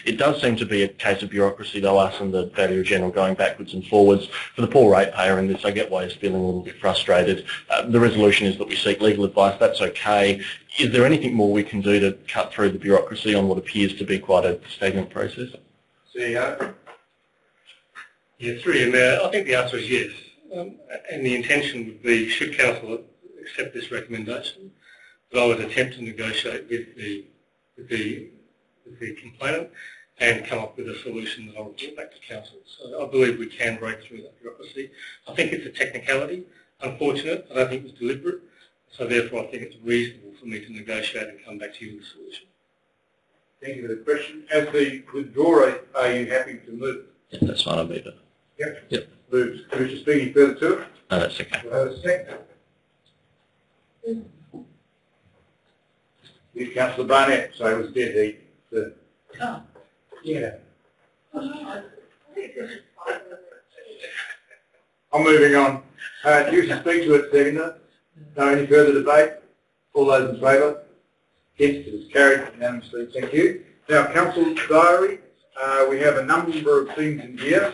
It does seem to be a case of bureaucracy, though, us and the Valuer General going backwards and forwards. For the poor ratepayer in this, I get why he's feeling a little bit frustrated. The resolution is that we seek legal advice. That's okay. Is there anything more we can do to cut through the bureaucracy on what appears to be quite a stagnant process? CEO? Yeah, through you, Mayor. I think the answer is yes. and the intention would be, should council accept this recommendation, that I would attempt to negotiate with the complainant and come up with a solution that I'll report back to council. So I believe we can break through that bureaucracy. I think it's a technicality, unfortunate. I don't think it was deliberate. So therefore I think it's reasonable for me to negotiate and come back to you with a solution. Thank you for the question. As the withdrawer, are you happy to move? Yeah, that's fine, I'll move it. Yep. Yep. Moved. Wish to speak any further to it? No, that's okay. Second. With Councillor Barnett, so it was dead heat. Oh. Yeah. I'm moving on. Do you wish to speak to it, Stephen? No, any further debate? All those in favour? Against? It is carried unanimously. Thank you. Now, Council Diary, we have a number of things in here.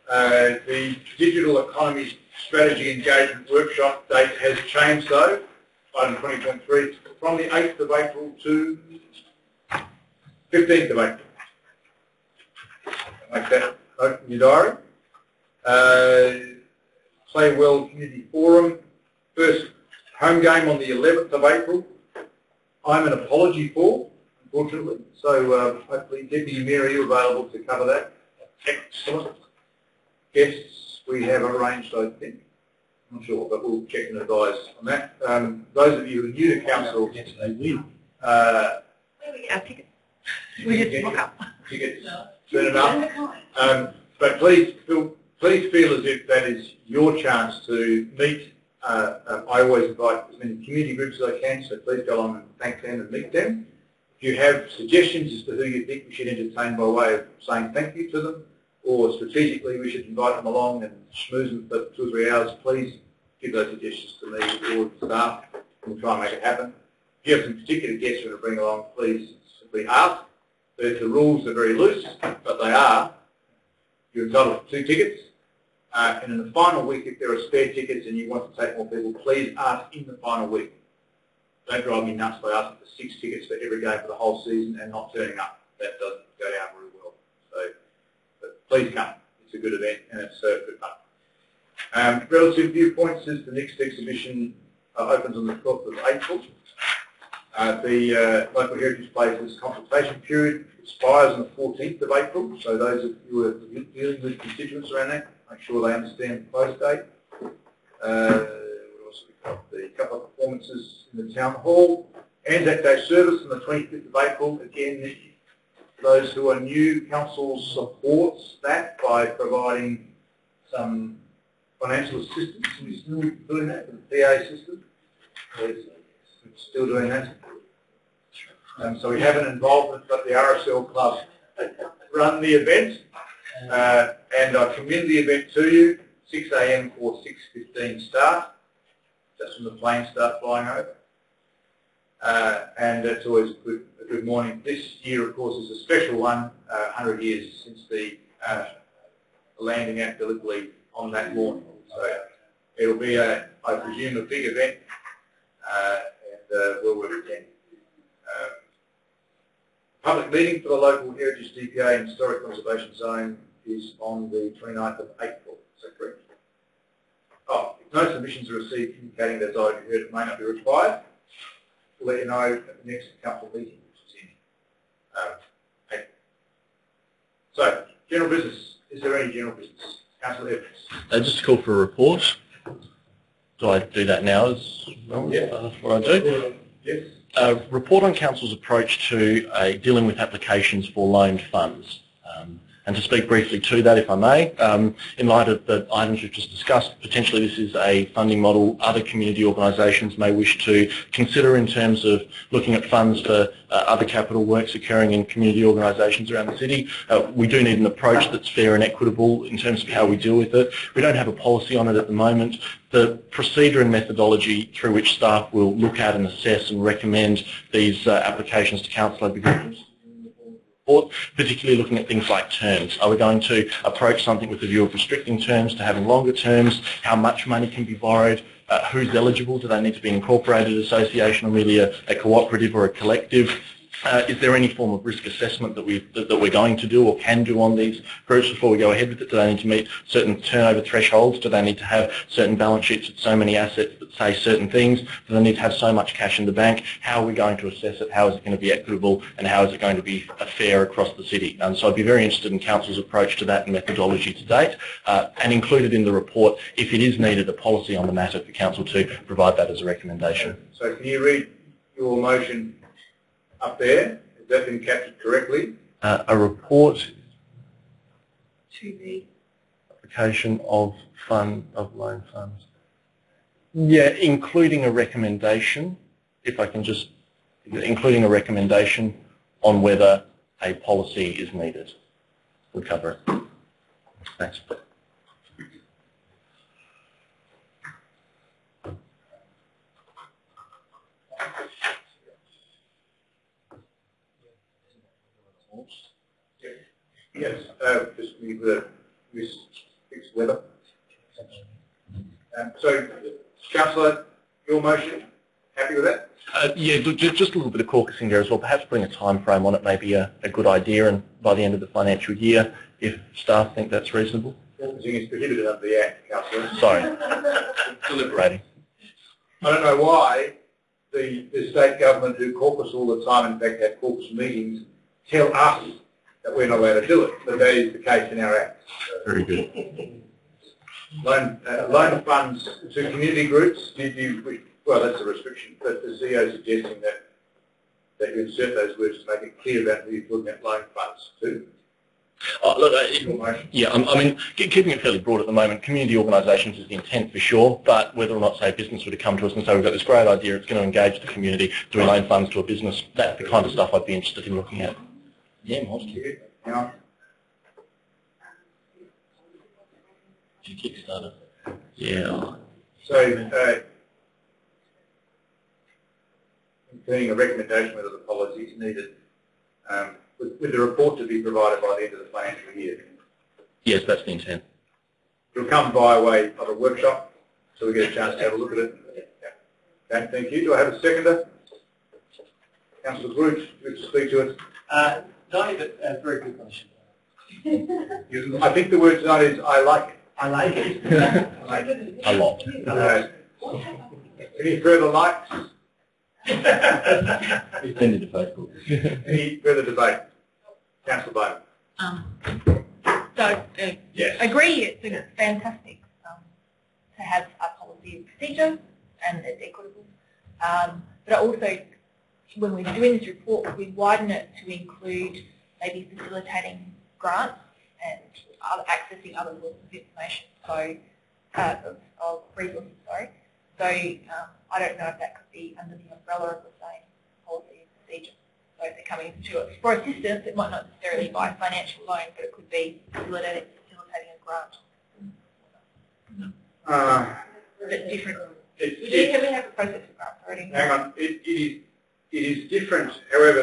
The Digital Economy Strategy Engagement Workshop date has changed though, item 20.3, from the 8th of April to 15th of April. Make that note in your diary. Play Well Community Forum, first home game on the 11th of April. I'm an apology for, unfortunately, so hopefully Deputy Mayor, are you available to cover that? Excellent. Guests we have arranged, I think. I'm not sure, but we'll check and advise on that. Those of you who are new to council, Where we get our tickets? We just look up. tickets soon enough. But please feel as if that is your chance to meet. I always invite as many community groups as I can, so please go along and thank them and meet them. If you have suggestions as to who you think we should entertain by way of saying thank you to them, or strategically we should invite them along and schmooze them for 2 or 3 hours, please give those suggestions to me or the staff, and we'll try and make it happen. If you have some particular guests you want to bring along, please simply ask. The rules are very loose, but they are. You're entitled to 2 tickets. And in the final week, if there are spare tickets and you want to take more people, please ask in the final week. Don't drive me nuts by asking for 6 tickets for every game for the whole season and not turning up. That doesn't go down very well. So, but please come. It's a good event and it's good fun. Relative viewpoints is the next exhibition opens on the 12th of April. The Local Heritage Places consultation period expires on the 14th of April. So those of you who are dealing with constituents around that, make sure they understand the close date. What else have we got? The couple of performances in the Town Hall. Anzac Day service on the 25th of April. Again, those who are new, Council supports that by providing some financial assistance. We're still doing that with the PA system. We're still doing that. So we have an involvement, but the RSL Club run the event. And I commend the event to you, 6 a.m. for 6:15 start. That's when the planes start flying over. And it's always a good morning. This year, of course, is a special one, 100 years since the landing at Gallipoli on that morning. So it'll be, I presume, a big event, and we'll work again. Public meeting for the local Heritage DPA and Historic Conservation Zone is on the 29th of April. Is that correct? Oh, if no submissions are received indicating that I heard it may not be required, we'll let you know at the next council meeting, which is in April. So, general business. Is there any general business? Councillor Evans. Just a call for a report. Do I do that now as well? Yeah. What I do? Yes. Report on Council's approach to dealing with applications for loaned funds. And to speak briefly to that, if I may, in light of the items we've just discussed, potentially this is a funding model other community organisations may wish to consider in terms of looking at funds for other capital works occurring in community organisations around the city. We do need an approach that's fair and equitable in terms of how we deal with it. We don't have a policy on it at the moment. The procedure and methodology through which staff will look at and assess and recommend these applications to council over particularly looking at things like terms. Are we going to approach something with the view of restricting terms to having longer terms? How much money can be borrowed? Who's eligible? Do they need to be an incorporated association or merely a cooperative or a collective? Is there any form of risk assessment that we're going to do or can do on these groups before we go ahead with it? Do they need to meet certain turnover thresholds? Do they need to have certain balance sheets with so many assets that say certain things? Do they need to have so much cash in the bank? How are we going to assess it? How is it going to be equitable? And how is it going to be fair across the city? So I'd be very interested in Council's approach to that and methodology to date, and included in the report, if it is needed, a policy on the matter for Council to provide that as a recommendation. So can you read your motion up there? Has that been captured correctly? A report To the application of loan funds. Yeah, including a recommendation, if I can just, including a recommendation on whether a policy is needed. We'll cover it. Thanks. Yes, just with fixed weather. So, Councillor, your motion, happy with that? Yeah, just a little bit of caucusing there as well. Perhaps putting a time frame on it may be a good idea, and by the end of the financial year, if staff think that's reasonable. Caucusing is prohibited under the Act, Councillor. Sorry. Deliberating. I don't know why the state government, who caucus all the time, in fact have caucus meetings, tell us that we're not allowed to do it, but that is the case in our Act. Very good. Loan funds to community groups, well, that's a restriction, but the CEO is suggesting that you insert those words to make it clear about who you're talking about loan funds to. Look, yeah, I mean, keeping it fairly broad at the moment, community organisations is the intent for sure, but whether or not, say, a business were to come to us and say, we've got this great idea, it's going to engage the community, doing loan funds to a business, that's the kind of stuff I'd be interested in looking at. Yeah, mostly. Yeah. Kickstarter. Yeah. So, including a recommendation whether the policy is needed, with the report to be provided by the end of the financial year. Yes, that's the intent. It'll come by way of a workshop, so we get a chance to have a look at it. Yeah. Okay, thank you. Do I have a seconder? Councillor Groot, do you wish to speak to it? No, but a very good question. I think the word tonight is I like it. I like it. I like it. A lot. Any further likes? Send it to Facebook. Any further debate? Councillor Bowman. So, Yes. agree, it's fantastic to have a policy and procedure, and it's equitable. But also, when we're doing this report, we widen it to include maybe facilitating grants and accessing other sources of information, so of resources. Sorry. So I don't know if that could be under the umbrella of the same policy and procedure. So if they're coming to it for assistance, it might not necessarily be by financial loan, but it could be facilitating a grant. It's different. We have a process for grants already. Hang on. It is different. However,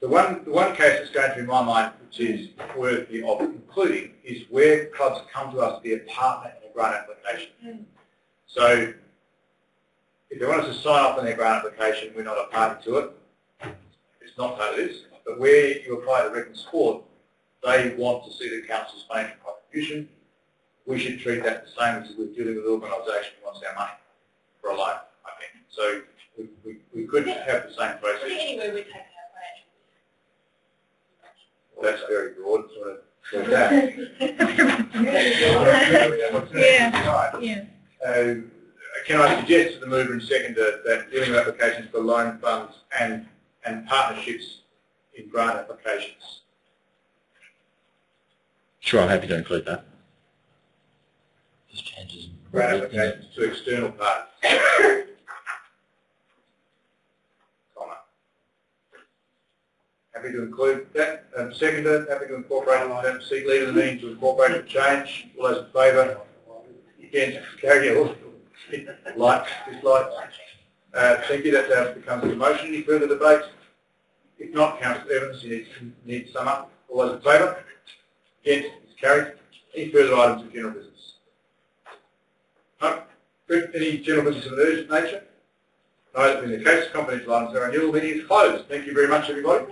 the one case that's going through my mind, which is worthy of including, is where clubs come to us to be a partner in a grant application. So if they want us to sign off on their grant application, we're not a party to it. It's not part of this. But where you apply to Rec and Sport, they want to see the council's financial contribution. We should treat that the same as if we're dealing with an organisation who wants our money for a loan, I think. So we could have the same process. Anyway, we're taking our financial. Well, that's very broad, sort of. That. Yeah. Can I suggest to the mover and seconder that dealing with applications for loan funds and partnerships in grant applications? Sure, I'm happy to include that. Just changes. Grant applications to external parties. Happy to include that. Seconder, happy to incorporate it. Seek leader of the meeting to incorporate the change. All those in favour? Against? Carry all. Likes, dislikes. Thank you. That becomes a motion. Any further debate? If not, Councillor Evans, you need to sum up. All those in favour? Against? It's carried. Any further items of general business? No? Any general business of an urgent nature? No, in the case of confidential items, our annual meeting is closed. Thank you very much, everybody.